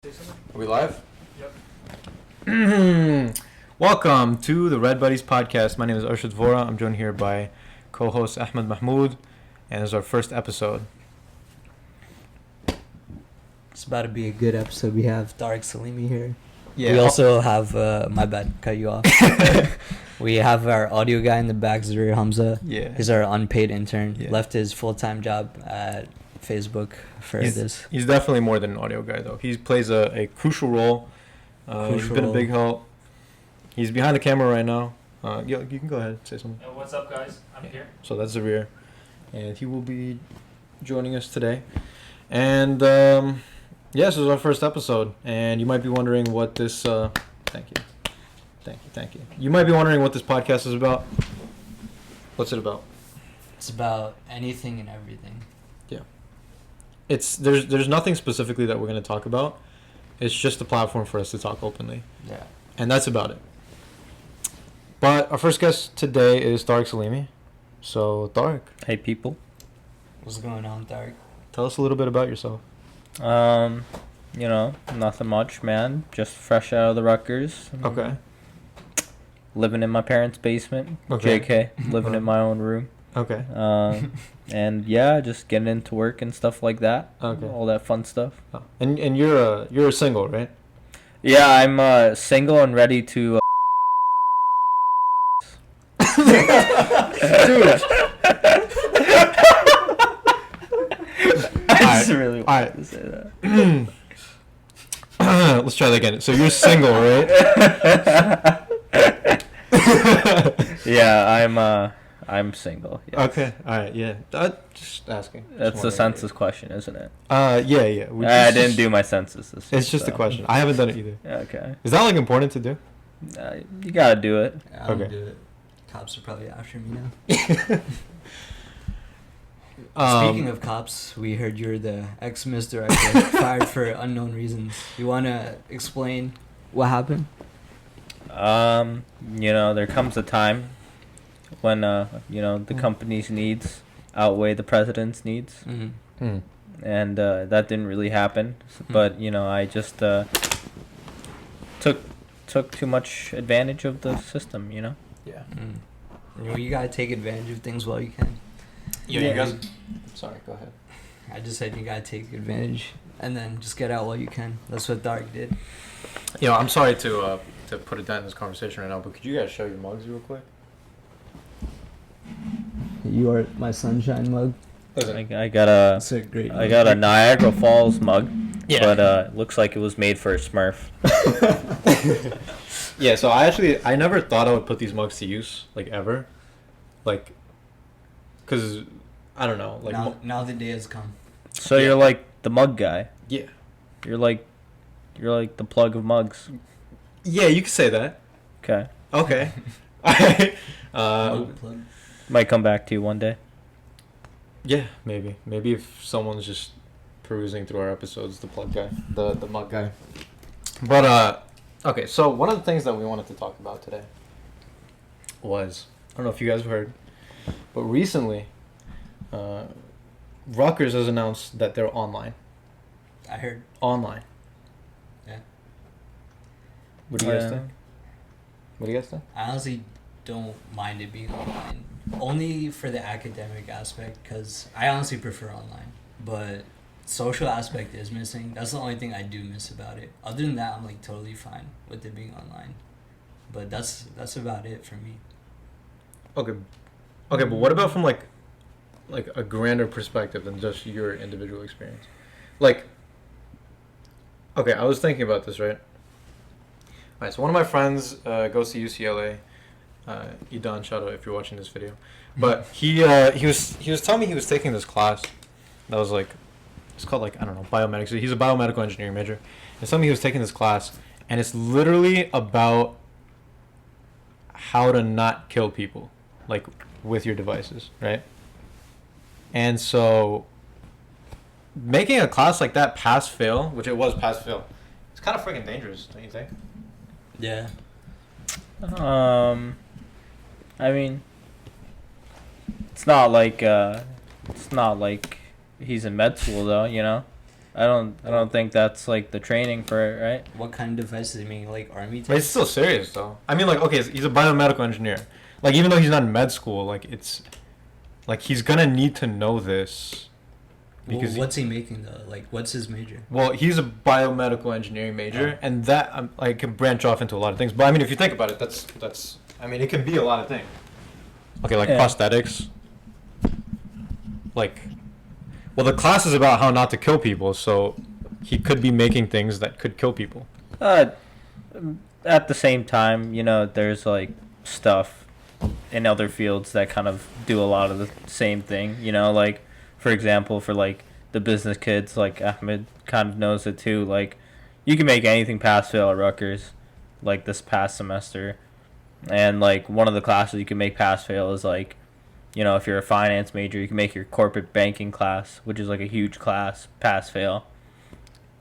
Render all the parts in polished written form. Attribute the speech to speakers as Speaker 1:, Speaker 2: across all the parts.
Speaker 1: Say something?
Speaker 2: Are we live?
Speaker 1: Yep.
Speaker 2: Welcome to the Redbuddies podcast. My name is Arshad Vora. I'm joined here by co-host Ahmed Mahmoud, and this is our first episode.
Speaker 3: It's about to be a good episode. We have Tareq Salimi here.
Speaker 2: Yeah.
Speaker 3: We also have, my bad, cut you off. We have our audio guy in the back, Zuri Hamza.
Speaker 2: Yeah.
Speaker 3: He's our unpaid intern.
Speaker 2: Yeah.
Speaker 3: Left his full-time job at Facebook for this.
Speaker 2: He's definitely more than an audio guy, though. He plays a crucial role. He's been a big help. He's behind the camera right now. Yeah, you can go ahead and say something.
Speaker 1: What's up, guys? I'm here.
Speaker 2: So that's Zavir, and he will be joining us today. And this is our first episode, and you might be wondering what this. Thank you. You might be wondering what this podcast is about. What's it about?
Speaker 3: It's about anything and everything.
Speaker 2: There's nothing specifically that we're going to talk about. It's just a platform for us to talk openly.
Speaker 3: Yeah.
Speaker 2: And that's about it. But our first guest today is Tareq Salimi. So, Tareq,
Speaker 4: Hey people.
Speaker 3: What's going on, Tareq?
Speaker 2: tell us a little bit about yourself.
Speaker 4: Nothing much, man. Just fresh out of the Rutgers.
Speaker 2: Okay.
Speaker 4: Living in my parents' basement.
Speaker 2: Okay.
Speaker 4: JK. Living in my own room.
Speaker 2: Okay.
Speaker 4: And yeah, just getting into work and stuff like that.
Speaker 2: Okay.
Speaker 4: All that fun stuff.
Speaker 2: Oh. And you're a single, right?
Speaker 4: Yeah, I'm single and ready to.
Speaker 2: Dude.
Speaker 4: I just really wanted
Speaker 2: Alright.
Speaker 4: to say that.
Speaker 2: Let's try that again. So you're single, right?
Speaker 4: Yeah, I'm single. Yes.
Speaker 2: Okay. All right. Yeah. Just asking.
Speaker 4: That's the census question, isn't it?
Speaker 2: Yeah.
Speaker 4: I didn't do my census this week,
Speaker 2: It's just a
Speaker 4: so.
Speaker 2: question. I haven't done it either.
Speaker 4: Okay.
Speaker 2: Is that like important to do?
Speaker 4: You gotta do it.
Speaker 3: I don't
Speaker 2: Okay.
Speaker 3: do it. Cops are probably after me now. Speaking of cops, we heard you're the ex-Miss Director, fired for unknown reasons. You want to explain what happened?
Speaker 4: There comes a time when the company's needs outweigh the president's needs,
Speaker 3: Mm-hmm.
Speaker 4: and that didn't really happen. But I just took too much advantage of the system.
Speaker 2: Yeah.
Speaker 3: You gotta take advantage of things while you can.
Speaker 2: Yeah. You guys. Sorry. Go ahead.
Speaker 3: I just said you gotta take advantage and then just get out while you can. That's what Dark did.
Speaker 2: I'm sorry to put a dent in this conversation right now, but could you guys show your mugs real quick?
Speaker 3: You are my sunshine mug.
Speaker 4: I got a
Speaker 3: That's a great.
Speaker 4: I got a Niagara Falls mug,
Speaker 2: Yeah.
Speaker 4: but it looks like it was made for a Smurf.
Speaker 2: Yeah. So I never thought I would put these mugs to use, like ever, like, cause I don't know, like.
Speaker 3: Now the day has come.
Speaker 4: So you're like the mug guy.
Speaker 2: Yeah.
Speaker 4: You're like the plug of mugs.
Speaker 2: Yeah, you could say that.
Speaker 4: Okay.
Speaker 2: Okay.
Speaker 3: Mug plug.
Speaker 4: Might come back to you one day.
Speaker 2: Yeah, maybe if someone's just perusing through our episodes, the plug guy, the mug guy. But okay, so one of the things that we wanted to talk about today was, I don't know if you guys have heard, but recently, Rutgers has announced that they're online.
Speaker 3: I heard.
Speaker 2: Online.
Speaker 3: Yeah.
Speaker 2: What do you guys
Speaker 4: Yeah.
Speaker 2: think? What do you guys think?
Speaker 3: I honestly don't mind it being online, only for the academic aspect, because I honestly prefer online. But social aspect is missing. That's the only thing I do miss about it. Other than that, I'm like totally fine with it being online. But that's about it for me.
Speaker 2: Okay, but what about from like a grander perspective than just your individual experience? Like, okay, I was thinking about this, right? All right, so one of my friends goes to UCLA. Idan, shout out if you're watching this video. But he was telling me he was taking this class that was like, it's called like, I don't know, biomedical. So he's a biomedical engineering major. And telling me he was taking this class, and it's literally about how to not kill people, like with your devices, right? And so making a class like that pass fail, which it was pass fail, it's kind of freaking dangerous, don't you think?
Speaker 3: Yeah.
Speaker 4: I mean, it's not like he's in med school though, don't think that's like the training for it, right?
Speaker 3: What kind of devices? I mean, like army
Speaker 2: But it's
Speaker 3: types?
Speaker 2: still serious though. I mean, like, okay, he's a biomedical engineer. Like, even though he's not in med school, like, it's like he's gonna need to know this.
Speaker 3: Well, what's he making though? Like, what's his major?
Speaker 2: Well, he's a biomedical engineering major, and that like can branch off into a lot of things. But I mean, if you think about it, that's. I mean, it can be a lot of things. Okay, like prosthetics. Like, well, the class is about how not to kill people, so he could be making things that could kill people.
Speaker 4: At the same time, you know, there's like stuff in other fields that kind of do a lot of the same thing. You know, like for example, for like the business kids, like Ahmed kind of knows it too. Like, you can make anything pass fail at Rutgers, like this past semester, and like one of the classes you can make pass fail is like, you know, if you're a finance major, you can make your corporate banking class, which is like a huge class, pass fail,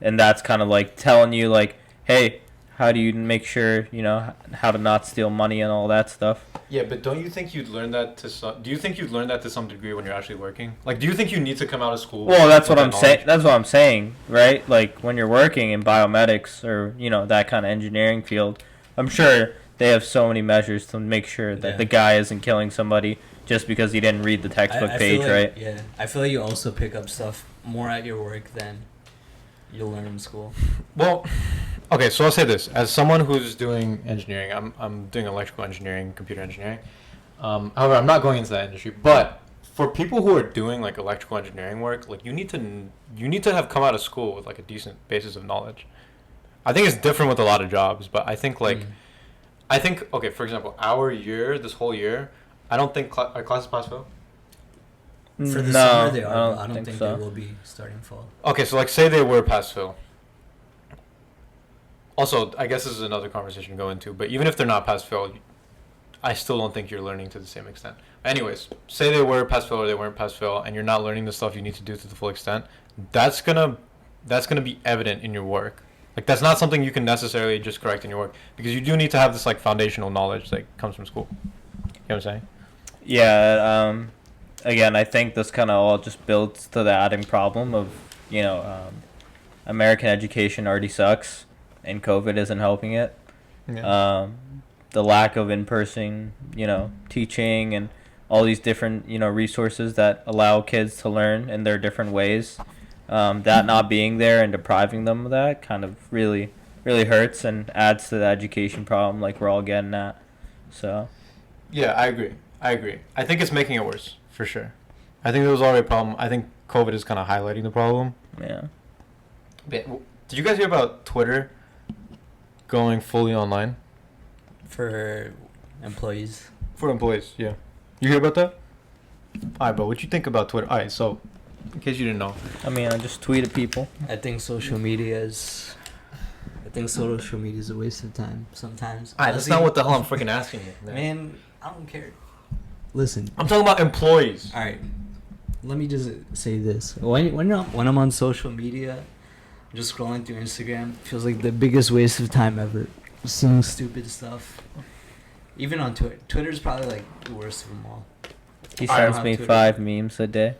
Speaker 4: and that's kind of like telling you like, hey, how do you make sure, you know, how to not steal money and all that stuff.
Speaker 2: Yeah, but don't you think you'd learn that to some? Do you think you'd learn that to some degree when you're actually working? Like, do you think you need to come out of school?
Speaker 4: Well, that's
Speaker 2: with
Speaker 4: what
Speaker 2: that
Speaker 4: I'm saying.
Speaker 2: knowledge?
Speaker 4: That's what I'm saying, right? Like when you're working in biomedics or, you know, that kind of engineering field, I'm sure they have so many measures to make sure that the guy isn't killing somebody just because he didn't read the textbook page,
Speaker 3: feel like,
Speaker 4: right?
Speaker 3: Yeah, I feel like you also pick up stuff more at your work than you'll learn in school.
Speaker 2: Well, okay, so I'll say this: as someone who's doing engineering, I'm doing electrical engineering, computer engineering. However, I'm not going into that industry. But for people who are doing like electrical engineering work, like you need to have come out of school with like a decent basis of knowledge. I think it's different with a lot of jobs, but I think like I think okay, for example, this whole year, I don't think our classes pass fail.
Speaker 3: For the
Speaker 4: No,
Speaker 3: summer they are,
Speaker 4: I
Speaker 3: but I don't think
Speaker 4: so.
Speaker 3: they will be starting fall.
Speaker 2: Okay, so like say they were pass fail. Also, I guess this is another conversation to go into, but even if they're not pass fail, I still don't think you're learning to the same extent. Anyways, say they were pass fail or they weren't pass fail, and you're not learning the stuff you need to do to the full extent. That's gonna be evident in your work. Like, that's not something you can necessarily just correct in your work, because you do need to have this like foundational knowledge that comes from school. You know what I'm saying?
Speaker 4: Yeah. Again, I think this kind of all just builds to the adding problem of, you know, American education already sucks, and COVID isn't helping it.
Speaker 2: Yeah.
Speaker 4: The lack of in-person, you know, teaching and all these different, you know, resources that allow kids to learn in their different ways. That not being there and depriving them of that kind of really, really hurts and adds to the education problem like we're all getting at. So.
Speaker 2: Yeah, I agree. I think it's making it worse, for sure. I think there was already a problem. I think COVID is kind of highlighting the problem.
Speaker 4: Yeah.
Speaker 2: Did you guys hear about Twitter going fully online?
Speaker 3: For employees.
Speaker 2: For employees, yeah. You hear about that? Alright, bro, what you think about Twitter? Alright, so, in case you didn't know.
Speaker 4: I mean, I just tweet at people.
Speaker 3: I think social media is a waste of time sometimes.
Speaker 2: Alright, that's not what the hell I'm freaking asking you.
Speaker 3: Man, I don't care. Listen.
Speaker 2: I'm talking about employees.
Speaker 3: All right. Let me just say this. When I'm on social media, just scrolling through Instagram, feels like the biggest waste of time ever. Seeing stupid stuff. Even on Twitter. Twitter's probably like the worst of them all.
Speaker 4: He
Speaker 3: I don't
Speaker 4: sends
Speaker 3: have
Speaker 4: me
Speaker 3: Twitter.
Speaker 4: 5 memes a day.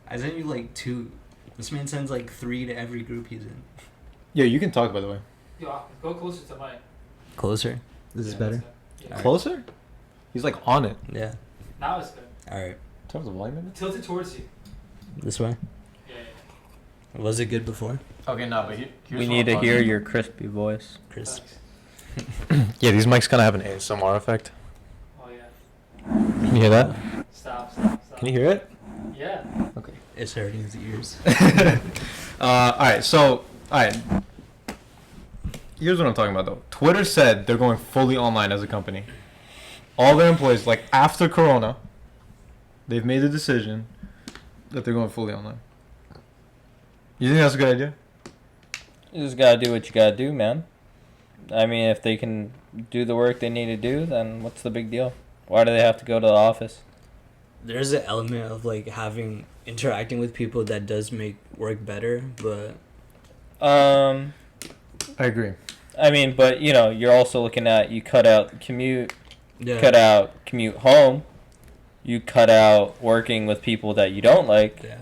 Speaker 3: I send you like 2. This man sends like 3 to every group he's in.
Speaker 2: Yeah, you can talk, by the way.
Speaker 1: Yo, go closer to mine.
Speaker 3: Closer? This is better?
Speaker 1: Yeah.
Speaker 3: Alright.
Speaker 2: Closer? He's like on it.
Speaker 3: Yeah.
Speaker 1: Now it's good.
Speaker 3: Alright.
Speaker 2: Turn the volume in.
Speaker 1: Tilt it towards you.
Speaker 3: This way?
Speaker 1: Yeah.
Speaker 3: Was it good before?
Speaker 2: Okay, no, but here's
Speaker 4: We
Speaker 2: what
Speaker 4: need to
Speaker 2: I'm
Speaker 4: hear
Speaker 2: talking
Speaker 4: your crispy voice.
Speaker 3: Chris.
Speaker 1: Thanks.
Speaker 2: Yeah, these mics kind of have an ASMR effect.
Speaker 1: Oh yeah.
Speaker 2: Can you hear that?
Speaker 1: Stop.
Speaker 2: Can you hear it?
Speaker 1: Yeah.
Speaker 2: Okay.
Speaker 3: It's hurting his ears.
Speaker 2: Alright, so, alright. Here's what I'm talking about, though. Twitter said they're going fully online as a company. All their employees, like, after Corona, they've made the decision that they're going fully online. You think that's a good idea?
Speaker 4: You just gotta do what you gotta do, man. I mean, if they can do the work they need to do, then what's the big deal? Why do they have to go to the office?
Speaker 3: There's an element of like interacting with people that does make work better, but
Speaker 2: I agree.
Speaker 4: I mean, but you know, you're also looking at you cut out the commute,
Speaker 3: yeah.
Speaker 4: cut out commute home, you cut out working with people that you don't like.
Speaker 3: Yeah.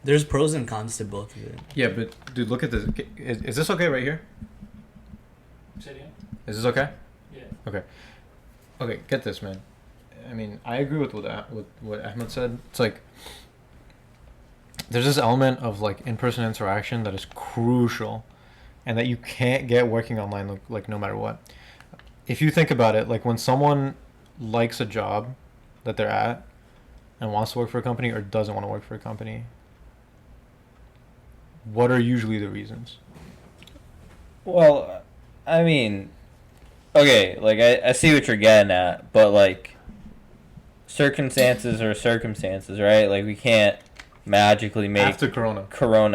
Speaker 3: There's pros and cons to both of it.
Speaker 2: Yeah, but dude, look at this. Is this okay right here?
Speaker 1: Say it again?
Speaker 2: Is this okay?
Speaker 1: Yeah.
Speaker 2: Okay, get this, man. I mean, I agree with what Ahmed said. It's like there's this element of like in-person interaction that is crucial, and that you can't get working online like no matter what. If you think about it, like when someone likes a job that they're at and wants to work for a company or doesn't want to work for a company, what are usually the reasons?
Speaker 4: Well, I mean, okay, like I see what you're getting at, but like circumstances are circumstances, right? Like we can't magically make
Speaker 2: After
Speaker 4: Corona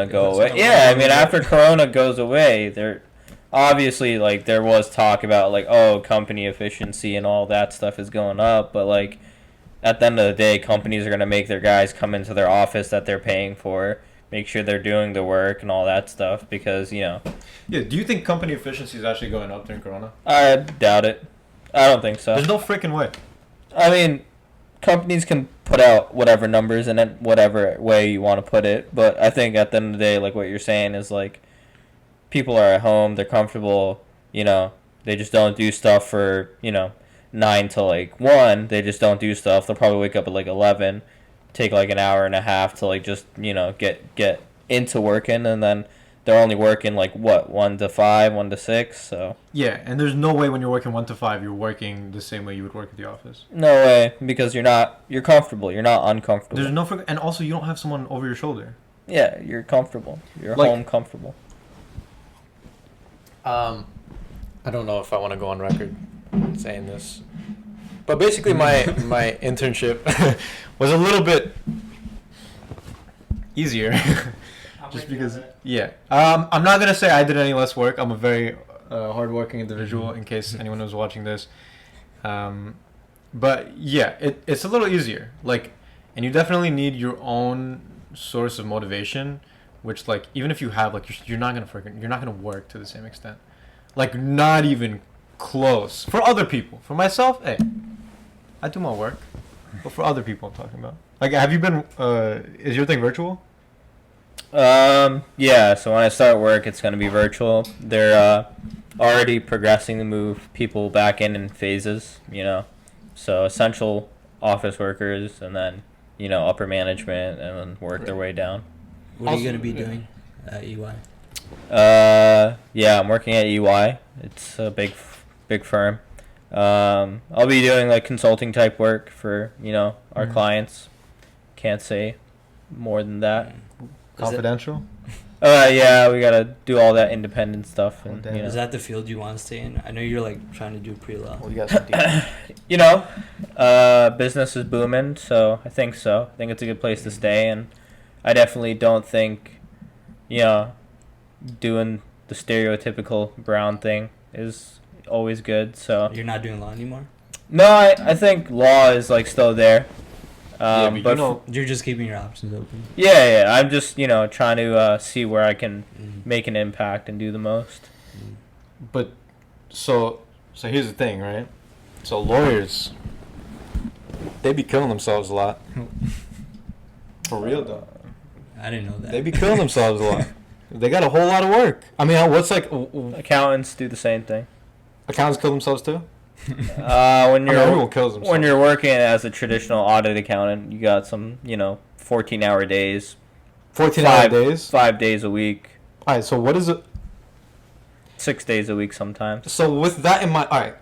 Speaker 4: go
Speaker 2: That's
Speaker 4: away. Yeah, I mean after Corona goes away, there obviously like there was talk about like, oh, company efficiency and all that stuff is going up, but like at the end of the day, companies are gonna make their guys come into their office that they're paying for, make sure they're doing the work and all that stuff, because
Speaker 2: Yeah, do you think company efficiency is actually going up during Corona?
Speaker 4: I doubt it. I don't think so.
Speaker 2: There's no freaking way.
Speaker 4: I mean, companies can put out whatever numbers in it, whatever way you want to put it, but I think at the end of the day, like what you're saying is like people are at home, they're comfortable, they just don't do stuff for 9 to like 1. They just don't do stuff. They'll probably wake up at like 11, take like an hour and a half to like just get into working, and then they're only working like what 1 to 5, 1 to 6. So
Speaker 2: Yeah, and there's no way when you're working 1 to 5 you're working the same way you would work at the office.
Speaker 4: no way, because you're comfortable. You're not uncomfortable.
Speaker 2: There's no and also you don't have someone over your shoulder.
Speaker 4: Yeah, you're comfortable. You're
Speaker 2: Like-
Speaker 4: home comfortable.
Speaker 5: I don't know if I want to go on record saying this, but basically my internship
Speaker 2: Was a little bit easier.
Speaker 1: I'm
Speaker 2: Just
Speaker 1: with you on
Speaker 2: because,
Speaker 1: that.
Speaker 2: yeah. I'm not gonna say I did any less work. I'm a very hardworking individual. In case anyone was watching this, but yeah, it's a little easier. Like, and you definitely need your own source of motivation, which like even if you have like you're not gonna work to the same extent, like not even close. For other people, for myself, hey, I do my work, but for other people, I'm talking about. Like, have you been? Is your thing virtual?
Speaker 4: Yeah, so when I start work, it's going to be virtual. They're already progressing to move people back in phases, So essential office workers, and then, upper management, and then work their way down.
Speaker 3: What are you
Speaker 2: Also-
Speaker 3: going to be doing at EY?
Speaker 4: Yeah, I'm working at EY. It's a big firm. I'll be doing like consulting type work for, our
Speaker 2: Mhm.
Speaker 4: clients. Can't say more than that.
Speaker 2: Confidential.
Speaker 4: Yeah, we gotta do all that independent stuff, and
Speaker 2: damn.
Speaker 3: Is that the field you want to stay in? I know you're like trying to do pre-law.
Speaker 2: Well, you got some deep.
Speaker 4: Business is booming, so I think so. I think it's a good place to stay, and I definitely don't think, doing the stereotypical brown thing is always good. So
Speaker 3: You're not doing law anymore?
Speaker 4: no, I think law is like still there.
Speaker 2: Yeah, but you know,
Speaker 3: You're just keeping your options open.
Speaker 4: Yeah, I'm just trying to see where I can
Speaker 3: Mm.
Speaker 4: make an impact and do the most.
Speaker 2: but so here's the thing, right? So lawyers, they be killing themselves a lot. For real though,
Speaker 3: I didn't know that.
Speaker 2: they be killing themselves a lot. They got a whole lot of work. I mean, what's like
Speaker 4: Accountants do the same thing.
Speaker 2: accountants kill themselves too?
Speaker 4: When
Speaker 2: I mean,
Speaker 4: you're
Speaker 2: everyone kills themselves.
Speaker 4: when you're working as a traditional audit accountant, you got some 14-hour days,
Speaker 2: 14-hour days.
Speaker 4: 5 days a week,
Speaker 2: All right. So what is it?
Speaker 4: 6 days a week sometimes.
Speaker 2: So with that in mind, all right.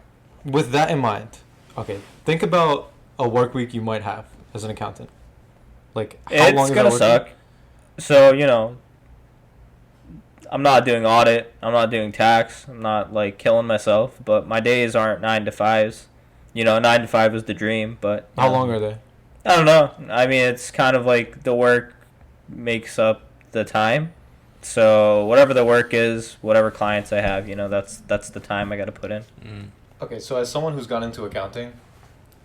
Speaker 2: With that in mind, okay. Think about a work week you might have as an accountant. Like how long
Speaker 4: It's
Speaker 2: is
Speaker 4: gonna
Speaker 2: that work week?
Speaker 4: suck. So I'm not doing audit. I'm not doing tax. I'm not like killing myself. But my days aren't 9 to 5s. 9 to 5 is the dream. But
Speaker 2: How long are they?
Speaker 4: I don't know. I mean, it's kind of like the work makes up the time. So whatever the work is, whatever clients I have, that's the time I got to put in.
Speaker 3: Mm.
Speaker 2: Okay, so as someone who's gone into accounting,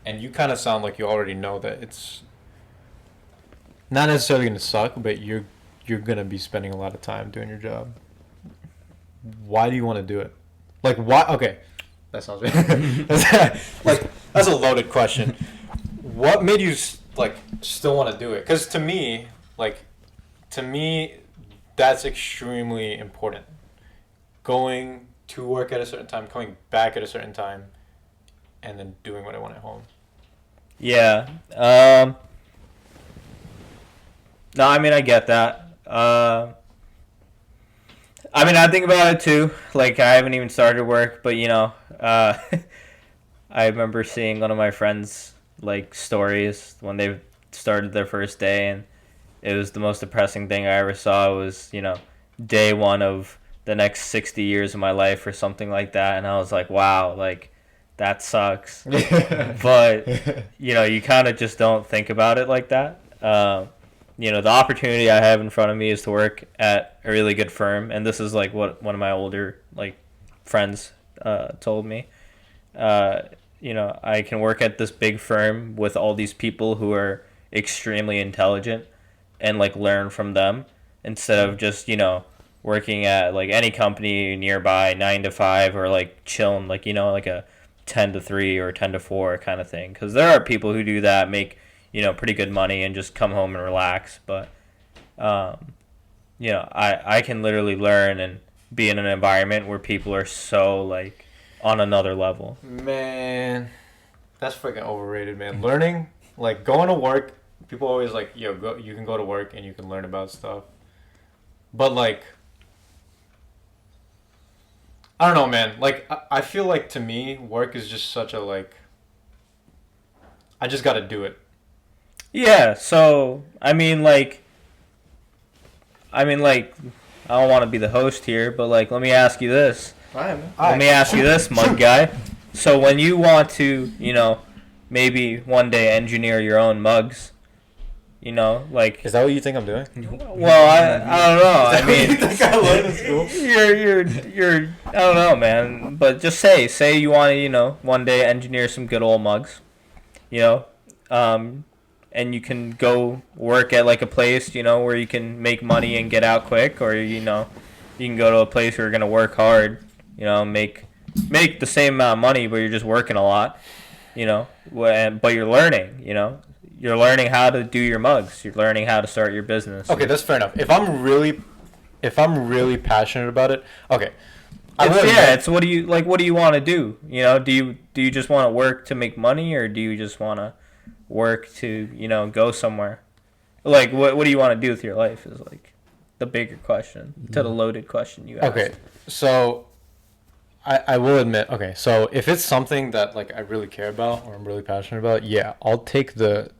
Speaker 2: and you kind of sound like you already know that it's not necessarily going to suck, but you're going to be spending a lot of time doing your job. Why do you want to do it? Like, why? Okay, that sounds that's a loaded question. What made you like still want to do it? Because to me, like,
Speaker 5: to me, that's extremely important. Going to work at a certain time, coming back at a certain time, and then doing what I want at home.
Speaker 4: Yeah. No, I mean, I get that. I mean, I think about it too. Like, I haven't even started work, but I remember seeing one of my friends' like stories when they started their first day, and it was the most depressing thing I ever saw. It was, day one of the next 60 years of my life or something like that, and I was like, wow, like, that sucks. But, you kind of just don't think about it like that. The opportunity I have in front of me is to work at a really good firm, and this is like what one of my older like friends told me. I can work at this big firm with all these people who are extremely intelligent and like learn from them instead of just working at like any company nearby 9 to 5 or like chilling like like a 10 to 3 or 10 to 4 kind of thing, because there are people who do that, make pretty good money and just come home and relax. But I can literally learn and be in an environment where people are so like on another level.
Speaker 5: Man, that's freaking overrated, man. Learning, like going to work, people always like, yo, you can go to work and you can learn about stuff. But like, I don't know, man. Like, I feel like to me, work is just such a like, I just got to do it.
Speaker 4: Yeah, so I mean like I don't want to be the host here, but like let me ask you this. Let me ask you this, mug guy. So when you want to, maybe one day engineer your own mugs, like
Speaker 5: Is that what you think I'm doing?
Speaker 4: well, I don't know. I mean,
Speaker 5: you think I learned in school?
Speaker 4: you're I don't know, man. But just say you want to, one day engineer some good old mugs, and you can go work at like a place, where you can make money and get out quick, or you can go to a place where you're gonna work hard, make the same amount of money, but you're just working a lot, but you're learning, you're learning how to do your mugs, you're learning how to start your business.
Speaker 5: Okay, that's fair enough. If I'm really passionate about it, okay.
Speaker 4: It's what do you want to do? Do you just want to work to make money, or do you just want to work to go somewhere? Like what do you want to do with your life is like the bigger question to the loaded question you asked.
Speaker 5: Okay, so I will admit, okay, so if it's something that like I really care about or I'm really passionate about, yeah, I'll take the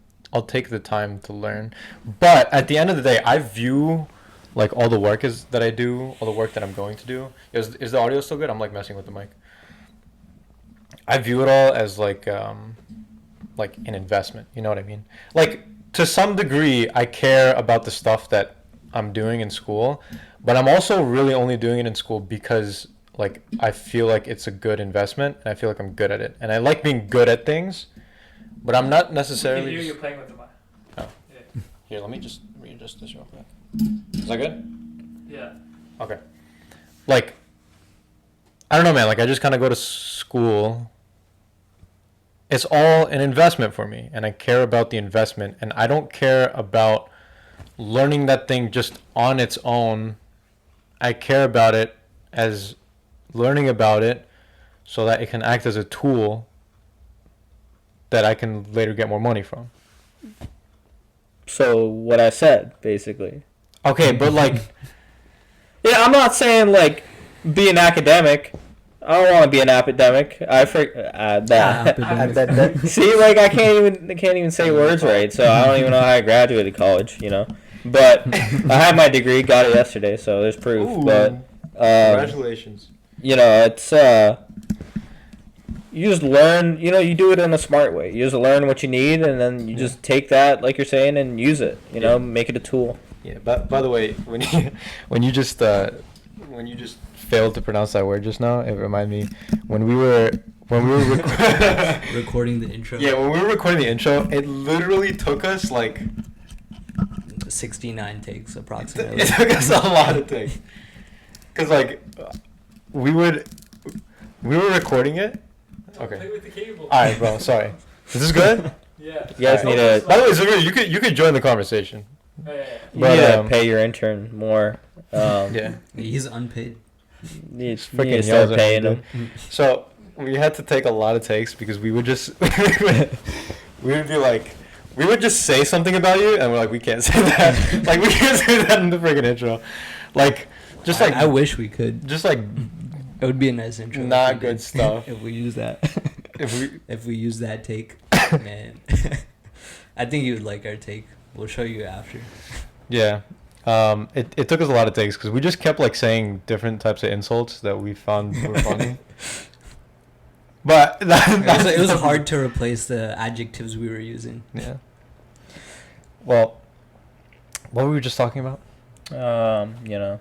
Speaker 5: time to learn. But at the end of the day, I view like all the work that I do, all the work that I'm going to do. Is the audio still good? I'm like messing with the mic. I view it all as like an investment, you know what I mean? Like to some degree I care about the stuff that I'm doing in school, but I'm also really only doing it in school because like I feel like it's a good investment and I feel like I'm good at it. And I like being good at things, but I'm not necessarily.
Speaker 1: I can hear you playing with the mic.
Speaker 5: Oh.
Speaker 1: Yeah.
Speaker 5: Here, let me just readjust this real quick. Is that good?
Speaker 1: Yeah.
Speaker 5: Okay. Like, I don't know, man. Like, I just kind of go to school. It's all an investment for me, and I care about the investment, and I don't care about learning that thing just on its own. I care about it as learning about it so that it can act as a tool that I can later get more money from.
Speaker 4: So what I said, basically.
Speaker 5: Okay, but like...
Speaker 4: Yeah, I'm not saying like be an academic. I don't want to be an academic. See, like I can't even say words right, so I don't even know how I graduated college, But I had my degree, got it yesterday, so there's proof.
Speaker 5: Ooh,
Speaker 4: but
Speaker 5: congratulations.
Speaker 4: It's you just learn. You do it in a smart way. You just learn what you need, and then you just take that, like you're saying, and use it. Make it a tool.
Speaker 5: Yeah. But by the way, when you just failed to pronounce that word just now, it reminded me when we were
Speaker 3: recording the intro.
Speaker 5: Yeah, when we were recording the intro, it literally took us like
Speaker 3: 69 takes approximately.
Speaker 5: It took us a lot of takes. Cause like we were recording it. Okay.
Speaker 1: Play with the cable.
Speaker 5: All right, bro. Sorry. Is this good?
Speaker 1: Yeah.
Speaker 4: You guys need a.
Speaker 5: By the way, Zamir, you could join the conversation.
Speaker 1: Yeah.
Speaker 4: You
Speaker 5: But,
Speaker 4: need to
Speaker 5: um,
Speaker 4: pay your intern more.
Speaker 5: Yeah.
Speaker 3: He's unpaid.
Speaker 4: You need
Speaker 5: Freaking
Speaker 4: to start
Speaker 5: yells at me,
Speaker 4: paying
Speaker 5: dude.
Speaker 4: them.
Speaker 5: So we had to take a lot of takes because we would just we would be like we would just say something about you and we're like we can't say that like we can't say that in the freaking intro, like just like
Speaker 3: I wish we could.
Speaker 5: just like
Speaker 3: It would be a nice intro.
Speaker 5: not
Speaker 3: if we
Speaker 5: good
Speaker 3: did.
Speaker 5: stuff.
Speaker 3: If we use that.
Speaker 5: if we
Speaker 3: use that take, man. I think you would like our take. We'll show you after.
Speaker 5: yeah it took us a lot of takes because we just kept like saying different types of insults that we found were funny. But
Speaker 3: It was hard to replace the adjectives we were using.
Speaker 5: Yeah. Well, what were we just talking about?
Speaker 4: You know,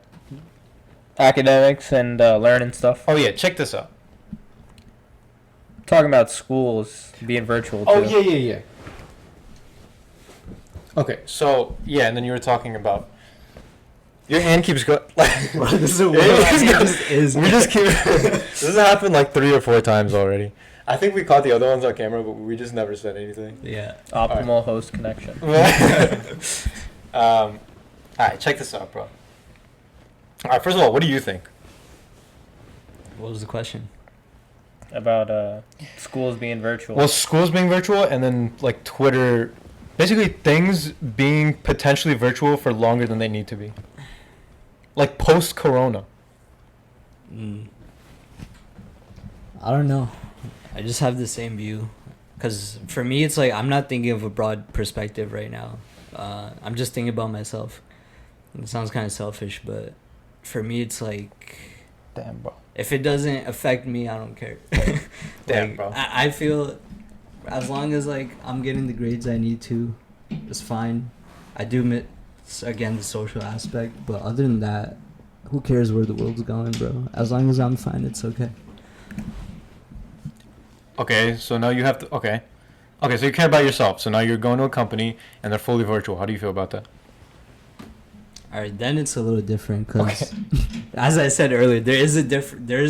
Speaker 4: academics and learning stuff.
Speaker 5: Oh yeah, check this out.
Speaker 4: Talking about schools being virtual too.
Speaker 5: Oh yeah. Okay, so yeah, and then you were talking about your hand keeps going. Like,
Speaker 3: This is a
Speaker 5: we just keep. This has happened like 3 or 4 times already. I think we caught the other ones on camera, but we just never said anything.
Speaker 3: Yeah.
Speaker 4: Optimal host connection.
Speaker 5: All right, check this out, bro. All right, first of all, what do you think?
Speaker 3: What was the question?
Speaker 4: About schools being virtual.
Speaker 5: Well, schools being virtual, and then like Twitter, basically things being potentially virtual for longer than they need to be. Like post-corona.
Speaker 3: I don't know. I just have the same view. Because for me, it's like I'm not thinking of a broad perspective right now. I'm just thinking about myself. It sounds kind of selfish, but for me, it's like...
Speaker 5: Damn, bro.
Speaker 3: If it doesn't affect me, I don't care.
Speaker 5: Damn,
Speaker 3: Like,
Speaker 5: bro.
Speaker 3: I feel as long as like I'm getting the grades I need to, it's fine. I do miss, again, the social aspect, but other than that, who cares where the world's going, bro? As long as I'm fine, it's okay.
Speaker 5: Okay, so now you have to... Okay, so you care about yourself. So now you're going to a company, and they're fully virtual. How do you feel about that?
Speaker 3: All right, then it's a little different because, as I said earlier, there is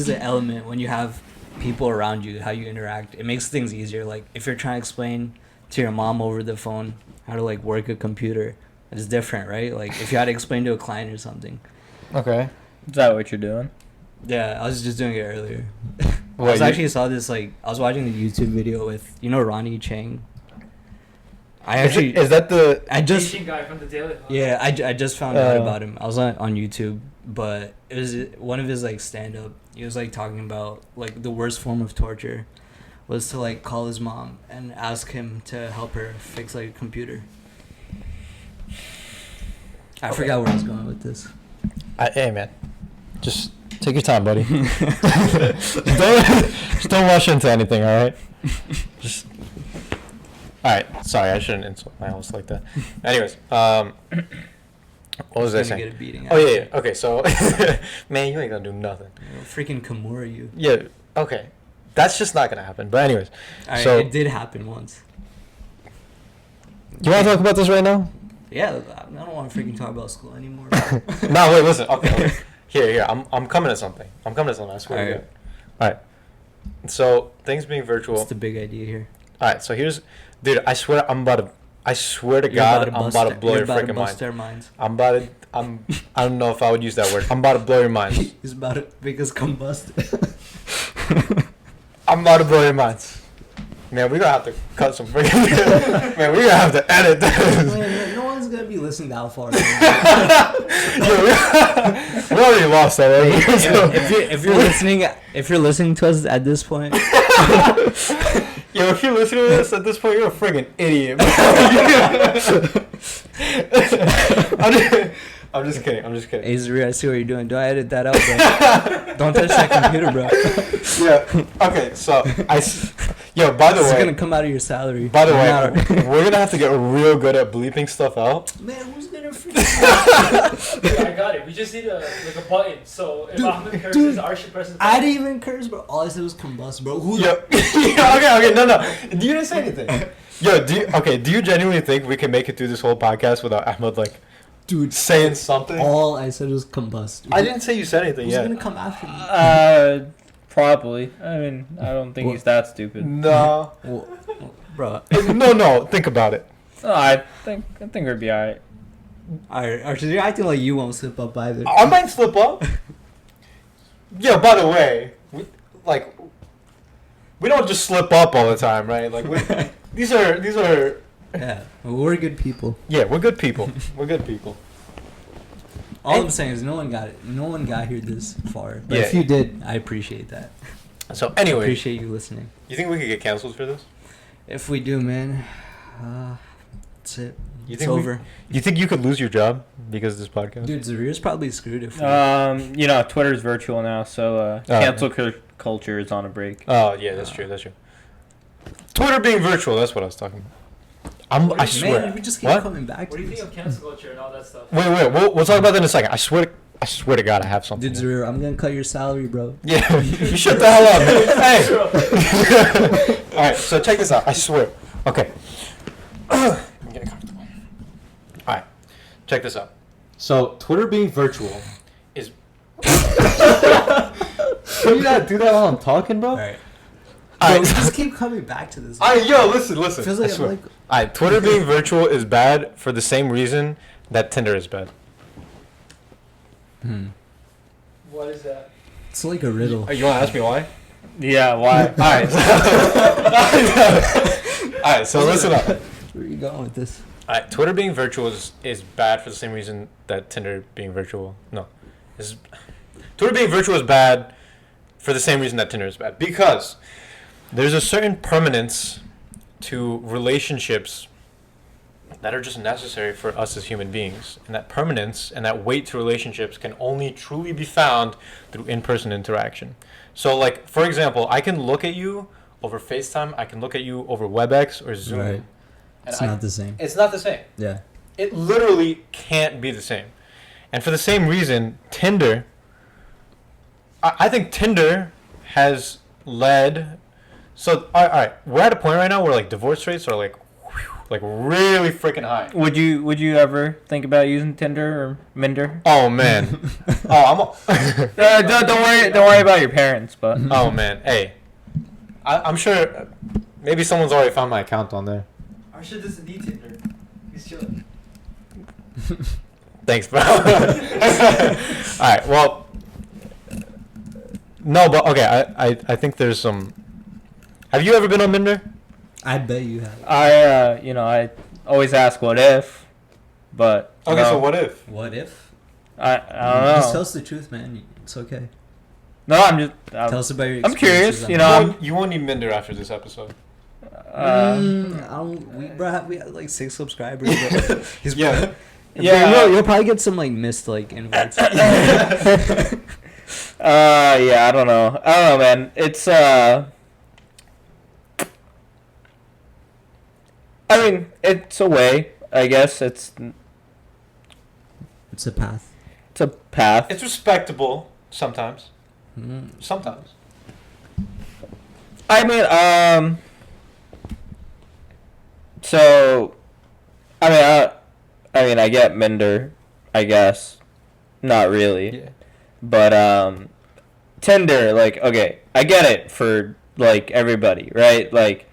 Speaker 3: an element when you have people around you, how you interact. It makes things easier. Like if you're trying to explain to your mom over the phone how to like work a computer, it's different, right? Like if you had to explain to a client or something.
Speaker 5: Okay.
Speaker 4: Is that what you're doing?
Speaker 3: Yeah, I was just doing it earlier.
Speaker 5: What,
Speaker 3: I saw this like I was watching the YouTube video with Ronnie Chang.
Speaker 5: Is that the...
Speaker 1: Asian guy from the Daily Hub.
Speaker 3: Yeah, I just found out about him. I was on YouTube, but it was one of his like stand up. He was like talking about like the worst form of torture was to like call his mom and ask him to help her fix like a computer. I forgot where I was going with this.
Speaker 5: Hey, man. Just take your time, buddy. just don't rush into anything, all right? Just... All right. Sorry, I shouldn't insult my host like that. Anyways, what was I
Speaker 3: Gonna
Speaker 5: saying?
Speaker 3: get a beating.
Speaker 5: Oh, yeah. Okay, so... man, you ain't gonna do nothing.
Speaker 3: Freaking Kimura, you.
Speaker 5: Yeah, okay. That's just not gonna happen. But anyways,
Speaker 3: Alright,
Speaker 5: so...
Speaker 3: it did happen once.
Speaker 5: You want to talk about this right now?
Speaker 3: Yeah, I don't want to freaking talk about school anymore. Bro.
Speaker 5: No, wait, listen. Okay. Here. I'm coming to something. I swear to God. All right. So, things being virtual...
Speaker 3: What's the big idea here?
Speaker 5: All right, so here's... Dude, I swear to God, I'm about to blow your freaking mind.
Speaker 3: Their minds.
Speaker 5: I don't know if I would use that word. I'm about to blow your minds.
Speaker 3: He's about to make us combust.
Speaker 5: I'm about to blow your minds. Man, we're gonna have to cut some freaking... Man, we're gonna have to edit this.
Speaker 3: Man, no one's gonna be listening that far.
Speaker 5: We already lost that, right?
Speaker 3: If you're listening to us at this point,
Speaker 5: Yo, if you're listening to this at this point, you're a friggin' idiot. I'm just kidding.
Speaker 3: hey Zuri, I see what you're doing. Do I edit that out, bro? Don't touch that computer, bro.
Speaker 5: Yeah. Okay. So Yo, by the
Speaker 3: This
Speaker 5: way,
Speaker 3: is gonna come out of your salary.
Speaker 5: By the way, we're gonna have to get real good at bleeping stuff out.
Speaker 3: Man, who's gonna freaking?
Speaker 1: Dude, I got it. We just need a button. So if Ahmed curses, our shit presses.
Speaker 3: I didn't even curse, bro. All I said was combust, bro. Who?
Speaker 5: Yo, okay, no. You didn't say anything. Yo, do you genuinely think we can make it through this whole podcast without Ahmed like,
Speaker 3: dude,
Speaker 5: saying something?
Speaker 3: All I said was combust.
Speaker 5: I didn't say you said anything
Speaker 3: Who's
Speaker 5: yet.
Speaker 3: gonna come after me?
Speaker 4: Probably. I mean, I don't think he's that stupid.
Speaker 5: No.
Speaker 3: Bro.
Speaker 5: No. Think about it.
Speaker 4: No, I think we'd be alright.
Speaker 3: Alright, you're acting like you won't slip up either.
Speaker 5: I might slip up. Yeah, by the way, we don't just slip up all the time, right? Like, these are.
Speaker 3: Yeah, we're good people.
Speaker 5: Yeah, we're good people. We're good people.
Speaker 3: All I'm saying is no one got it. No one got here this far. But
Speaker 5: Yeah.
Speaker 3: if you did, I appreciate that.
Speaker 5: So
Speaker 3: I
Speaker 5: anyway,
Speaker 3: appreciate you listening.
Speaker 5: you think we could get canceled for this?
Speaker 3: If we do, man, that's it.
Speaker 5: You
Speaker 3: It's
Speaker 5: think
Speaker 3: over.
Speaker 5: You think you could lose your job because of this podcast?
Speaker 3: Dude, Zarir's probably screwed if we...
Speaker 4: You know, Twitter's virtual now, so cancel culture is on a break.
Speaker 5: Oh yeah, that's true. That's true. Twitter being virtual. That's what I was talking about. I swear.
Speaker 3: Man, we just keep
Speaker 5: What?
Speaker 3: coming back
Speaker 1: What
Speaker 3: to
Speaker 1: do you
Speaker 3: this.
Speaker 1: think of cancel culture and all that stuff?
Speaker 5: Wait. We'll talk about that in a second. I swear to God, I have something.
Speaker 3: Dude, Zarir, I'm gonna cut your salary, bro.
Speaker 5: Yeah, you shut the hell up. Hey. All right, so check this out. I swear. Okay. I'm getting comfortable. All right, check this out. So Twitter being virtual is. Can you not do that while I'm talking, bro?
Speaker 3: Alright.
Speaker 5: All
Speaker 3: Bro,
Speaker 5: right.
Speaker 3: we just keep coming back to this.
Speaker 5: Yo, listen.
Speaker 3: Feels
Speaker 5: I
Speaker 3: like
Speaker 5: swear.
Speaker 3: I'm like...
Speaker 5: Alright, Twitter being virtual is bad for the same reason that Tinder is bad.
Speaker 1: What is that?
Speaker 3: It's like a riddle.
Speaker 5: You want to ask me why?
Speaker 4: Yeah, why?
Speaker 5: Alright, so listen up.
Speaker 3: Where are you going with this?
Speaker 5: Alright, Twitter being virtual is bad for the same reason that Tinder being virtual. No. Twitter being virtual is bad for the same reason that Tinder is bad. Because there's a certain permanence to relationships that are just necessary for us as human beings. And that permanence and that weight to relationships can only truly be found through in-person interaction. So, like, for example, I can look at you over FaceTime. I can look at you over WebEx or Zoom.
Speaker 3: Right.
Speaker 5: And
Speaker 3: It's not the same.
Speaker 5: It's not the same.
Speaker 3: Yeah.
Speaker 5: It literally can't be the same. And for the same reason, Tinder... I think Tinder has led... So, all right, we're at a point right now where, like, divorce rates are, like really freaking high.
Speaker 4: Would you ever think about using Tinder or Minder?
Speaker 5: Oh, man.
Speaker 4: Don't worry about your parents, but
Speaker 5: Oh, man. Hey. I'm sure maybe someone's already found my account on there.
Speaker 1: Arshad doesn't need Tinder. He's chilling.
Speaker 5: Thanks, bro. All right, well... No, but, okay, I think there's some... Have you ever been on Minder?
Speaker 3: I bet you have.
Speaker 4: I always ask what if, but
Speaker 5: Okay,
Speaker 4: no.
Speaker 5: so what if?
Speaker 3: What if?
Speaker 4: I don't know.
Speaker 3: Just tell us the truth, man. It's okay.
Speaker 4: No,
Speaker 3: Tell us about your
Speaker 4: I'm curious,
Speaker 3: experiences
Speaker 4: you
Speaker 3: on
Speaker 4: know.
Speaker 5: You won't need Minder after this episode.
Speaker 3: we had like 6 subscribers. But he's
Speaker 5: Yeah.
Speaker 4: Yeah.
Speaker 3: you'll probably get some like missed like invites.
Speaker 4: Yeah, I don't know, man. It's I mean, it's a way, I guess. It's
Speaker 3: It's a path.
Speaker 4: a path.
Speaker 5: It's respectable sometimes.
Speaker 3: Mm.
Speaker 5: Sometimes.
Speaker 4: I mean, so, I mean, I get Minder, I guess, not really,
Speaker 5: Yeah.
Speaker 4: but Tinder, like, okay, I get it for like everybody, right? Like,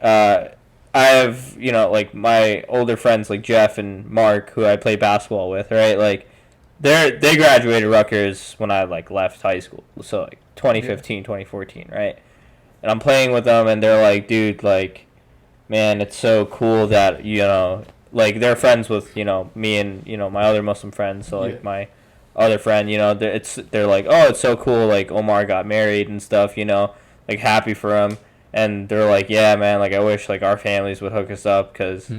Speaker 4: I have, you know, like my older friends like Jeff and Mark, who I play basketball with, right? Like, they graduated Rutgers when I like left high school, so like 2015, 2014, right? And I'm playing with them, and they're like, dude, like, man, it's so cool that, you know, like, they're friends with, you know, me and, you know, my other Muslim friends, so, like,
Speaker 5: Yeah.
Speaker 4: my other friend, you know, they're like, oh, it's so cool, like, Omar got married and stuff, you know, like, happy for him, and they're like, yeah, man, like, I wish, like, our families would hook us up, because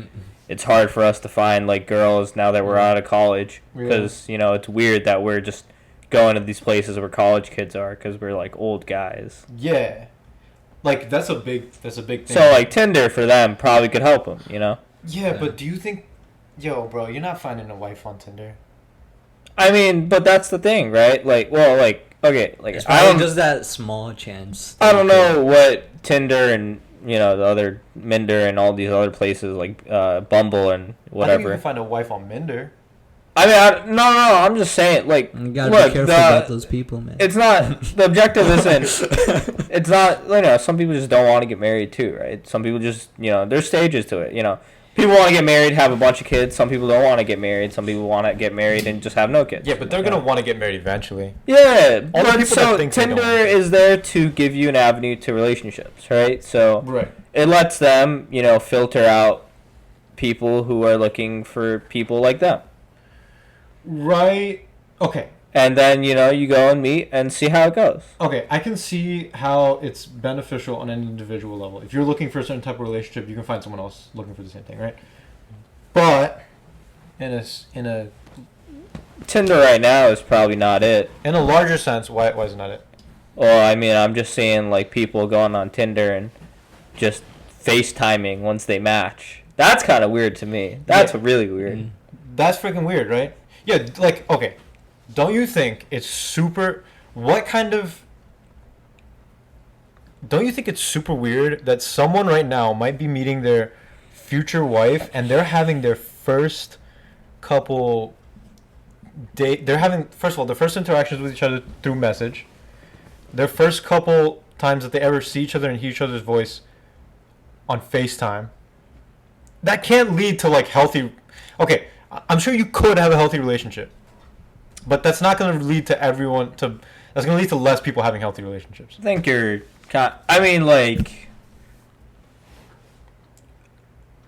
Speaker 4: it's hard for us to find, like, girls now that we're out of college, because, you know, it's weird that we're just going to these places where college kids are, because we're, like, old guys.
Speaker 5: Yeah. Like, that's a big thing.
Speaker 4: So, like, Tinder for them probably could help them, you know?
Speaker 5: Yeah, but do you think... Yo, bro, you're not finding a wife on Tinder.
Speaker 4: I mean, but that's the thing, right? Like, well, like, okay, like,
Speaker 3: It's
Speaker 4: I
Speaker 3: probably
Speaker 4: don't,
Speaker 3: just that small chance.
Speaker 4: I don't know what Tinder and, you know, the other Minder and all these other places, like, Bumble and
Speaker 5: I think you
Speaker 4: whatever.
Speaker 5: can find a wife on Minder.
Speaker 4: I mean, no, I'm just saying, like,
Speaker 3: You gotta
Speaker 4: look,
Speaker 3: be careful about those people, man.
Speaker 4: it's not, the objective isn't, it's not, you know, some people just don't want to get married too, right? Some people just, you know, there's stages to it, you know. People want to get married, have a bunch of kids. Some people don't want to get married. Some people want to get married and just have no kids.
Speaker 5: Yeah, but they're gonna want to get married eventually.
Speaker 4: Yeah,
Speaker 5: All the
Speaker 4: but
Speaker 5: people
Speaker 4: so
Speaker 5: that think they
Speaker 4: Tinder
Speaker 5: don't.
Speaker 4: is there to give you an avenue to relationships, right? So
Speaker 2: Right.
Speaker 4: it lets them, filter out people who are looking for people like them.
Speaker 2: Right. Okay.
Speaker 4: And then, you go and meet and see how it goes.
Speaker 2: Okay, I can see how it's beneficial on an individual level. If you're looking for a certain type of relationship, you can find someone else looking for the same thing, right? But in a
Speaker 4: Tinder right now is probably not it.
Speaker 5: In a larger sense, why is it not it?
Speaker 4: Well, I mean, I'm just seeing like people going on Tinder and just FaceTiming once they match. That's kind of weird to me. That's really weird.
Speaker 5: That's freaking weird, right? Yeah, like, okay. Don't you think it's super... Don't you think it's super weird that someone right now might be meeting their future wife and they're having their first couple date... They're having, first of all, their first interactions with each other through message. Their first couple times that they ever see each other and hear each other's voice on FaceTime. That can't lead to, like, healthy... Okay, I'm sure you could have a healthy relationship. But that's not going to lead to everyone to... That's going to lead to less people having healthy relationships.
Speaker 4: I think you're... I mean, like...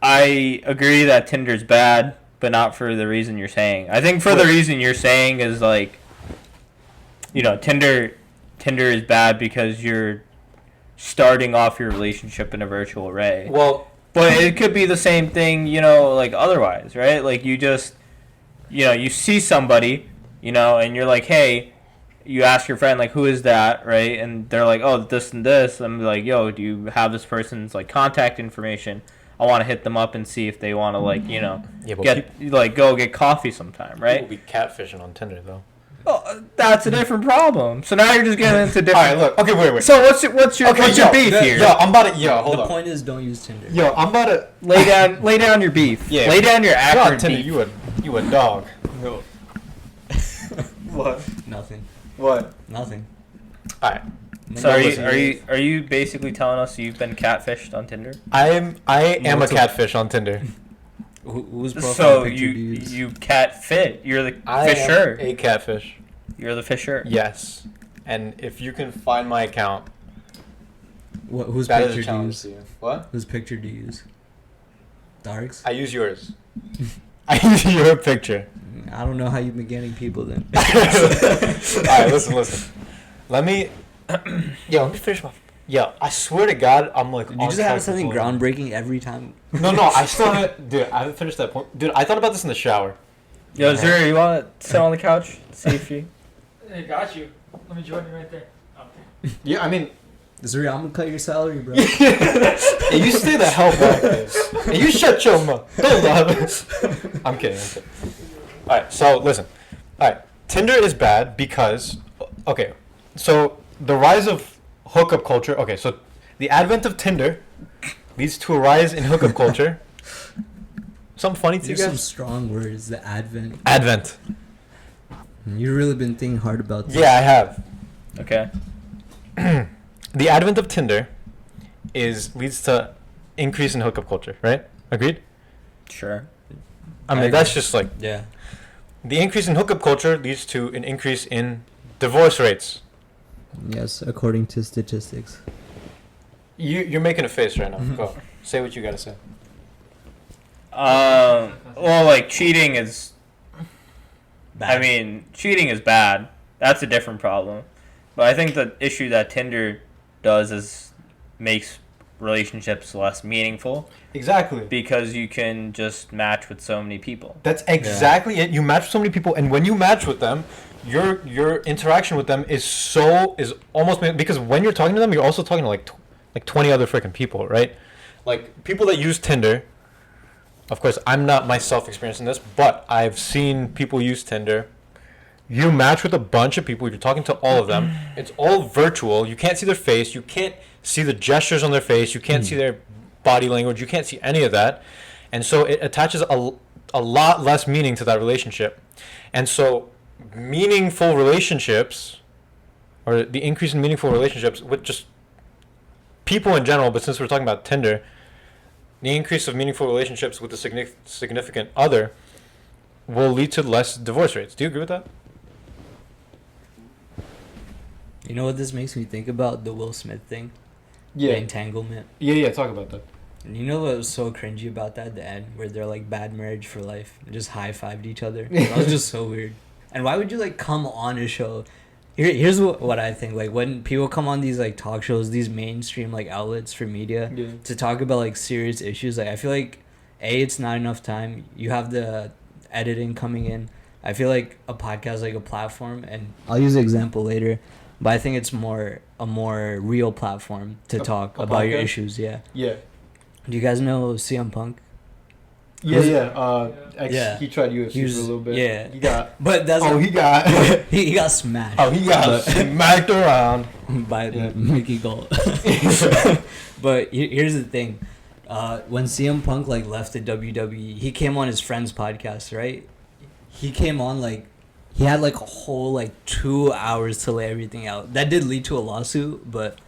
Speaker 4: I agree that Tinder's bad, but not for the reason you're saying. I think for the reason you're saying is, like... Tinder is bad because you're starting off your relationship in a virtual array.
Speaker 5: Well...
Speaker 4: But it could be the same thing, like, otherwise, right? Like, you just... you see somebody... and you're like, hey, you ask your friend, like, who is that, right? And they're like, oh, this and this. I'm like, yo, do you have this person's, like, contact information? I want to hit them up and see if they want to, like, go get coffee sometime, right?
Speaker 5: People be catfishing on Tinder, though.
Speaker 4: Oh, that's a different problem. So now you're just getting into different...
Speaker 5: All right, look. Okay, wait.
Speaker 4: So what's your beef here?
Speaker 5: I'm about to... hold on.
Speaker 3: The point is, don't use Tinder.
Speaker 5: I'm about to...
Speaker 4: Lay down your beef.
Speaker 5: Yeah.
Speaker 4: Lay down your
Speaker 5: You're on
Speaker 4: accurate
Speaker 5: Tinder,
Speaker 4: beef.
Speaker 5: you a dog.
Speaker 2: No. What?
Speaker 3: Nothing.
Speaker 2: What?
Speaker 3: Nothing.
Speaker 5: All right.
Speaker 4: So are you basically telling us you've been catfished on Tinder?
Speaker 5: I am a catfish on Tinder.
Speaker 3: Whose profile
Speaker 4: So
Speaker 3: picture do you use?
Speaker 4: you catfit. You're the
Speaker 5: I
Speaker 4: fisher.
Speaker 5: am a catfish.
Speaker 4: You're the fisher.
Speaker 5: Yes. And if you can find my account,
Speaker 3: Whose
Speaker 5: that is
Speaker 3: picture
Speaker 5: a
Speaker 3: do you
Speaker 5: challenge
Speaker 3: use?
Speaker 5: to you. What?
Speaker 3: Whose picture do you use? Tareq's?
Speaker 5: I use yours. I use your picture.
Speaker 3: I don't know how you've been getting people then.
Speaker 5: Alright, listen. Let me finish my... Yeah, I swear to God, I'm like...
Speaker 3: Did you just have something groundbreaking every time?
Speaker 5: No, I still haven't... Dude, I haven't finished that point. Dude, I thought about this in the shower.
Speaker 4: Yo, Zuri, you want to sit on the couch? See if you...
Speaker 1: I got you. Let me join you right there. Okay.
Speaker 2: Yeah, I mean...
Speaker 3: Zuri, I'm gonna cut your salary, bro.
Speaker 5: Hey, you stay the hell back, this. Hey, you shut your mouth. Don't laugh. I'm kidding. Alright, so listen. Alright, Tinder is bad because... Okay, so the rise of hookup culture... Okay, so the advent of Tinder leads to a rise in hookup culture. Something funny to you
Speaker 3: There's some
Speaker 5: guys?
Speaker 3: strong words. The advent.
Speaker 5: Advent.
Speaker 3: You've really been thinking hard about this.
Speaker 5: Yeah, I have.
Speaker 4: Okay.
Speaker 5: The advent of Tinder leads to increase in hookup culture, right? Agreed?
Speaker 4: Sure.
Speaker 5: I mean,
Speaker 3: agree.
Speaker 5: that's just like...
Speaker 3: Yeah.
Speaker 5: The increase in hookup culture leads to an increase in divorce rates.
Speaker 3: Yes, according to statistics.
Speaker 5: You're making a face right now. Go. Say what you gotta say.
Speaker 4: Well, like, cheating is...
Speaker 3: Bad.
Speaker 4: I mean, cheating is bad. That's a different problem. But I think the issue that Tinder does is makes relationships less meaningful
Speaker 5: Exactly.
Speaker 4: because you can just match with so many people.
Speaker 5: That's exactly it. You match with so many people, and when you match with them, your interaction with them is almost, because when you're talking to them, you're also talking to like 20 other freaking people, right? Like people that use Tinder. Of course, I'm not myself experiencing this, but I've seen people use Tinder. You match with a bunch of people. You're talking to all of them. It's all virtual. You can't see their face. You can't see the gestures on their face. You can't see their body language. You can't see any of that. And so it attaches a lot less meaning to that relationship. And so meaningful relationships, or the increase in meaningful relationships with just people in general, but since we're talking about Tinder, the increase of meaningful relationships with a significant other will lead to less divorce rates. Do you agree with that?
Speaker 3: You know what this makes me think about? The Will Smith thing. The entanglement.
Speaker 2: Yeah. Talk about that.
Speaker 3: And you know what was so cringy about that? The end where they're like bad marriage for life, and just high fived each other. That was just so weird. And why would you like come on a show? Here's what I think. Like when people come on these like talk shows, these mainstream like outlets for media to talk about like serious issues, like I feel like it's not enough time. You have the editing coming in. I feel like a podcast like a platform, and I'll use an example later, but I think it's a more real platform to talk about your issues. Yeah.
Speaker 2: Yeah.
Speaker 3: Do you guys know CM Punk?
Speaker 2: Yeah. He tried UFC for a little bit.
Speaker 3: Yeah.
Speaker 2: He got.
Speaker 3: But that's.
Speaker 2: He got.
Speaker 3: he got smashed.
Speaker 2: Oh, he got smacked around
Speaker 3: by Mickey Gall. But here's the thing. When CM Punk like left the WWE, he came on his friend's podcast, right? He came on like he had like a whole like 2 hours to lay everything out. That did lead to a lawsuit, but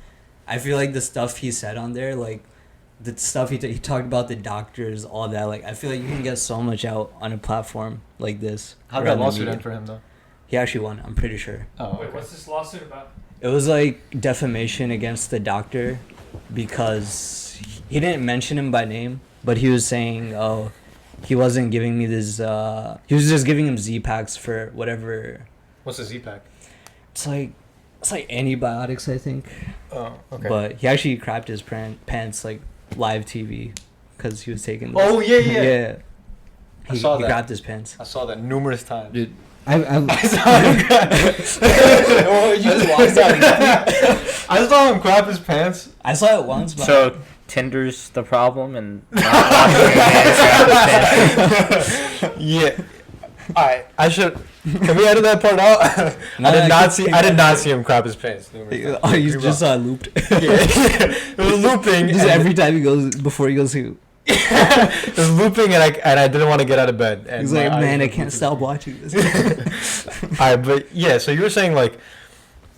Speaker 3: I feel like the stuff he said on there, like the stuff he talked about, the doctors, all that, like I feel like you can get so much out on a platform like this.
Speaker 2: How'd that lawsuit end for him though?
Speaker 3: He actually won, I'm pretty sure.
Speaker 1: Oh, wait, what's this lawsuit about?
Speaker 3: It was like defamation against the doctor because he didn't mention him by name, but he was saying, oh, he wasn't giving me this, he was just giving him Z-Packs for whatever.
Speaker 5: What's a Z-Pack?
Speaker 3: It's like antibiotics, I think.
Speaker 5: Oh, okay.
Speaker 3: But he actually crapped his pants like live TV because he was taking this.
Speaker 5: Oh, yeah.
Speaker 3: He grabbed his pants.
Speaker 5: I saw that numerous times.
Speaker 3: Dude,
Speaker 5: I saw him grab.
Speaker 3: You just watched that.
Speaker 5: I saw him grab his pants.
Speaker 3: I saw it once. But
Speaker 4: So Tinder's the problem, and not watching a man grab his pants.
Speaker 5: Yeah. Alright, I should. Can we edit that part out?
Speaker 3: No,
Speaker 5: I did not see him crap his pants.
Speaker 3: Oh, you just saw it looped.
Speaker 5: Yeah, it was looping.
Speaker 3: Just every time he goes before he goes to.
Speaker 5: It was looping, and I didn't want to get out of bed. And
Speaker 3: he's like, man, I can't stop watching this.
Speaker 5: Alright, but yeah, so you were saying like,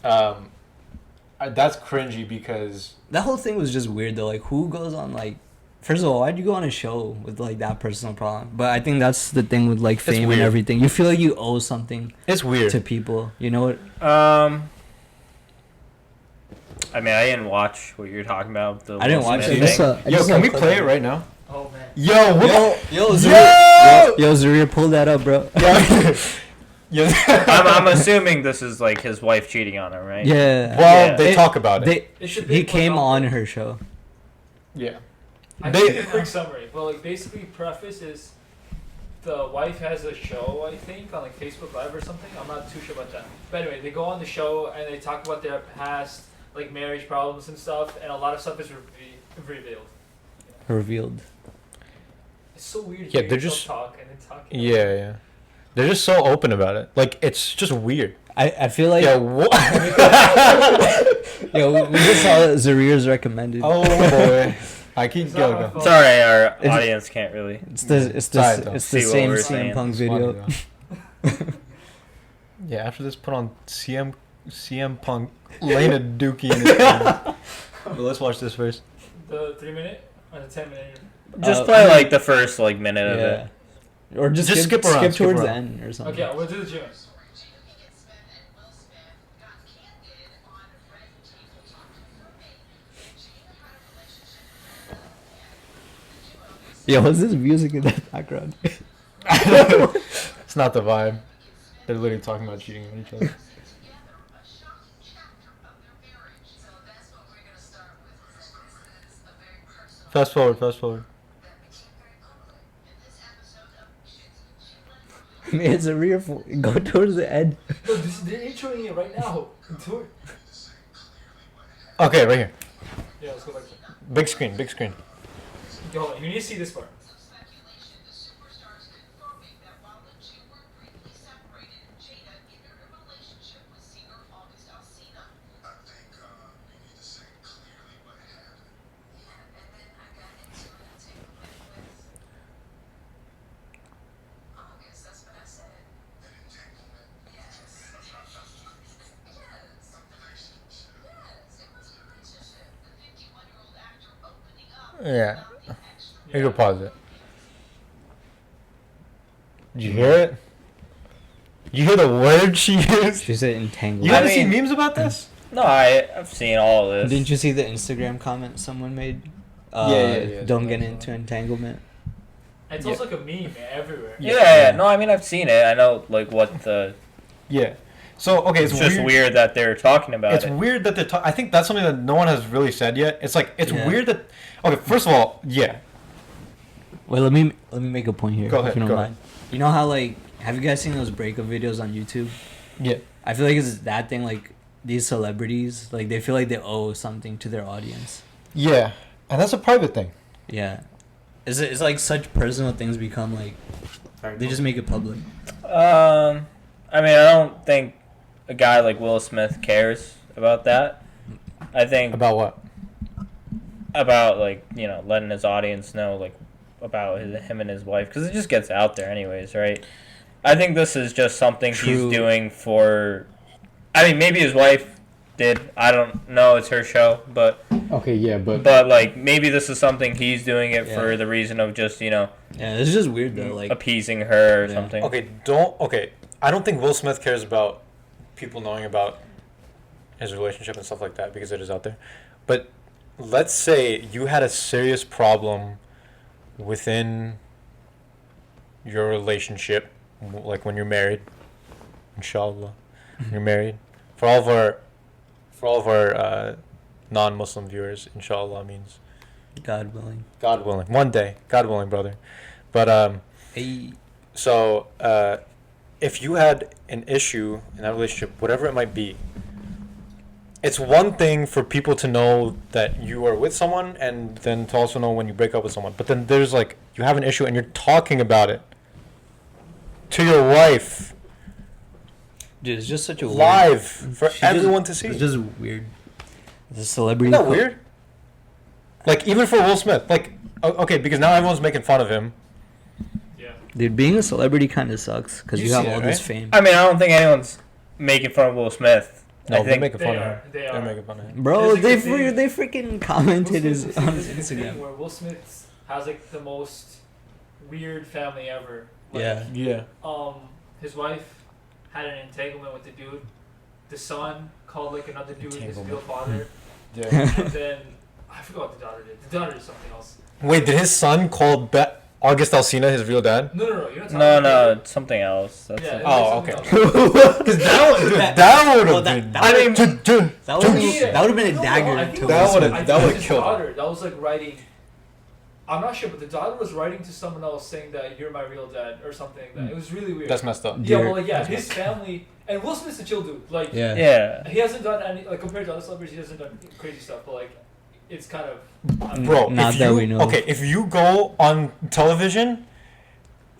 Speaker 5: that's cringy because
Speaker 3: that whole thing was just weird though. Like, who goes on like? First of all, why'd you go on a show with like that personal problem? But I think that's the thing with like fame and everything. You feel like you owe something.
Speaker 5: It's weird
Speaker 3: to people. You know what?
Speaker 4: I mean, I didn't watch what you're talking about.
Speaker 3: I didn't watch it.
Speaker 2: Yo, can we play it right now?
Speaker 1: Oh man.
Speaker 3: Yo, Zaria, pull that up, bro.
Speaker 4: I'm assuming this is like his wife cheating on him, right?
Speaker 3: Yeah.
Speaker 5: Well, they talk about it.
Speaker 3: He came on her show.
Speaker 5: Yeah.
Speaker 1: I can give a quick summary, but like basically, preface is the wife has a show, I think, on like Facebook Live or something. I'm not too sure about that. But anyway, they go on the show and they talk about their past, like marriage problems and stuff, and a lot of stuff is revealed.
Speaker 3: Revealed.
Speaker 1: It's so weird.
Speaker 5: Yeah, they're just
Speaker 1: talk and then talking.
Speaker 5: Yeah. They're just so open about it. Like it's just weird.
Speaker 3: I feel like.
Speaker 5: Yeah. What?
Speaker 3: Yo, we just saw Zaria's recommended.
Speaker 5: Oh boy. I keep going.
Speaker 4: Sorry, our audience can't really.
Speaker 3: It's the same CM Punk video.
Speaker 5: Yeah, after this, put on CM Punk laying a dookie in his But let's watch this first.
Speaker 1: The 3-minute or the 10-minute.
Speaker 4: Just play like the first like minute of it,
Speaker 3: or just skip towards the end or something.
Speaker 1: Okay, we'll do the gym.
Speaker 3: Yo, what's this music in the background?
Speaker 5: It's not the vibe. They're literally talking about cheating on each other. Fast forward.
Speaker 3: Man, it's a rear. Go towards the end.
Speaker 1: No, they're introing it right now. Do it.
Speaker 5: Okay, right here.
Speaker 1: Yeah, let's go back there.
Speaker 5: Big screen.
Speaker 1: Okay, hold on. You need to see this part.
Speaker 5: Yeah. You can pause it. Did you hear it? You hear the word she used?
Speaker 3: She said entanglement.
Speaker 5: You haven't seen memes about this?
Speaker 4: No, I've seen all of this.
Speaker 3: Didn't you see the Instagram comment someone made?
Speaker 5: Yeah.
Speaker 3: Don't get into entanglement.
Speaker 1: It's also like a meme everywhere.
Speaker 4: Yeah. No, I mean I've seen it. I know like what the.
Speaker 5: Yeah. So okay,
Speaker 4: It's just weird that they're talking about
Speaker 5: it's
Speaker 4: it.
Speaker 5: weird that they're I think that's something that no one has really said yet. It's like it's weird that. Okay, first of all, yeah.
Speaker 3: Wait, let me make a point here.
Speaker 5: Go ahead.
Speaker 3: If you don't mind. You know how like have you guys seen those breakup videos on YouTube?
Speaker 5: Yeah.
Speaker 3: I feel like it's that thing like these celebrities like they feel like they owe something to their audience.
Speaker 5: Yeah, and that's a private thing.
Speaker 3: Yeah, it's like such personal things become like they just make it public.
Speaker 4: I mean I don't think a guy like Will Smith cares about that. I think
Speaker 5: About what?
Speaker 4: about like letting his audience know like about him and his wife because it just gets out there anyways, right? I think this is just something
Speaker 3: True.
Speaker 4: he's doing for. I mean, maybe his wife did. I don't know. It's her show, but
Speaker 5: Okay, yeah, but
Speaker 4: like maybe this is something he's doing it for the reason of just
Speaker 3: Yeah, it's just weird though. Like
Speaker 4: appeasing her or
Speaker 3: Yeah.
Speaker 4: something.
Speaker 5: okay. I don't think Will Smith cares about people knowing about his relationship and stuff like that because it is out there. But let's say you had a serious problem within your relationship, like when you're married, inshallah, when you're married. For all of our non-Muslim viewers, inshallah means
Speaker 3: God willing.
Speaker 5: God willing, one day, God willing, brother. But
Speaker 3: Hey.
Speaker 5: so if you had an issue in that relationship, whatever it might be, it's one thing for people to know that you are with someone and then to also know when you break up with someone. But then there's like, you have an issue and you're talking about it to your wife
Speaker 3: Dude, it's just such a
Speaker 5: live for
Speaker 3: She
Speaker 5: everyone
Speaker 3: just-
Speaker 5: to see.
Speaker 3: It's just weird. The celebrity.
Speaker 5: Isn't that weird? Like, even for Will Smith, like, okay, because now everyone's making fun of him.
Speaker 1: Yeah.
Speaker 3: Dude, being a celebrity kind of sucks because
Speaker 5: You
Speaker 3: you have
Speaker 5: see
Speaker 3: all
Speaker 5: that,
Speaker 3: this
Speaker 5: right?
Speaker 3: fame.
Speaker 4: I mean, I don't think anyone's making fun of Will Smith.
Speaker 5: No,
Speaker 4: I
Speaker 5: they're
Speaker 4: think
Speaker 5: making fun of him.
Speaker 1: They
Speaker 5: They're
Speaker 1: are.
Speaker 5: making fun of him.
Speaker 3: Bro,
Speaker 1: There's
Speaker 3: they
Speaker 1: like a thing-
Speaker 3: they freaking commented
Speaker 1: Will
Speaker 3: his
Speaker 1: Smith-
Speaker 3: on
Speaker 1: there's
Speaker 3: his
Speaker 1: this thing
Speaker 3: Instagram.
Speaker 1: where Will Smith has like the most weird family ever. Like,
Speaker 3: Yeah.
Speaker 5: Yeah.
Speaker 1: His wife had an entanglement with the dude. The son called like another dude his real father,
Speaker 5: Yeah.
Speaker 1: and then I forgot what the daughter did. The daughter did something else.
Speaker 5: Wait, did his son call August Alsina his real dad?
Speaker 1: No, you're not talking
Speaker 4: No,
Speaker 1: about
Speaker 4: it's something else. That's
Speaker 1: Yeah,
Speaker 4: it.
Speaker 5: Oh,
Speaker 1: it's
Speaker 5: okay.
Speaker 1: something else.
Speaker 5: Because that would, dude,
Speaker 3: That-
Speaker 5: that would
Speaker 3: oh,
Speaker 5: have
Speaker 3: that-
Speaker 5: been.
Speaker 3: that would've-
Speaker 5: Dude,
Speaker 3: That would have
Speaker 1: Yeah.
Speaker 3: been a
Speaker 1: No,
Speaker 3: dagger
Speaker 1: I think
Speaker 3: to
Speaker 1: it
Speaker 5: That
Speaker 1: was-
Speaker 5: would've-
Speaker 1: I think
Speaker 5: that
Speaker 1: it was
Speaker 5: would've
Speaker 1: his
Speaker 5: killed him.
Speaker 1: daughter that was like writing. I'm not sure, but the daughter was writing to someone else saying that you're my real dad or something like that. It was really weird.
Speaker 5: That's messed up.
Speaker 1: Yeah,
Speaker 3: Dear-
Speaker 1: well, like, yeah,
Speaker 5: That's
Speaker 1: his family and Will Smith's a chill dude. Like,
Speaker 3: Yeah.
Speaker 4: Yeah.
Speaker 1: he hasn't done any like compared to other celebrities, he hasn't done crazy stuff. But like, it's kind of
Speaker 5: Bro,
Speaker 3: Not
Speaker 5: if
Speaker 3: that
Speaker 5: you,
Speaker 3: we know.
Speaker 5: Okay, if you go on television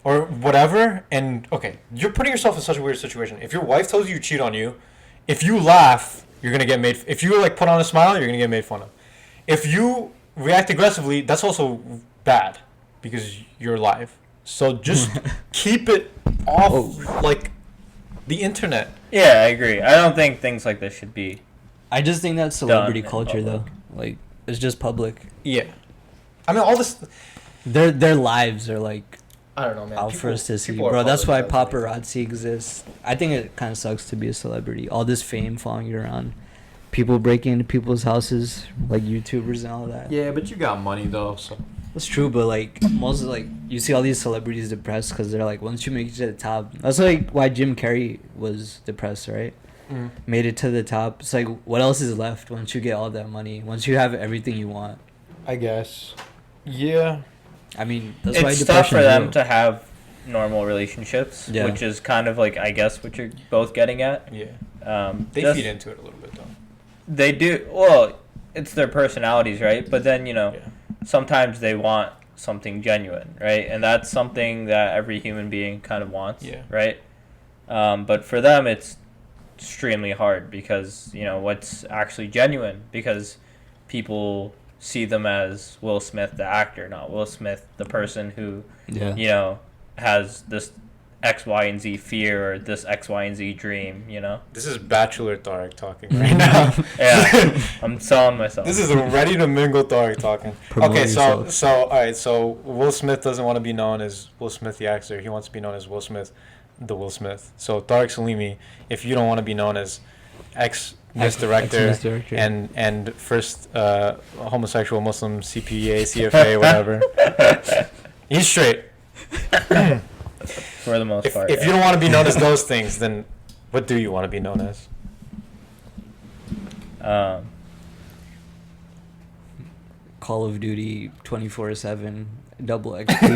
Speaker 5: or whatever, and okay, you're putting yourself in such a weird situation. If your wife tells you to cheat on you, if you laugh, you're gonna get made. If you like put on a smile, you're gonna get made fun of. If you react aggressively, that's also bad because you're live. So just keep it off, like the internet.
Speaker 4: Yeah, I agree. I don't think things like this should be.
Speaker 3: I just think that's celebrity
Speaker 4: in
Speaker 3: culture though.
Speaker 4: public.
Speaker 3: Like it's just public.
Speaker 5: Yeah, I mean all this.
Speaker 3: Their lives are like
Speaker 5: I don't know, man.
Speaker 3: out for us to see,
Speaker 5: people are
Speaker 3: bro. That's why
Speaker 5: apologizing.
Speaker 3: paparazzi exists. I think it kind of sucks to be a celebrity. All this fame following you around, people breaking into people's houses, like YouTubers and all that.
Speaker 5: Yeah, but you got money though, so.
Speaker 3: That's true, but like most like you see all these celebrities depressed because they're like once you make it to the top. That's like why Jim Carrey was depressed, right?
Speaker 5: Mm.
Speaker 3: Made it to the top. It's like what else is left once you get all that money? Once you have everything you want.
Speaker 5: I guess. Yeah.
Speaker 3: I mean, that's why
Speaker 4: It's tough
Speaker 3: depression
Speaker 4: for
Speaker 3: is
Speaker 4: them
Speaker 3: real.
Speaker 4: to have normal relationships,
Speaker 3: Yeah.
Speaker 4: which is kind of like I guess what you're both getting at.
Speaker 5: Yeah. They
Speaker 4: Just-
Speaker 5: feed into it a little bit though.
Speaker 4: They do. Well, it's their personalities, right? But then
Speaker 5: Yeah.
Speaker 4: sometimes they want something genuine, right? And that's something that every human being kind of wants,
Speaker 5: Yeah.
Speaker 4: right? But for them, it's extremely hard because what's actually genuine, because people see them as Will Smith the actor, not Will Smith the person who
Speaker 3: Yeah.
Speaker 4: has this X, Y, and Z fear or this X, Y, and Z dream, you know?
Speaker 5: This is Bachelor Tareq talking right now.
Speaker 4: Yeah, I'm selling myself.
Speaker 5: This is a ready to mingle Tareq talking.
Speaker 3: Promote
Speaker 5: Okay,
Speaker 3: yourself.
Speaker 5: so all right, so Will Smith doesn't want to be known as Will Smith the actor. He wants to be known as Will Smith, the Will Smith. So Tareq Salimi, if you don't want to be known as ex-misdirector
Speaker 3: Ex-misdirector.
Speaker 5: and first homosexual Muslim CPA, CFA, whatever, he's straight.
Speaker 4: For the most part.
Speaker 5: If you don't want to be known as those things, then what do you want to be known as?
Speaker 3: Call of Duty 24/7 double X.
Speaker 4: I'll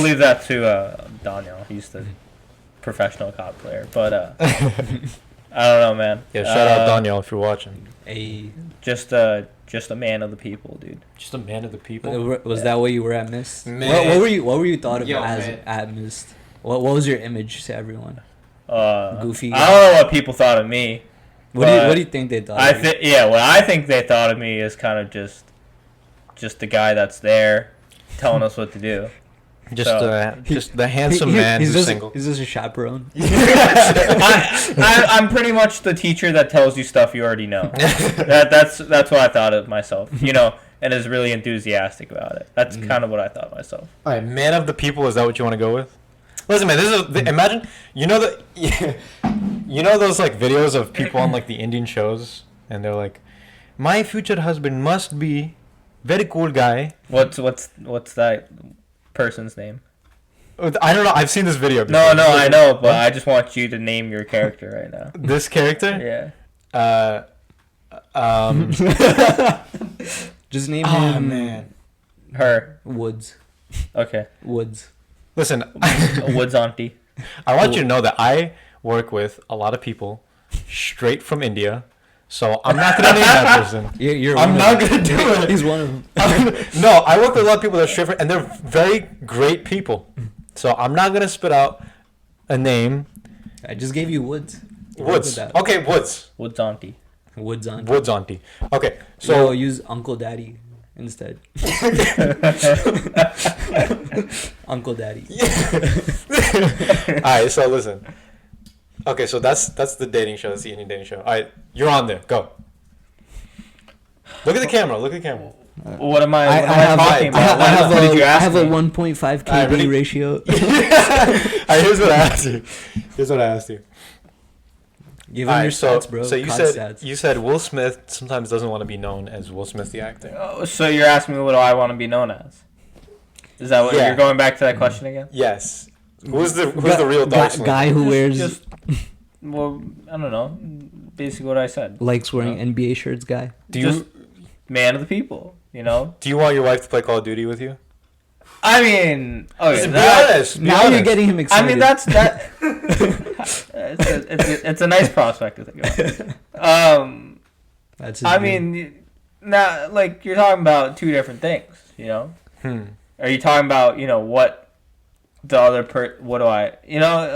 Speaker 4: leave that to Daniel. He's the professional COD player. But I don't know, man.
Speaker 5: Yeah, shout out Daniel if you're watching.
Speaker 4: Just a man of the people, dude.
Speaker 5: Just a man of the people.
Speaker 3: Was that what you were at Mist?
Speaker 5: Man.
Speaker 3: What were you thought of
Speaker 5: Yo,
Speaker 3: as
Speaker 5: man.
Speaker 3: at Mist? What was your image to everyone? Goofy
Speaker 4: I
Speaker 3: guy.
Speaker 4: don't know what people thought of me.
Speaker 3: What do you think they thought?
Speaker 4: I
Speaker 3: of you?
Speaker 4: think what I think they thought of me is kind of just the guy that's there, telling us what to do.
Speaker 5: Just
Speaker 4: So-
Speaker 5: just the handsome man
Speaker 3: he's
Speaker 5: who's
Speaker 3: just,
Speaker 5: single.
Speaker 3: He's just a chaperone.
Speaker 4: I'm pretty much the teacher that tells you stuff you already know. That's what I thought of myself, you know, and is really enthusiastic about it. That's kind of what I thought of myself.
Speaker 5: All right, man of the people. Is that what you want to go with? Listen, man. Imagine you know those like videos of people on like the Indian shows, and they're like, "My future husband must be very cool guy."
Speaker 4: What's that person's name?
Speaker 5: I don't know. I've seen this video.
Speaker 4: No,
Speaker 5: before.
Speaker 4: I know, but I just want you to name your character right now.
Speaker 5: This character.
Speaker 4: Yeah.
Speaker 3: Just name
Speaker 5: Oh
Speaker 3: him
Speaker 5: man.
Speaker 4: Her.
Speaker 3: Woods.
Speaker 4: Okay.
Speaker 3: Woods.
Speaker 5: Listen,
Speaker 4: A Woods auntie.
Speaker 5: I want you to know that I work with a lot of people straight from India, so I'm not gonna name that person.
Speaker 3: You're
Speaker 5: I'm
Speaker 3: one
Speaker 5: not
Speaker 3: of them.
Speaker 5: gonna do it.
Speaker 3: He's one of them.
Speaker 5: No, I work with a lot of people that are straight from, and they're very great people. So I'm not gonna spit out a name.
Speaker 3: I just gave you Woods. You
Speaker 5: Woods.
Speaker 3: work with that.
Speaker 5: Okay, Woods.
Speaker 4: Woods auntie.
Speaker 3: Woods on.
Speaker 5: Woods auntie. Okay,
Speaker 3: So
Speaker 5: so
Speaker 3: use Uncle Daddy instead. Uncle Daddy.
Speaker 5: all right. So listen. Okay, so that's the dating show. That's the Indian dating show. All right, you're on there. Go. Look at the camera. Look at the camera.
Speaker 4: What am I?
Speaker 3: I
Speaker 4: What am I
Speaker 3: have-
Speaker 4: talking about?
Speaker 3: I
Speaker 4: What did you
Speaker 3: I
Speaker 4: ask
Speaker 3: have a
Speaker 4: me?
Speaker 3: 1.5
Speaker 5: Alright, ready?
Speaker 3: KD ratio.
Speaker 5: All right, here's what I asked you.
Speaker 3: Give
Speaker 5: All
Speaker 3: him
Speaker 5: right,
Speaker 3: your stats, bro.
Speaker 5: So you
Speaker 3: COD
Speaker 5: said
Speaker 3: stats.
Speaker 5: you said Will Smith sometimes doesn't want to be known as Will Smith the actor.
Speaker 4: Oh, so you're asking me what do I want to be known as? Is that what
Speaker 5: Yeah.
Speaker 4: you're going back to that question again?
Speaker 5: Yes. Who's the real
Speaker 3: guy,
Speaker 5: Dark
Speaker 3: guy who wears
Speaker 4: Well, I don't know. Basically, what I said.
Speaker 3: likes wearing NBA shirts? Guy.
Speaker 5: Do
Speaker 4: Just
Speaker 5: you
Speaker 4: man of the people. You know.
Speaker 5: do you want your wife to play Call of Duty with you?
Speaker 4: I mean, okay.
Speaker 5: Listen, be
Speaker 4: that-
Speaker 5: honest. Be
Speaker 3: Now
Speaker 5: honest.
Speaker 3: you're getting him
Speaker 4: I
Speaker 3: excited.
Speaker 4: mean, that's that. it's a nice prospect to think about.
Speaker 3: That's his
Speaker 4: I
Speaker 3: dream.
Speaker 4: mean, now like you're talking about two different things. You know. Are you talking about what the other what do I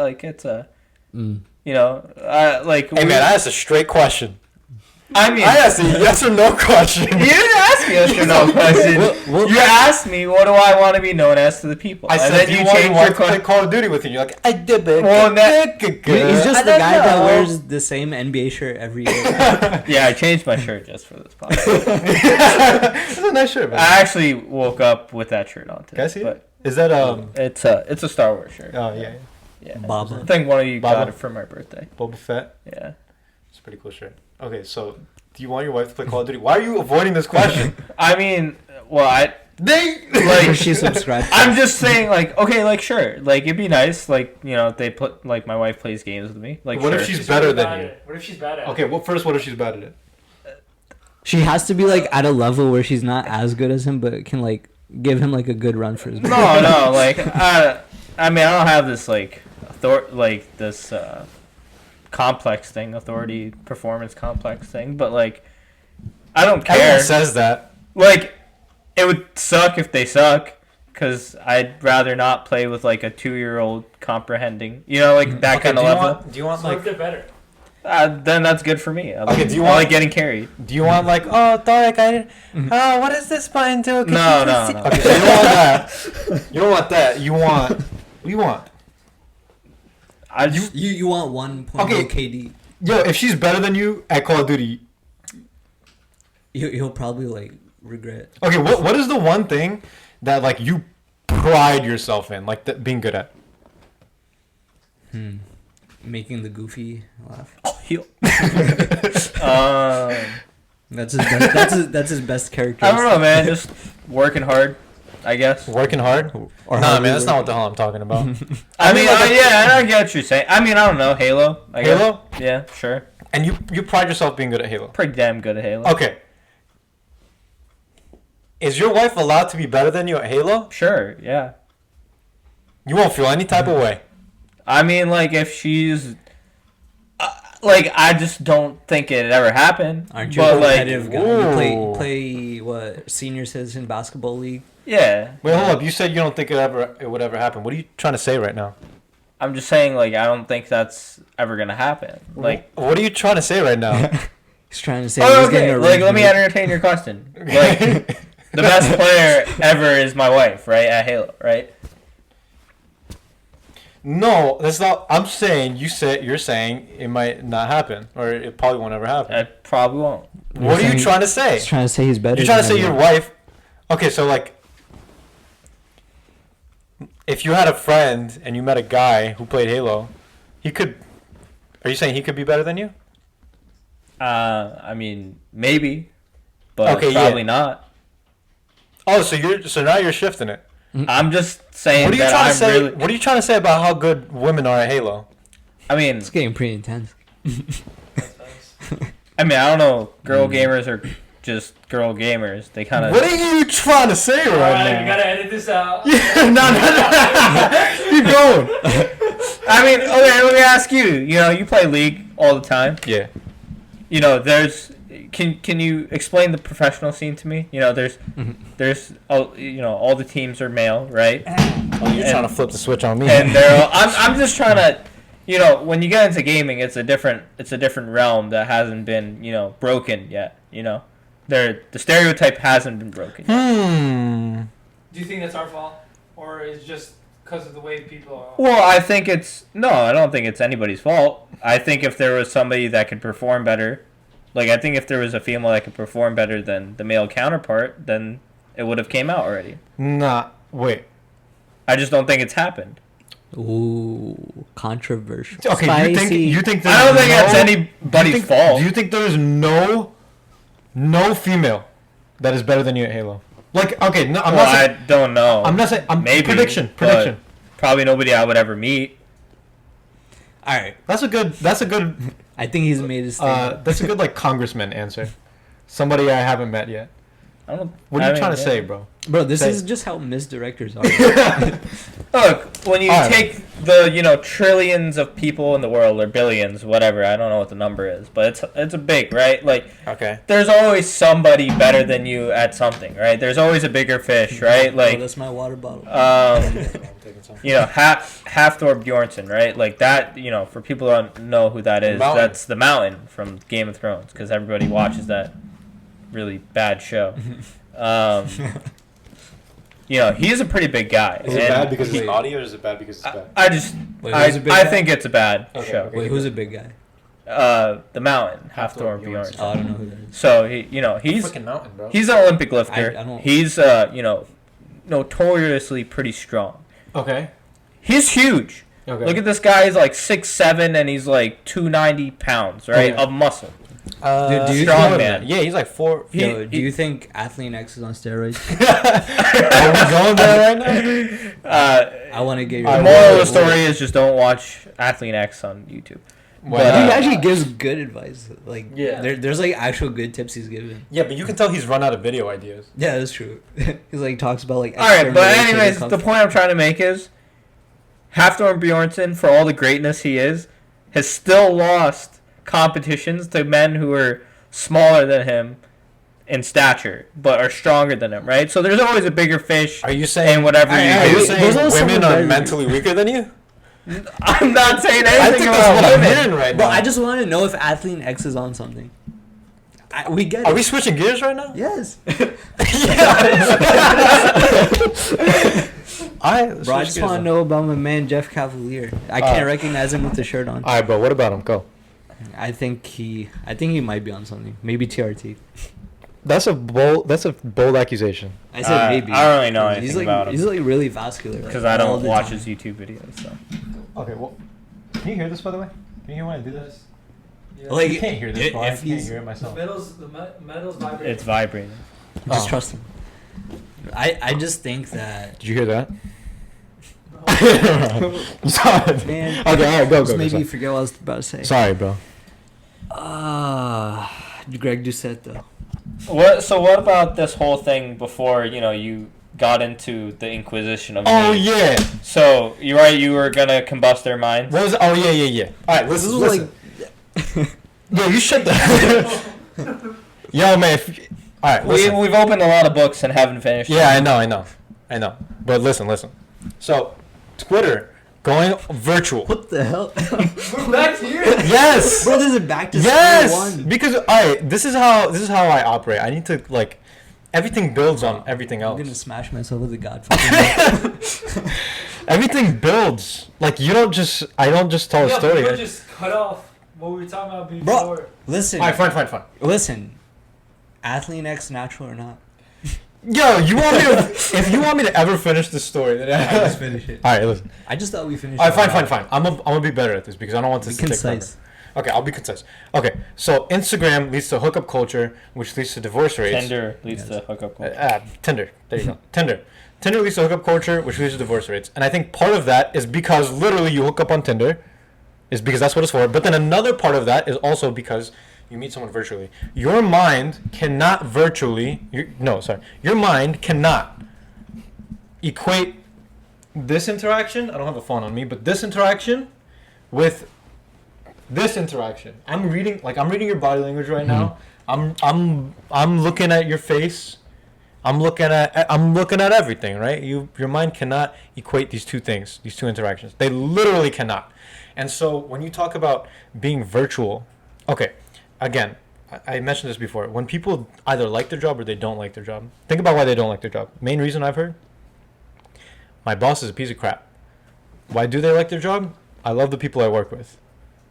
Speaker 4: like it's a like
Speaker 5: Hey man, I asked a straight question.
Speaker 4: I mean
Speaker 5: I asked a yes or no question.
Speaker 4: you didn't ask me a yes or no question.
Speaker 3: Well,
Speaker 4: You asked me what do I want to be known as to the people.
Speaker 5: I
Speaker 4: and
Speaker 5: said,
Speaker 4: then
Speaker 5: do you want your
Speaker 4: changed
Speaker 5: wife to play
Speaker 4: question.
Speaker 5: Call of Duty with you? You're like, I did it.
Speaker 4: Well,
Speaker 3: he's just
Speaker 4: I
Speaker 3: the
Speaker 4: don't
Speaker 3: guy that
Speaker 4: know.
Speaker 3: wears the same NBA shirt every year.
Speaker 4: Yeah, I changed my shirt just for this podcast.
Speaker 5: It's a nice shirt, man.
Speaker 4: I actually woke up with that shirt on today.
Speaker 5: Can I see it?
Speaker 4: but
Speaker 5: Is that
Speaker 4: It's a Star Wars shirt.
Speaker 5: Oh yeah,
Speaker 4: Yeah.
Speaker 3: Baba.
Speaker 4: I think one of you
Speaker 5: Baba.
Speaker 4: got it for my birthday.
Speaker 5: Boba Fett.
Speaker 4: Yeah.
Speaker 5: It's a pretty cool shirt. Okay, so do you want your wife to play Call of Duty? Why are you avoiding this question?
Speaker 4: I mean, well,
Speaker 3: Like she subscribed.
Speaker 4: I'm just saying, like, okay, like, sure, like, it'd be nice, like, if they put, like, my wife plays games with me, like,
Speaker 5: What if
Speaker 4: sure.
Speaker 5: she's better than
Speaker 1: bad
Speaker 5: you?
Speaker 1: at it? What if she's bad at it?
Speaker 5: Okay, well, first, what if she's bad at it?
Speaker 3: She has to be like at a level where she's not as good as him, but can like give him like a good run for his money.
Speaker 4: No, like, I mean, I don't have this, like, this complex thing, authority performance complex thing, but, like, I don't care.
Speaker 5: Everyone says that.
Speaker 4: Like, it would suck if they suck, because I'd rather not play with, like, a 2-year-old comprehending, like, that kind of level.
Speaker 5: Do you want
Speaker 1: So if they're better.
Speaker 4: Then that's good for me.
Speaker 5: Okay, do you
Speaker 4: I
Speaker 5: want-
Speaker 4: like getting carried?
Speaker 5: Do you want like, oh, Tareq, I didn't. Oh, what does this button do? Can
Speaker 4: No,
Speaker 5: you
Speaker 4: no,
Speaker 5: see-"
Speaker 4: no.
Speaker 5: Okay, so you don't want that. You don't want that. You want What do you want?
Speaker 3: You want 1.0
Speaker 5: Okay.
Speaker 3: KD.
Speaker 5: Yo, if she's better than you at Call of Duty,
Speaker 3: He'll probably like regret.
Speaker 5: okay, what is the one thing that like you pride yourself in, like being good at?
Speaker 3: Making the goofy laugh.
Speaker 4: Oh, heal.
Speaker 3: That's his best. That's his best character.
Speaker 4: I don't know, man. Just working hard, I guess.
Speaker 5: Working hard?
Speaker 3: Or
Speaker 5: Nah,
Speaker 3: hardly
Speaker 5: man, that's not what
Speaker 3: working.
Speaker 5: the hell I'm talking about.
Speaker 4: I mean, yeah, I get what you're saying. I mean, I don't know, Halo. I guess.
Speaker 5: Halo?
Speaker 4: Yeah, sure.
Speaker 5: And you pride yourself being good at Halo.
Speaker 4: Pretty damn good at Halo.
Speaker 5: Okay. Is your wife allowed to be better than you at Halo?
Speaker 4: Sure, yeah.
Speaker 5: You won't feel any type of way.
Speaker 4: I mean, like, if she's... like, I just don't think it ever happened.
Speaker 3: Aren't you
Speaker 4: but,
Speaker 3: a competitive guy? You
Speaker 5: Ooh.
Speaker 3: play what, senior citizen basketball league?
Speaker 4: Yeah.
Speaker 5: Wait, hold up. You said you don't think it would ever happen. What are you trying to say right now?
Speaker 4: I'm just saying, like, I don't think that's ever gonna happen. Like...
Speaker 5: What are you trying to say right now?
Speaker 3: He's trying to say.
Speaker 4: Oh,
Speaker 3: he's getting
Speaker 4: okay.
Speaker 3: a
Speaker 4: Like, let me
Speaker 3: ring.
Speaker 4: entertain your question. Like... The best player ever is my wife, right? At Halo, right?
Speaker 5: No, that's not. I'm saying you're saying it might not happen, or it probably won't ever happen.
Speaker 4: I probably won't.
Speaker 5: What are you trying to say?
Speaker 3: He's trying to say he's better.
Speaker 5: You're trying to
Speaker 3: than
Speaker 5: say your
Speaker 3: everyone.
Speaker 5: wife. Okay, so like, if you had a friend and you met a guy who played Halo, he could. Are you saying he could be better than you?
Speaker 4: I mean, maybe, but
Speaker 5: Okay,
Speaker 4: probably
Speaker 5: yeah.
Speaker 4: not.
Speaker 5: Oh, so now you're shifting it.
Speaker 4: I'm just saying
Speaker 5: What are you
Speaker 4: that
Speaker 5: trying to
Speaker 4: I'm
Speaker 5: say?
Speaker 4: really.
Speaker 5: What are you trying to say about how good women are at Halo?
Speaker 4: I mean,
Speaker 3: It's getting pretty intense.
Speaker 4: I don't know. Girl gamers are just girl gamers. They kind of.
Speaker 5: What are you trying to say right
Speaker 1: Alright, we
Speaker 5: now?
Speaker 1: gotta edit this out.
Speaker 5: Yeah, no. Keep going.
Speaker 4: I mean, okay. Let me ask you. You know, you play League all the time.
Speaker 5: Yeah.
Speaker 4: You know, there's. Can you explain the professional scene to me? You know, there's all the teams are male, right?
Speaker 5: Oh, you're trying to flip the switch on me.
Speaker 4: And they're all, I'm just trying to, you know, when you get into gaming, it's a different realm that hasn't been, you know, broken yet. You know, the stereotype hasn't been broken yet.
Speaker 1: Do you think that's our fault, or is it just because of the way people are?
Speaker 4: Well, I don't think it's anybody's fault. I think if there was somebody that could perform better, like I think if there was a female that could perform better than the male counterpart, then it would have came out already.
Speaker 5: Nah, wait.
Speaker 4: I just don't think it's happened.
Speaker 3: Ooh, controversial.
Speaker 5: Okay,
Speaker 3: Spicy.
Speaker 5: you think
Speaker 4: I don't think it's anybody's fault.
Speaker 5: Do you think there's no female that is better than you at Halo? Like, okay, no, I'm not
Speaker 4: I
Speaker 5: saying.
Speaker 4: don't know.
Speaker 5: I'm not saying.
Speaker 4: Maybe
Speaker 5: prediction.
Speaker 4: but Probably nobody I would ever meet.
Speaker 3: All right.
Speaker 5: That's a good.
Speaker 3: I think he's made his statement.
Speaker 5: That's a good like congressman answer. Somebody I haven't met yet.
Speaker 4: I don't.
Speaker 5: What are you
Speaker 4: I
Speaker 5: trying
Speaker 4: mean,
Speaker 5: to say, bro?
Speaker 3: Bro, this
Speaker 5: say-
Speaker 3: is just how misdirectors are.
Speaker 4: Look, when you
Speaker 5: Alright.
Speaker 4: take the trillions of people in the world or billions, whatever, I don't know what the number is, but it's a big, right? Like
Speaker 5: Okay.
Speaker 4: there's always somebody better than you at something, right? There's always a bigger fish, right?
Speaker 3: Oh,
Speaker 4: Like
Speaker 3: that's my water bottle.
Speaker 4: Halfthor Bjornsson, right? Like that, for people who don't know who that is,
Speaker 5: Mountain.
Speaker 4: that's the Mountain from Game of Thrones, because everybody watches that really bad show. He's a pretty big guy.
Speaker 5: Is it
Speaker 4: and
Speaker 5: bad because
Speaker 3: Wait.
Speaker 5: it's naughty, or is it bad because it's bad?
Speaker 4: I just,
Speaker 3: Wait, who's a big
Speaker 4: I
Speaker 3: guy?
Speaker 4: think it's a bad
Speaker 5: Okay,
Speaker 4: show.
Speaker 5: okay.
Speaker 3: Wait, who's a big guy?
Speaker 4: The Mountain, Halfthor Bjornsson.
Speaker 3: Oh, I don't know who that is.
Speaker 4: So he's
Speaker 5: Freaking mountain, bro.
Speaker 4: he's an Olympic lifter.
Speaker 3: I don't-
Speaker 4: He's notoriously pretty strong.
Speaker 5: Okay.
Speaker 4: He's huge.
Speaker 5: Okay.
Speaker 4: Look at this guy. He's like 6'7" and he's like 290 pounds, right,
Speaker 5: Okay.
Speaker 4: of muscle.
Speaker 3: Do you
Speaker 4: strong
Speaker 3: think-
Speaker 4: man.
Speaker 5: Yeah, he's like 4.
Speaker 3: Yo, do you think Athlean-X is on steroids?
Speaker 5: Are we going there right now?
Speaker 3: I want to get your.
Speaker 4: The moral of the story is just don't watch Athlean-X on YouTube.
Speaker 5: Why
Speaker 3: Dude, he
Speaker 5: not?
Speaker 3: actually gives good advice. Like,
Speaker 4: Yeah.
Speaker 3: there's like actual good tips he's given.
Speaker 5: Yeah, but you can tell he's run out of video ideas.
Speaker 3: Yeah, that's true. He's like talks about like.
Speaker 4: All right, but
Speaker 3: external
Speaker 4: anyways,
Speaker 3: rotating
Speaker 4: the point I'm trying to make is Halfthor Bjornsson, for all the greatness he is, has still lost competitions to men who are smaller than him in stature, but are stronger than him, right? So there's always a bigger fish
Speaker 5: Are you saying
Speaker 4: in whatever
Speaker 5: Are
Speaker 4: you
Speaker 5: you
Speaker 4: do.
Speaker 5: saying
Speaker 3: Those are
Speaker 5: women
Speaker 3: some
Speaker 5: are
Speaker 3: very-
Speaker 5: mentally weaker than you?
Speaker 4: I'm not saying
Speaker 5: I
Speaker 4: anything
Speaker 5: think that's what
Speaker 4: about
Speaker 5: I'm
Speaker 4: women.
Speaker 5: hearing right
Speaker 3: Bro,
Speaker 5: now.
Speaker 3: I just want to know if Athlean-X is on something. We get
Speaker 5: Are
Speaker 3: it.
Speaker 5: we switching gears right now?
Speaker 3: Yes.
Speaker 5: I
Speaker 3: Bro, I just want to know about my man Jeff Cavalier. I can't recognize him with the shirt on.
Speaker 5: All right, bro. What about him? Go.
Speaker 3: I think he might be on something. Maybe TRT.
Speaker 5: That's a bold accusation.
Speaker 3: I said maybe.
Speaker 4: I don't really know anything about him.
Speaker 3: He's like really vascular.
Speaker 4: Because I don't watch his YouTube videos. So.
Speaker 5: Okay, well, can you hear this, by the way? Can you hear when I do this?
Speaker 1: Yeah.
Speaker 3: Like,
Speaker 5: I can't hear this, bro. I
Speaker 3: if
Speaker 5: can't hear it myself.
Speaker 1: The metal's vibrating.
Speaker 4: It's vibrating.
Speaker 3: Just trust him. I just think that.
Speaker 5: Did you hear that?
Speaker 1: No.
Speaker 5: Sorry.
Speaker 3: Man.
Speaker 5: Okay, all right, go.
Speaker 3: Maybe
Speaker 5: Sorry.
Speaker 3: you forget what I was about to say.
Speaker 5: Sorry, bro.
Speaker 3: Greg Doucette though.
Speaker 4: What about this whole thing before you got into the Inquisition of
Speaker 5: Oh
Speaker 4: meat?
Speaker 5: yeah.
Speaker 4: So you were gonna combust their minds.
Speaker 5: What was? Oh yeah. All right, listen.
Speaker 3: This was
Speaker 5: Yo, you shut the. Yo, man. All right, listen.
Speaker 4: We've opened a lot of books and haven't finished.
Speaker 5: Yeah,
Speaker 4: them.
Speaker 5: I know. But listen. So, Twitter going virtual.
Speaker 3: What the hell?
Speaker 1: We're back here.
Speaker 5: Yes.
Speaker 3: Bro, this is back to
Speaker 5: Yes.
Speaker 3: square one.
Speaker 5: Because this is how I operate. I need to like everything builds on everything
Speaker 3: I'm
Speaker 5: else.
Speaker 3: gonna smash myself with a Godfather.
Speaker 5: Everything builds. Like I don't just tell a story.
Speaker 1: You just cut off what we were talking about before.
Speaker 3: Bro, listen.
Speaker 5: All right, fine.
Speaker 3: Listen. Athlean-X, natural or not?
Speaker 5: Yo, if you want me to ever finish this story, then
Speaker 3: I just finish it.
Speaker 5: All right, listen.
Speaker 3: I just thought we finished.
Speaker 5: All right, fine. I'm gonna be better at this because I don't want this
Speaker 3: Be
Speaker 5: to take forever.
Speaker 3: concise.
Speaker 5: Okay, I'll be concise. Okay, so Instagram leads to hookup culture, which leads to divorce rates.
Speaker 4: Tinder leads to hookup culture.
Speaker 5: Tinder. There you go. Tinder leads to hookup culture, which leads to divorce rates. And I think part of that is because literally you hook up on Tinder, is because that's what it's for. But then another part of that is also because you meet someone virtually. Your mind cannot your mind cannot equate this interaction. I don't have a phone on me, but this interaction with this interaction. I'm reading your body language right now. I'm looking at your face. I'm looking at everything, right? Your mind cannot equate these two things, these two interactions. They literally cannot. And so when you talk about being virtual, okay, again, I mentioned this before. When people either like their job or they don't like their job, think about why they don't like their job. Main reason I've heard, my boss is a piece of crap. Why do they like their job? I love the people I work with.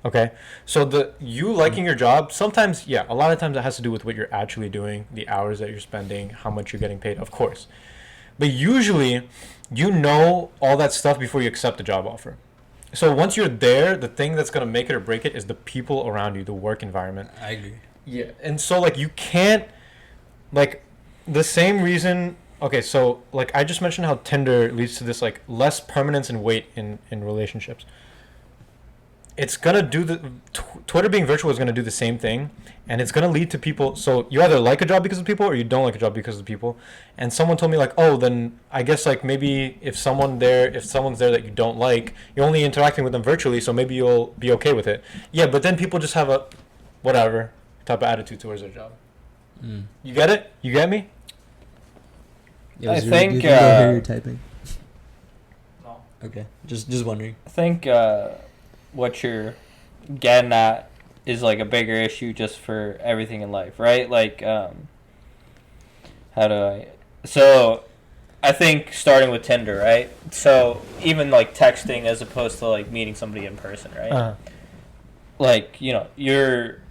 Speaker 5: Okay, so you liking your job, sometimes, yeah, a lot of times it has to do with what you're actually doing, the hours that you're spending, how much you're getting paid, of course. But usually, you know all that stuff before you accept the job offer. So once you're there, the thing that's going to make it or break it is the people around you, the work environment.
Speaker 3: I agree.
Speaker 5: Yeah, and so, like, you can't, like, the same reason, okay, so, like, I just mentioned how Tinder leads to this, like, less permanence and weight in relationships. It's gonna do Twitter being virtual is gonna do the same thing, and it's gonna lead to people. So you either like a job because of people, or you don't like a job because of people. And someone told me like, oh, then I guess like maybe if someone's there that you don't like, you're only interacting with them virtually, so maybe you'll be okay with it. Yeah, but then people just have a whatever type of attitude towards their job. You get it? You get me?
Speaker 4: I think
Speaker 3: you're typing.
Speaker 1: No.
Speaker 3: Okay, just wondering.
Speaker 4: I think what you're getting at is like a bigger issue just for everything in life, right? Like, so I think starting with Tinder, right? So even like texting as opposed to like meeting somebody in person, right? Like, your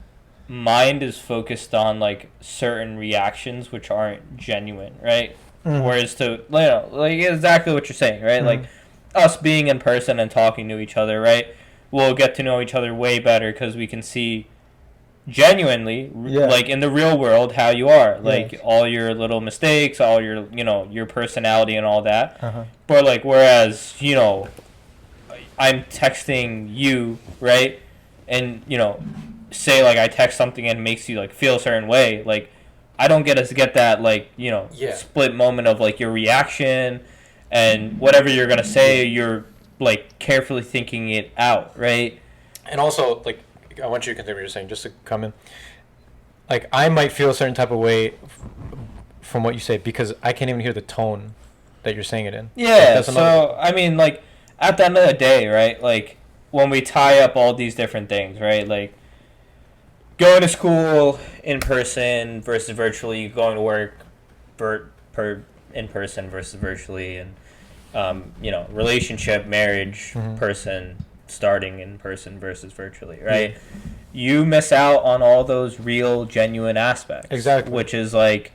Speaker 4: mind is focused on like certain reactions which aren't genuine, right? Whereas like exactly what you're saying, right? Like us being in person and talking to each other, right? We'll get to know each other way better because we can see genuinely, like in the real world, how you are, like all your little mistakes, all your, your personality and all that. But like, whereas, I'm texting you, right? And, say like I text something and it makes you like feel a certain way. Like, I don't get that, like, split moment of like your reaction and whatever you're going to say, you're like carefully thinking it out, right?
Speaker 5: And also, like, I want you to continue what you're saying, just to come in. Like, I might feel a certain type of way from what you say because I can't even hear the tone that you're saying it in.
Speaker 4: Yeah, so, I mean, like, at the end of the day, right, like, when we tie up all these different things, right, like, going to school in person versus virtually, going to work in person versus virtually, and relationship, marriage,
Speaker 5: Mhm.
Speaker 4: person starting in person versus virtually, right? You miss out on all those real, genuine aspects.
Speaker 5: Exactly.
Speaker 4: Which is like,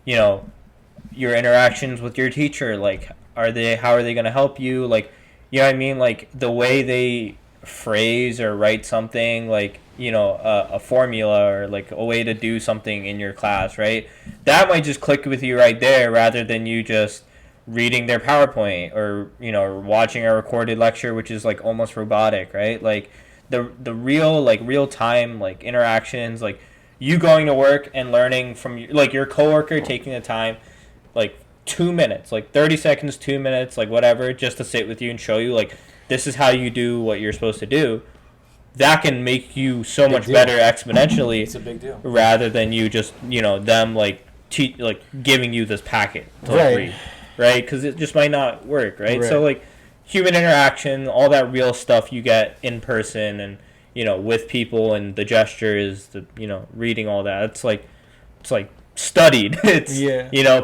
Speaker 4: your interactions with your teacher. Like, how are they going to help you? Like, you know what I mean? Like, the way they phrase or write something, like, a formula or like a way to do something in your class, right? That might just click with you right there rather than you just reading their PowerPoint or watching a recorded lecture, which is like almost robotic, right? Like the real time like interactions, like you going to work and learning from your coworker taking the time, like 2 minutes, like 30 seconds, 2 minutes, like whatever, just to sit with you and show you like this is how you do what you're supposed to do. That can make you so much better exponentially.
Speaker 5: It's a big deal.
Speaker 4: Rather than you just them like giving you this packet to read. Right, because it just might not work, right? So, like, human interaction, all that real stuff you get in person and, with people and the gestures, reading all that. It's like studied. It's,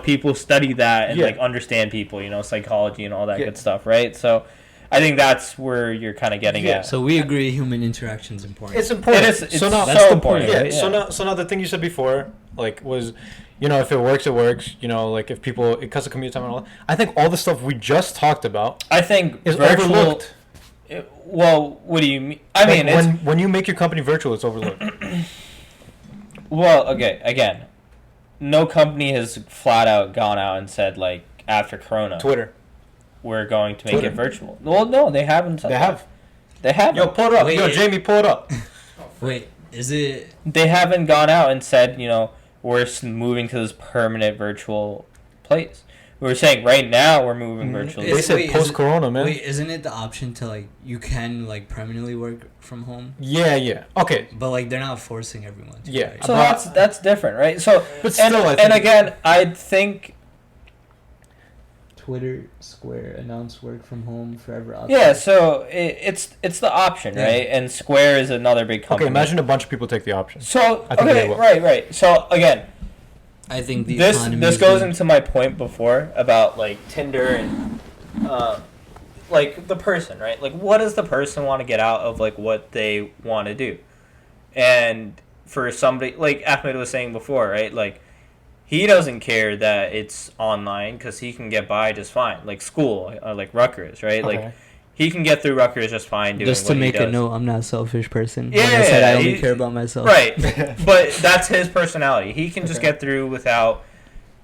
Speaker 4: people study that and, like, understand people, psychology and all that good stuff, right? So, I think that's where you're kind of getting at.
Speaker 3: So, we agree human interaction is important.
Speaker 5: It's important.
Speaker 4: It's
Speaker 5: so now,
Speaker 4: that's so important.
Speaker 5: Yeah,
Speaker 4: right?
Speaker 5: so now the thing you said before, like, was... if it works, it works. Like if people, it cuts the commute time and all that. I think all the stuff we just talked about,
Speaker 4: I think
Speaker 5: is
Speaker 4: virtual,
Speaker 5: overlooked.
Speaker 4: Well, what do you mean? I mean,
Speaker 5: when you make your company virtual, it's overlooked.
Speaker 4: Well, okay, again, no company has flat out gone out and said like after Corona,
Speaker 5: Twitter,
Speaker 4: we're going to make it virtual. Well, no, they haven't.
Speaker 5: They have.
Speaker 4: They haven't.
Speaker 5: Yo, pull it up.
Speaker 3: Wait,
Speaker 5: Yo, Jamie, pull it up.
Speaker 3: Wait, is it?
Speaker 4: They haven't gone out and said we're moving to this permanent virtual place. We're saying right now we're moving virtually.
Speaker 5: They said post-corona, man.
Speaker 3: Wait, isn't it the option to like you can like permanently work from home?
Speaker 5: Yeah. Okay.
Speaker 3: But like they're not forcing everyone to.
Speaker 5: Yeah.
Speaker 3: Right?
Speaker 4: So that's different, right? So,
Speaker 5: but still,
Speaker 4: and again, I think.
Speaker 3: Twitter Square announced work from home forever option.
Speaker 4: Yeah, so it's the option, right? And Square is another big company.
Speaker 5: Okay, imagine a bunch of people take the option.
Speaker 4: So
Speaker 5: I think they will.
Speaker 4: right. So again,
Speaker 3: I think
Speaker 4: this goes into my point before about like Tinder and like the person, right? Like what does the person want to get out of like what they want to do? And for somebody like Ahmed was saying before, right? Like he doesn't care that it's online because he can get by just fine. Like school, like Rutgers, right?
Speaker 5: Okay.
Speaker 4: Like he can get through Rutgers just fine doing
Speaker 3: just to
Speaker 4: what
Speaker 3: make
Speaker 4: he does.
Speaker 3: a note, I'm not a selfish person.
Speaker 4: Yeah,
Speaker 3: when I said I only care about myself.
Speaker 4: Right, but that's his personality. He can just get through without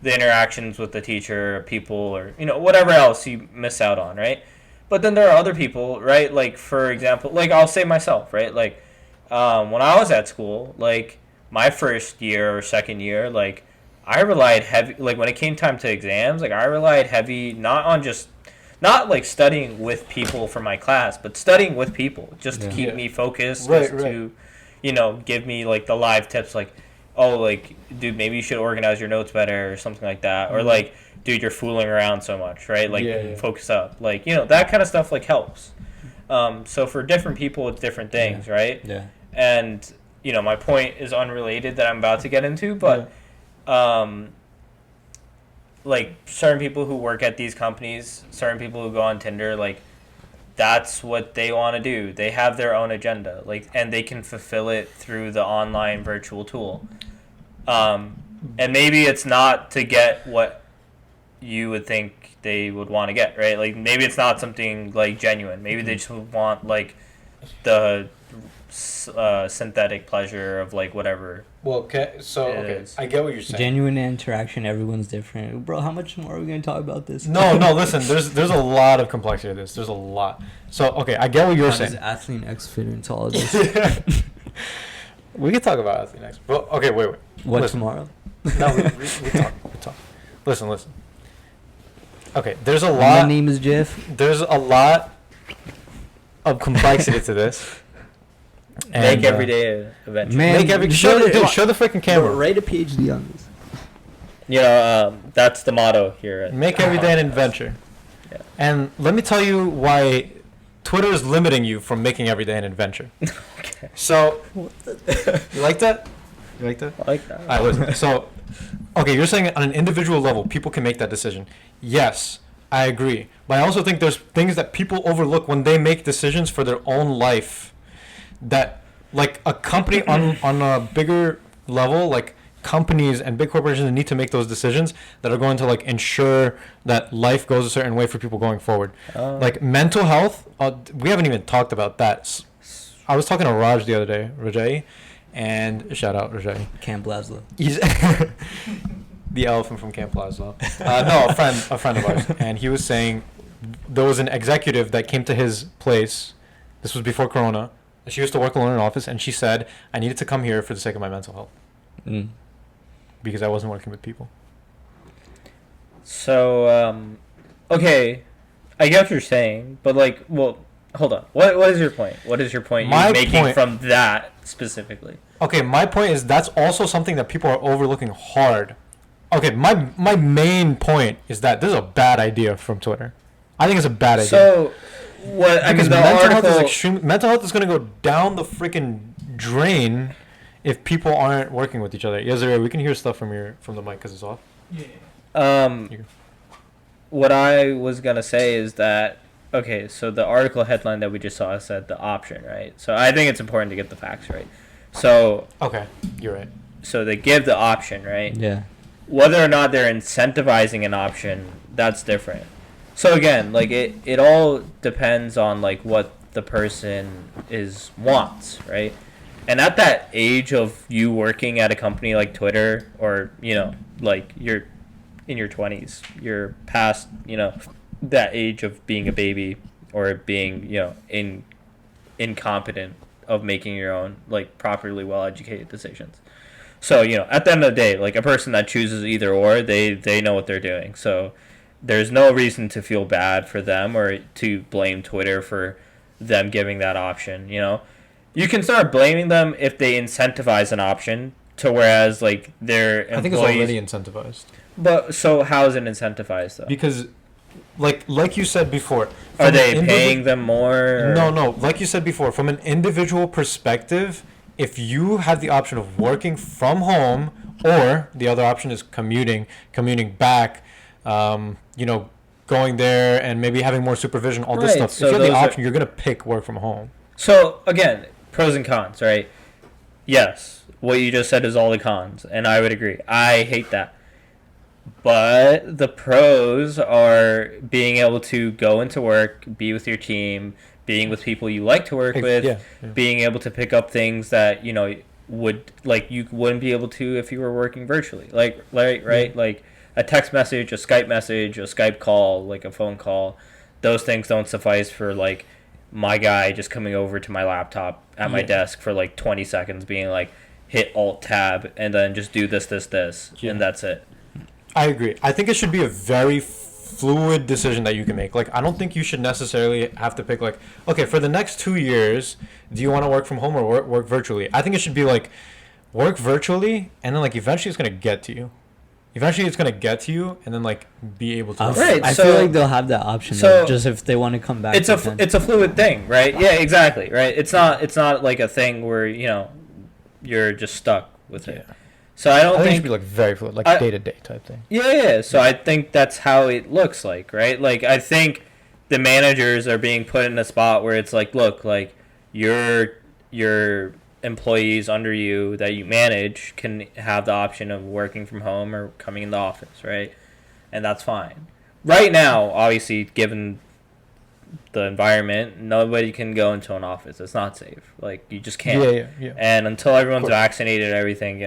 Speaker 4: the interactions with the teacher, or people, or whatever else you miss out on, right? But then there are other people, right? Like for example, like I'll say myself, right? Like when I was at school, like my first year or second year, like I relied heavy, like when it came time to exams, like I relied heavy not like studying with people for my class, but studying with people just to keep me focused, to, give me like the live tips, like, oh, like, dude, maybe you should organize your notes better or something like that. Or like, dude, you're fooling around so much, right? Like, focus up. Like, that kind of stuff like helps. So for different people, it's different things, right?
Speaker 3: Yeah.
Speaker 4: And, my point is unrelated that I'm about to get into, but, like certain people who work at these companies, certain people who go on Tinder, like that's what they want to do. They have their own agenda, like, and they can fulfill it through the online virtual tool. And maybe it's not to get what you would think they would want to get, right? Like maybe it's not something like genuine. Maybe they just want like the synthetic pleasure of like whatever.
Speaker 5: Well, okay, I get what you're saying.
Speaker 3: Genuine interaction, everyone's different. Bro, how much more are we going to talk about this?
Speaker 5: No, listen, there's a lot of complexity to this. There's a lot. So, okay, I get what you're saying.
Speaker 3: How does Athlean-X fit into all of this?
Speaker 5: We could talk about Athlean-X. Well, okay, wait.
Speaker 3: What,
Speaker 5: listen.
Speaker 3: tomorrow?
Speaker 5: No, we talk. Listen. Okay, there's a lot.
Speaker 3: My name is Jeff.
Speaker 5: There's a lot of complexity to this.
Speaker 4: Make every day an adventure.
Speaker 3: Man,
Speaker 5: show the freaking camera.
Speaker 3: Write a PhD on this.
Speaker 4: That's the motto here.
Speaker 5: Make every day an adventure.
Speaker 4: Yeah.
Speaker 5: And let me tell you why Twitter is limiting you from making every day an adventure.
Speaker 4: Okay.
Speaker 5: So, you like that?
Speaker 4: I like that.
Speaker 5: All right, listen. So, okay, you're saying on an individual level, people can make that decision. Yes, I agree. But I also think there's things that people overlook when they make decisions for their own life. That, like, a company on a bigger level, like, companies and big corporations need to make those decisions that are going to, like, ensure that life goes a certain way for people going forward. Like, mental health, we haven't even talked about that. I was talking to Raj the other day, Rajay, and shout out Rajay.
Speaker 3: Camp Laszlo.
Speaker 5: He's the elephant from Camp Laszlo. No, a friend of ours, and he was saying there was an executive that came to his place. This was before Corona. She used to work alone in an office, and she said, "I needed to come here for the sake of my mental health, because I wasn't working with people."
Speaker 4: So, okay, I get what you're saying, but like, well, hold on. What is your point? What is your point you're making from that specifically?
Speaker 5: Okay, my point is that's also something that people are overlooking hard. Okay, my main point is that this is a bad idea from Twitter. I think it's a bad idea.
Speaker 4: So, what I mean, the
Speaker 5: mental health is going to go down the freaking drain if people aren't working with each other. Yazir, we can hear stuff from the mic because it's off.
Speaker 1: Yeah.
Speaker 4: What I was gonna say is that, okay, so the article headline that we just saw said the option, right? So I think it's important to get the facts right. So
Speaker 5: okay, you're right.
Speaker 4: So they give the option, right?
Speaker 3: Yeah.
Speaker 4: Whether or not they're incentivizing an option, that's different. So again, like it all depends on like what the person wants, right? And at that age of you working at a company like Twitter, or like you're in your 20s, you're past that age of being a baby or being incompetent of making your own like properly well educated decisions. So at the end of the day, like a person that chooses either or, they know what they're doing. So there's no reason to feel bad for them or to blame Twitter for them giving that option. You can start blaming them if they incentivize an option to whereas like their employees.
Speaker 5: I think it's already incentivized.
Speaker 4: But so how is it incentivized though?
Speaker 5: Because like you said before,
Speaker 4: are they paying them more?
Speaker 5: No. Like you said before, from an individual perspective, if you have the option of working from home or the other option is commuting back, going there and maybe having more supervision, all this stuff. So if you have the option, you're going to pick work from home.
Speaker 4: So again, pros and cons, right? Yes, what you just said is all the cons, and I would agree. I hate that. But the pros are being able to go into work, be with your team, being with people you like to work with, being able to pick up things that would like you wouldn't be able to if you were working virtually, like like a text message, a Skype message, a Skype call, like a phone call. Those things don't suffice for like my guy just coming over to my laptop at my desk for like 20 seconds, being like hit Alt Tab and then just do this, and that's it.
Speaker 5: I agree. I think it should be a very fluid decision that you can make. Like, I don't think you should necessarily have to pick, like, okay, for the next 2 years, do you want to work from home or work virtually? I think it should be, like, work virtually, and then, like, eventually it's going to get to you. And then, like, be able to...
Speaker 3: Right, I feel like they'll have that option, though, just if they want to come back.
Speaker 4: It's a fluid thing, right? Yeah, exactly, right? It's not like a thing where, you're just stuck with it. So I think it
Speaker 5: should be like very fluid, like day-to-day type thing.
Speaker 4: Yeah. So I think that's how it looks like, right? Like I think the managers are being put in a spot where it's like, look, like your employees under you that you manage can have the option of working from home or coming in the office, right? And that's fine. Right now, obviously, given the environment, nobody can go into an office. It's not safe. Like you just can't.
Speaker 5: Yeah.
Speaker 4: And until everyone's vaccinated and everything,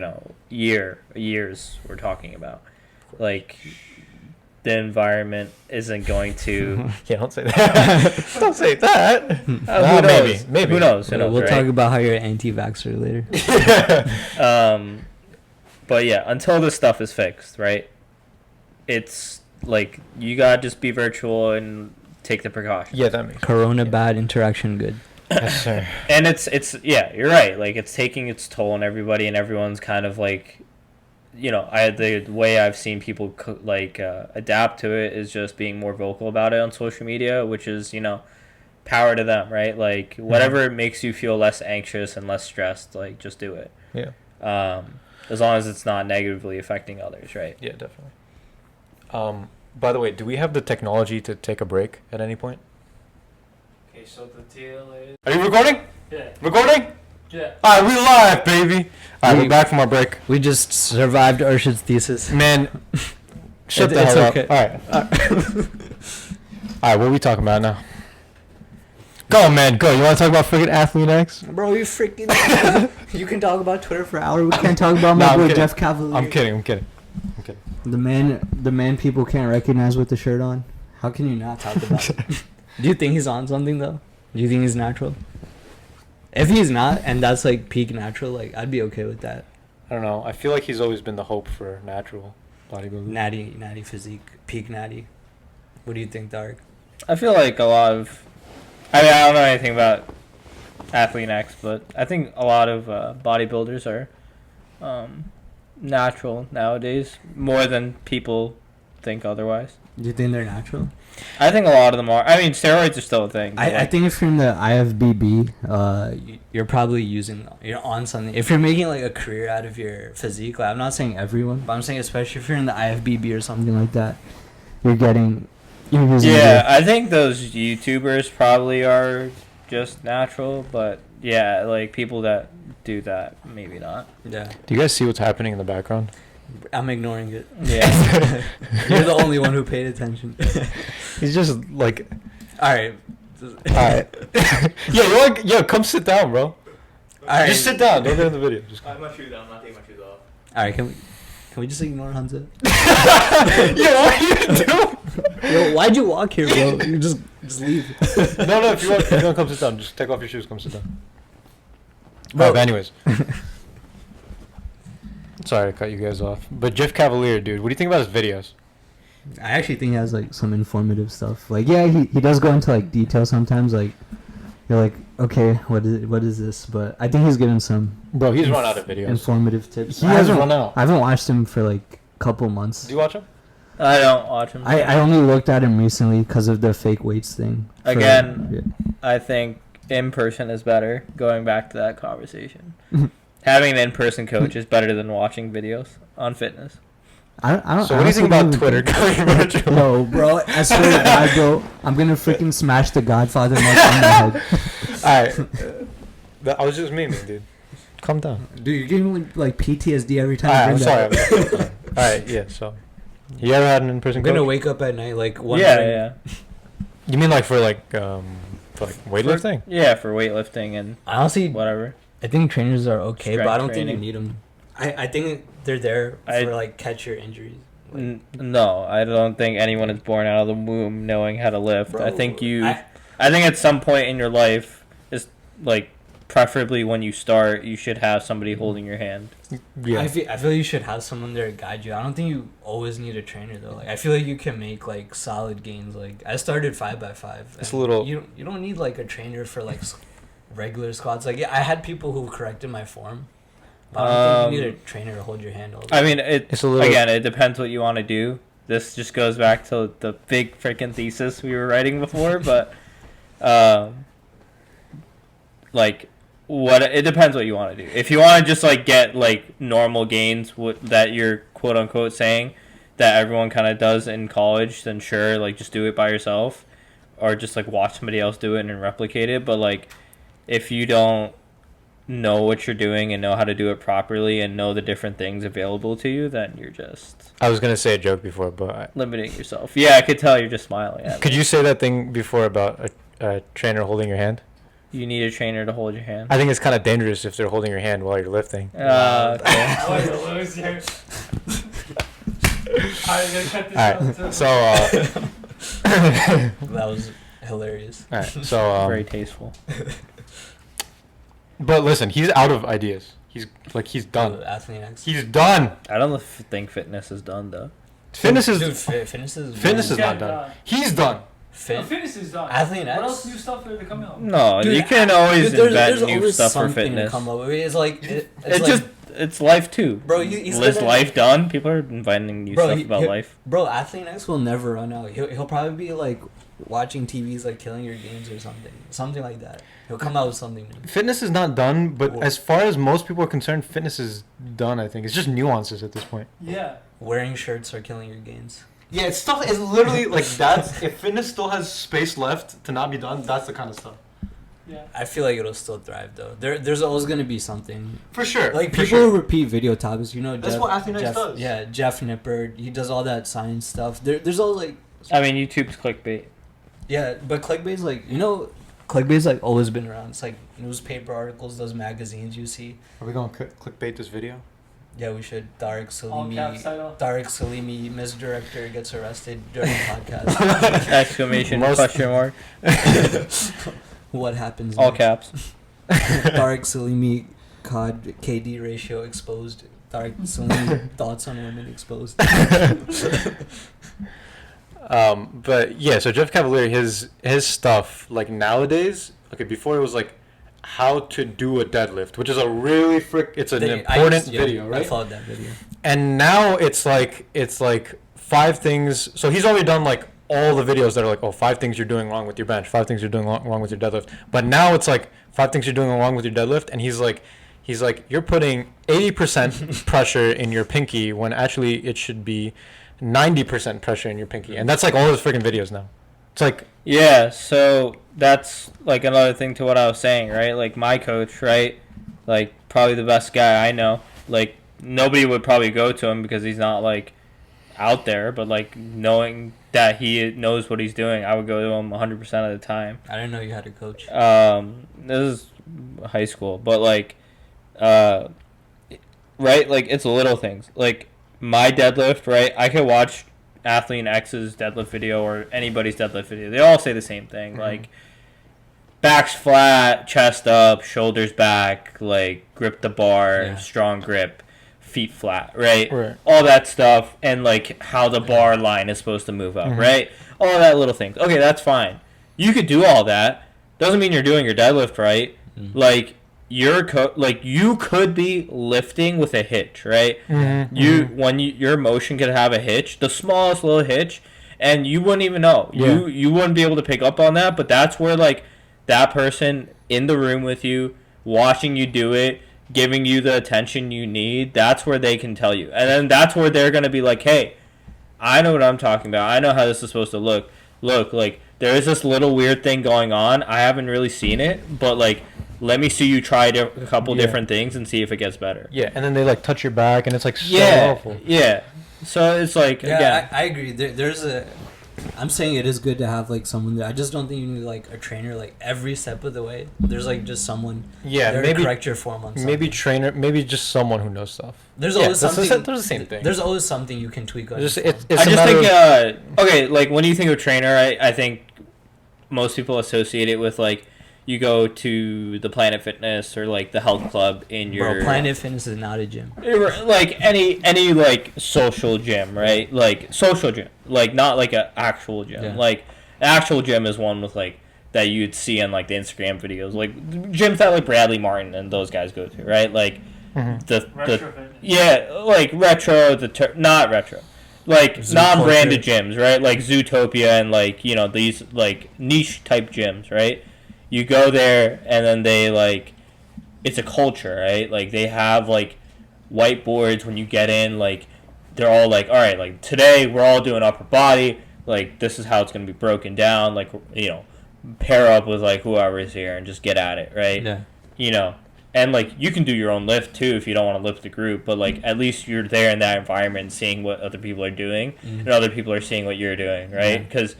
Speaker 4: years we're talking about. Like the environment isn't going to.
Speaker 5: Yeah, don't say that. Don't say that.
Speaker 4: Who knows?
Speaker 5: Maybe.
Speaker 4: Who knows?
Speaker 3: We'll talk about how you're anti-vaxxer later.
Speaker 4: But yeah, until this stuff is fixed, right? It's like you gotta just be virtual and take the precautions.
Speaker 5: Yeah, that makes
Speaker 3: Corona bad, interaction good.
Speaker 5: Yes, sir.
Speaker 4: And it's you're right. Like it's taking its toll on everybody, and everyone's kind of like, the way I've seen people adapt to it is just being more vocal about it on social media, which is power to them, right? Like whatever makes you feel less anxious and less stressed, like just do it.
Speaker 5: Yeah.
Speaker 4: As long as it's not negatively affecting others, right?
Speaker 5: Yeah, definitely. By the way, do we have the technology to take a break at any point?
Speaker 1: Okay, so the deal is.
Speaker 5: Are you recording?
Speaker 1: Yeah.
Speaker 5: Recording?
Speaker 1: Yeah.
Speaker 5: Alright, we live, baby. Alright, we're back from our break.
Speaker 3: We just survived Urshid's thesis.
Speaker 5: Man, shut the
Speaker 3: It's
Speaker 5: hell
Speaker 3: okay.
Speaker 5: up. Alright. Alright, what are we talking about now? Go, man, go. You want to talk about freaking Athlean-X?
Speaker 3: Bro, you freaking... you can talk about Twitter for hours. We can't talk about
Speaker 5: Nah,
Speaker 3: my
Speaker 5: I'm
Speaker 3: boy
Speaker 5: kidding.
Speaker 3: Jeff Cavalier.
Speaker 5: I'm kidding.
Speaker 3: The man people can't recognize with the shirt on. How can you not talk about it? Do you think he's on something, though? Do you think he's natural? If he's not, and that's, like, peak natural, like, I'd be okay with that.
Speaker 5: I don't know. I feel like he's always been the hope for natural bodybuilding.
Speaker 3: Natty physique. Peak natty. What do you think, Tareq?
Speaker 4: I feel like a lot of, I mean, I don't know anything about Athlean-X, but I think a lot of bodybuilders are natural nowadays, more than people think otherwise.
Speaker 3: Do you think they're natural?
Speaker 4: I think a lot of them are. I mean, steroids are still a thing. but,
Speaker 3: I
Speaker 4: like,
Speaker 3: think if you're in the IFBB, you're probably you're on something. If you're making like a career out of your physique, like I'm not saying everyone, but I'm saying especially if you're in the IFBB or something like that, you're using
Speaker 4: yeah, I think those YouTubers probably are just natural, but yeah, like people that do that, maybe not.
Speaker 3: Yeah,
Speaker 5: Do you guys see what's happening in the background?
Speaker 3: I'm ignoring it.
Speaker 4: Yeah.
Speaker 3: You're the only one who paid attention.
Speaker 5: He's just like,
Speaker 3: All right.
Speaker 5: alright. Yo, come sit down, bro.
Speaker 3: All right.
Speaker 5: Just sit down. Don't get in the video. Just...
Speaker 1: I have my shoes on. I'm not taking my shoes off.
Speaker 3: All right. Can we just ignore Hansa?
Speaker 5: Yo, what are you doing?
Speaker 3: Yo, why'd you walk here, bro? You just leave.
Speaker 5: No, if you want to come sit down, just take off your shoes, come sit down.
Speaker 3: Bro.
Speaker 5: But anyways. Sorry to cut you guys off. But Jeff Cavalier, dude, what do you think about his videos?
Speaker 3: I actually think he has like some informative stuff. Like, yeah, he does go into like detail sometimes. Like, you're like, okay, what is this? But I think he's given some.
Speaker 5: Bro, he's run out of videos.
Speaker 3: Informative tips.
Speaker 5: He hasn't run out.
Speaker 3: I haven't watched him for like a couple months.
Speaker 5: Do you watch him?
Speaker 4: I don't watch them.
Speaker 3: I only looked at him recently because of the fake weights thing.
Speaker 4: Again, I think in person is better. Going back to that conversation, having an in-person coach is better than watching videos on fitness.
Speaker 3: I don't.
Speaker 5: So what do you think about Twitter going virtual?
Speaker 3: No, bro. I swear to God, bro. I'm gonna freaking smash the Godfather mic on my head.
Speaker 5: Alright. I was just memeing, dude. Calm down.
Speaker 3: Dude, you're giving me like PTSD every time.
Speaker 5: Alright,
Speaker 3: you
Speaker 5: I'm
Speaker 3: bring
Speaker 5: sorry.
Speaker 3: that up.
Speaker 5: Alright, yeah, so. You ever had an in-person
Speaker 3: I'm
Speaker 5: coach?
Speaker 3: gonna wake up at night like wondering.
Speaker 4: Yeah.
Speaker 5: You mean like for weightlifting?
Speaker 4: Yeah, for weightlifting and
Speaker 3: Honestly,
Speaker 4: whatever.
Speaker 3: I think trainers are okay, but I don't think you
Speaker 4: Strength
Speaker 3: need them. I think they're there for like catch your injuries. Like,
Speaker 4: No, I don't think anyone is born out of the womb knowing how to lift.
Speaker 3: Bro,
Speaker 4: I think
Speaker 3: I
Speaker 4: think at some point in your life, is like preferably when you start, you should have somebody holding your hand.
Speaker 5: Yeah.
Speaker 3: I feel you should have someone there to guide you. I don't think you always need a trainer though. Like I feel like you can make like solid gains. Like I started 5x5.
Speaker 5: It's a little.
Speaker 3: You don't need like a trainer for like regular squats. Like yeah, I had people who corrected my form. But I don't think you need a trainer to hold your hand all the
Speaker 4: I mean,
Speaker 5: It's a little.
Speaker 4: again, it depends what you want to do. This just goes back to the big freaking thesis we were writing before, but like it depends what you want to do. If you want to just like get like normal gains that you're quote unquote saying that everyone kind of does in college, then sure, like just do it by yourself or just like watch somebody else do it and replicate it. But like if you don't know what you're doing and know how to do it properly and know the different things available to you, then you're just
Speaker 5: I was gonna say a joke before, but
Speaker 4: limiting yourself. Yeah, I could tell you're just smiling at me.
Speaker 5: could you say that thing before about a trainer holding your hand?
Speaker 4: You need a trainer to hold your hand.
Speaker 5: I think it's kind of dangerous if they're holding your hand while you're lifting.
Speaker 4: Okay.
Speaker 1: I like a loser. Alright, gonna cut this out
Speaker 5: Alright,
Speaker 1: too.
Speaker 5: so
Speaker 3: That was hilarious.
Speaker 5: alright, so
Speaker 4: Very tasteful.
Speaker 5: but listen, he's out of ideas. He's done.
Speaker 3: Athlean-X.
Speaker 5: He's done.
Speaker 4: I don't think fitness is done though.
Speaker 5: Fitness is
Speaker 3: Dude, fitness is
Speaker 1: Yeah,
Speaker 5: not done. He's done.
Speaker 1: No, fitness is done.
Speaker 3: Athlean-X?
Speaker 1: What else new stuff are they coming out?
Speaker 4: No,
Speaker 3: Dude,
Speaker 4: you can always
Speaker 3: Dude,
Speaker 4: invent new
Speaker 3: always
Speaker 4: stuff for
Speaker 3: something to
Speaker 4: fitness.
Speaker 3: come up with. It's like
Speaker 4: It's life too.
Speaker 3: bro. He's
Speaker 4: Is
Speaker 3: gonna-
Speaker 4: life done? People are inventing new stuff about life.
Speaker 3: Bro, Athlean-X will never run out. He'll probably be like watching TVs like Killing Your Games or something like that. He'll come out with something new.
Speaker 5: Fitness is not done, but
Speaker 3: Cool.
Speaker 5: as far as most people are concerned, fitness is done. I think it's just nuances at this point.
Speaker 1: Yeah.
Speaker 3: Wearing shirts are killing your gains.
Speaker 5: Yeah, it's stuff. It's literally like that's if fitness still has space left to not be done. That's the kind of stuff.
Speaker 1: Yeah.
Speaker 3: I feel like it'll still thrive though. There's always gonna be something.
Speaker 5: For sure.
Speaker 3: Like
Speaker 5: for
Speaker 3: people
Speaker 5: sure.
Speaker 3: who repeat video topics, you know.
Speaker 5: That's what Athlean-X does.
Speaker 3: Yeah, Jeff Nippard. He does all that science stuff. There's always like.
Speaker 4: I mean, YouTube's clickbait.
Speaker 3: Yeah, but clickbait's like clickbait's like always been around. It's like newspaper articles, those magazines you see.
Speaker 5: Are we gonna clickbait this video?
Speaker 3: Yeah, we should. Tareq
Speaker 1: All caps
Speaker 3: Salimi.
Speaker 1: title.
Speaker 3: Tareq Salimi, misdirector, gets arrested during a podcast.
Speaker 4: Exclamation question mark.
Speaker 3: What happens?
Speaker 4: All
Speaker 3: next?
Speaker 4: caps.
Speaker 3: Tareq Salimi, COD KD ratio exposed. Tareq Salimi thoughts on women exposed.
Speaker 5: But yeah, so Jeff Cavaliere, his stuff like nowadays. Okay, before it was like how to do a deadlift, which is a really it's an important video, right?
Speaker 3: I followed that video.
Speaker 5: And now it's like 5 things. So he's already done like all the videos that are like, 5 things you're doing wrong with your bench, 5 things you're doing wrong with your deadlift. But now it's like 5 things you're doing wrong with your deadlift, and he's like you're putting 80% pressure in your pinky when actually it should be 90% pressure in your pinky, and that's like all his freaking videos now. It's like
Speaker 4: Yeah, so that's like another thing to what I was saying, right? Like my coach, right? Like probably the best guy I know. Like nobody would probably go to him because he's not like out there, but like knowing that he knows what he's doing, I would go to him 100% of the time.
Speaker 3: I didn't know you had a coach.
Speaker 4: This is high school, but like right? Like it's little things. Like my deadlift, right? I could watch Athlean-X's deadlift video or anybody's deadlift video. They all say the same thing. Like back's flat, chest up, shoulders back, like grip the bar, strong grip, feet flat, right? All that stuff, and like how the bar line is supposed to move up, right? All that little things. Okay, that's fine. You could do all that. Doesn't mean you're doing your deadlift right. Like you could be lifting with a hitch, right? Your motion could have a hitch, the smallest little hitch, and you wouldn't even know. You wouldn't be able to pick up on that, but that's where like that person in the room with you, watching you do it, giving you the attention you need, that's where they can tell you. And then that's where they're going to be like, hey, I know what I'm talking about. I know how this is supposed to look. Look, like there is this little weird thing going on. I haven't really seen it, but like let me see you try a couple different things and see if it gets better.
Speaker 5: Yeah, and then they like touch your back, and it's like so awful.
Speaker 4: Yeah. So it's like
Speaker 3: I agree. I'm saying it is good to have like someone there. I just don't think you need like a trainer like every step of the way. There's like just someone. There
Speaker 5: maybe
Speaker 3: to correct your form on something.
Speaker 5: Maybe just someone who knows stuff.
Speaker 3: There's always something.
Speaker 5: They're the same thing.
Speaker 3: There's always something you can tweak on.
Speaker 5: It's
Speaker 4: I just think okay, like when you think of trainer, I think most people associate it with like you go to the Planet Fitness or like the health club in your
Speaker 3: Planet Fitness is not a gym.
Speaker 4: Like any like social gym, right? Like social gym, like not like an actual gym.
Speaker 3: Yeah.
Speaker 4: Like an actual gym is one with like that you'd see on like the Instagram videos, like gyms that like Bradley Martin and those guys go to, right? Like the like retro, not retro. Like
Speaker 3: Zoo
Speaker 4: non-branded
Speaker 3: culture.
Speaker 4: gyms, right? Like Zootopia and like, you know, these like niche type gyms, right? You go there and then they like it's a culture, right? Like they have like whiteboards when you get in, like they're all like, all right, like today we're all doing upper body, like this is how it's gonna be broken down, like, you know, pair up with like whoever's here and just get at it, right?
Speaker 3: Yeah.
Speaker 4: You know, and like you can do your own lift too if you don't want to lift the group, but like at least you're there in that environment, seeing what other people are doing, and other people are seeing what you're doing, right? Because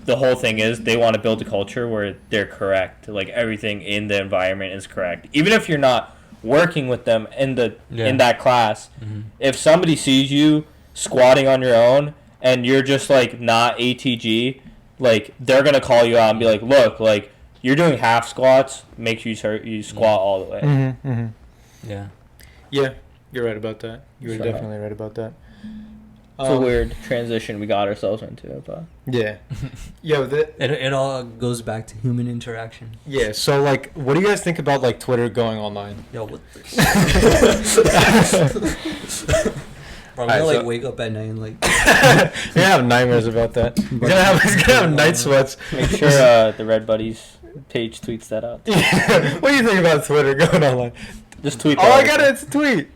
Speaker 4: the whole thing is they want to build a culture where they're correct, like everything in the environment is correct, even if you're not working with them in that class. If somebody sees you squatting on your own and you're just like not ATG, like they're gonna call you out and be like, look, like you're doing half squats, make sure you squat all the way.
Speaker 5: Yeah, you're right about that. You're definitely right about that.
Speaker 4: It's a weird transition we got ourselves into, but
Speaker 5: yeah.
Speaker 3: It all goes back to human interaction.
Speaker 5: Yeah, so like what do you guys think about like Twitter going online?
Speaker 3: Yo, what the Bro, I'm
Speaker 5: Alright,
Speaker 3: gonna
Speaker 5: so-
Speaker 3: wake up at night and like
Speaker 5: You're gonna have nightmares about that. He's gonna have night sweats.
Speaker 4: make sure the Redbuddies page tweets that out.
Speaker 5: What do you think about Twitter going online?
Speaker 4: Just tweet
Speaker 5: Oh,
Speaker 4: that
Speaker 5: I
Speaker 4: out.
Speaker 5: got it. It's a tweet.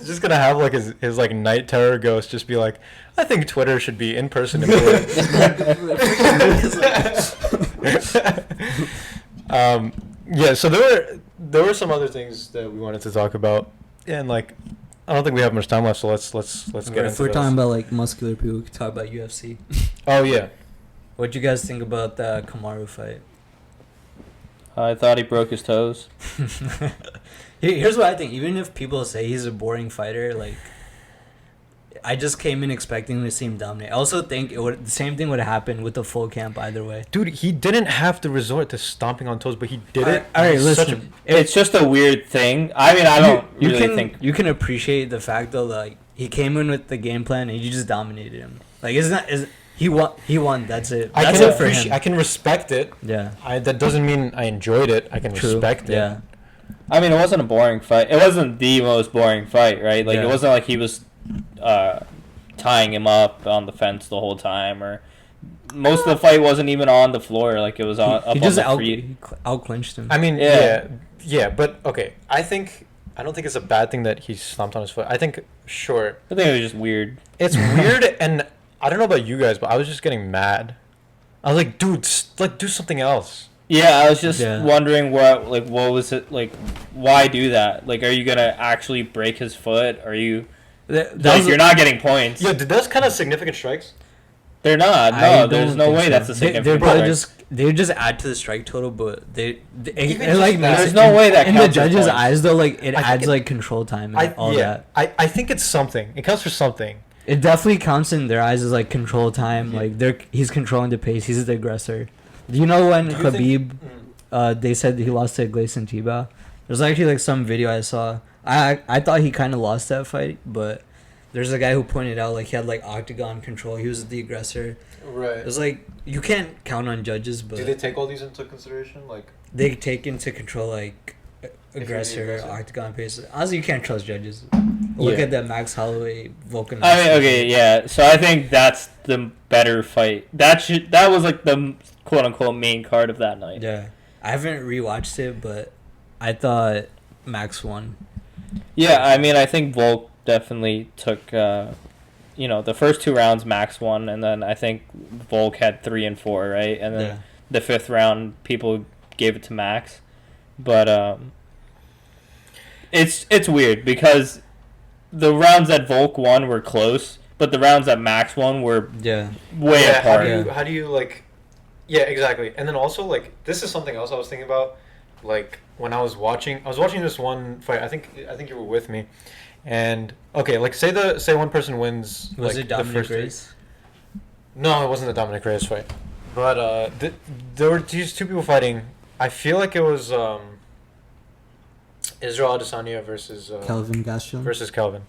Speaker 5: He's just gonna have like his like night terror ghost just be like, I think Twitter should be in person. Yeah. So there were some other things that we wanted to talk about, and like I don't think we have much time left, so let's get into
Speaker 3: If we're
Speaker 5: this.
Speaker 3: talking about like muscular people, we could talk about UFC.
Speaker 5: Oh yeah.
Speaker 3: What'd you guys think about the Kamaru fight?
Speaker 4: I thought he broke his toes.
Speaker 3: Here's what I think. Even if people say he's a boring fighter, like, I just came in expecting to see him dominate. I also think the same thing would have happened with the full camp either way.
Speaker 5: Dude, he didn't have to resort to stomping on toes, but he did it.
Speaker 3: All right,
Speaker 5: Such
Speaker 3: listen.
Speaker 4: It's just a weird thing. I mean, I don't really think.
Speaker 3: You can appreciate the fact though, like he came in with the game plan and you just dominated him. Like he won. That's it.
Speaker 5: I
Speaker 3: That's
Speaker 5: can
Speaker 3: it for him.
Speaker 5: I can respect it.
Speaker 3: Yeah.
Speaker 5: That doesn't mean I enjoyed it. I can
Speaker 3: True.
Speaker 5: respect it.
Speaker 3: Yeah.
Speaker 4: I mean, it wasn't a boring fight. It wasn't the most boring fight, right? Like,
Speaker 3: Yeah.
Speaker 4: it wasn't like he was tying him up on the fence the whole time, or most of the fight wasn't even on the floor. Like, it was up
Speaker 3: He just
Speaker 4: on the feet.
Speaker 3: out-clinched him.
Speaker 5: I mean,
Speaker 4: Yeah.
Speaker 5: yeah, but okay. I don't think it's a bad thing that he stomped on his foot. I think sure,
Speaker 4: I think it was just weird.
Speaker 5: it's weird, and I don't know about you guys, but I was just getting mad. I was like, dude, like do something else.
Speaker 4: Yeah, I was just
Speaker 3: Yeah.
Speaker 4: wondering what was it, like, why do that? Like, are you going to actually break his foot? Are you, you're not getting points.
Speaker 5: Yeah, did those kind of significant strikes?
Speaker 4: They're not.
Speaker 3: I
Speaker 4: No,
Speaker 3: don't
Speaker 4: there's no
Speaker 3: think
Speaker 4: way
Speaker 3: so.
Speaker 4: that's a
Speaker 3: They're
Speaker 4: significant
Speaker 3: probably
Speaker 4: strike.
Speaker 3: they just add to the strike total, but it
Speaker 5: Even
Speaker 3: like
Speaker 5: just that.
Speaker 3: makes
Speaker 4: There's
Speaker 3: it-
Speaker 4: no way that
Speaker 3: in the
Speaker 4: counts as
Speaker 3: judges'
Speaker 4: points.
Speaker 3: eyes though, like it
Speaker 5: I think
Speaker 3: adds
Speaker 5: it-
Speaker 3: like control time and all that.
Speaker 5: I think it's something. It counts for something.
Speaker 3: It definitely counts in their eyes as like control time. Like he's controlling the pace. He's the aggressor. Do you know when
Speaker 5: Do you think-
Speaker 3: Khabib, they said he lost to Gleison Tibau? There's actually like some video I saw. I thought he kind of lost that fight, but there's a guy who pointed out like he had like octagon control. He was the aggressor.
Speaker 5: Right.
Speaker 3: It was like you can't count on judges, but
Speaker 5: Do they take all these into consideration? Like,
Speaker 3: they take into control like
Speaker 5: you're the
Speaker 3: aggressor,
Speaker 5: aggressor.
Speaker 3: octagon pace. Honestly, you can't trust judges. Look
Speaker 4: Yeah.
Speaker 3: at that Max Holloway Volkan.
Speaker 4: I mean, okay, yeah. So I think that's the better fight. That was like the quote unquote main card of that night.
Speaker 3: Yeah, I haven't rewatched it, but I thought Max won.
Speaker 4: Yeah, I mean, I think Volk definitely took, the first 2 rounds Max won, and then I think Volk had 3 and 4, right? And then
Speaker 3: Yeah.
Speaker 4: the 5th round, people gave it to Max. But it's weird because the rounds that Volk won were close, but the rounds that Max won were
Speaker 3: Yeah.
Speaker 4: way
Speaker 5: yeah,
Speaker 4: apart.
Speaker 5: how do you like? Yeah, exactly. And then also like this is something else I was thinking about. Like when I was watching this one fight. I think you were with me, and okay, like say one person wins.
Speaker 3: Was
Speaker 5: like,
Speaker 3: it Dominic
Speaker 5: the first
Speaker 3: Reyes?
Speaker 5: No, it wasn't the Dominic Reyes fight. But there were these 2 people fighting. I feel like it was Israel Adesanya versus
Speaker 3: Kelvin Gastelum.
Speaker 5: versus Kelvin.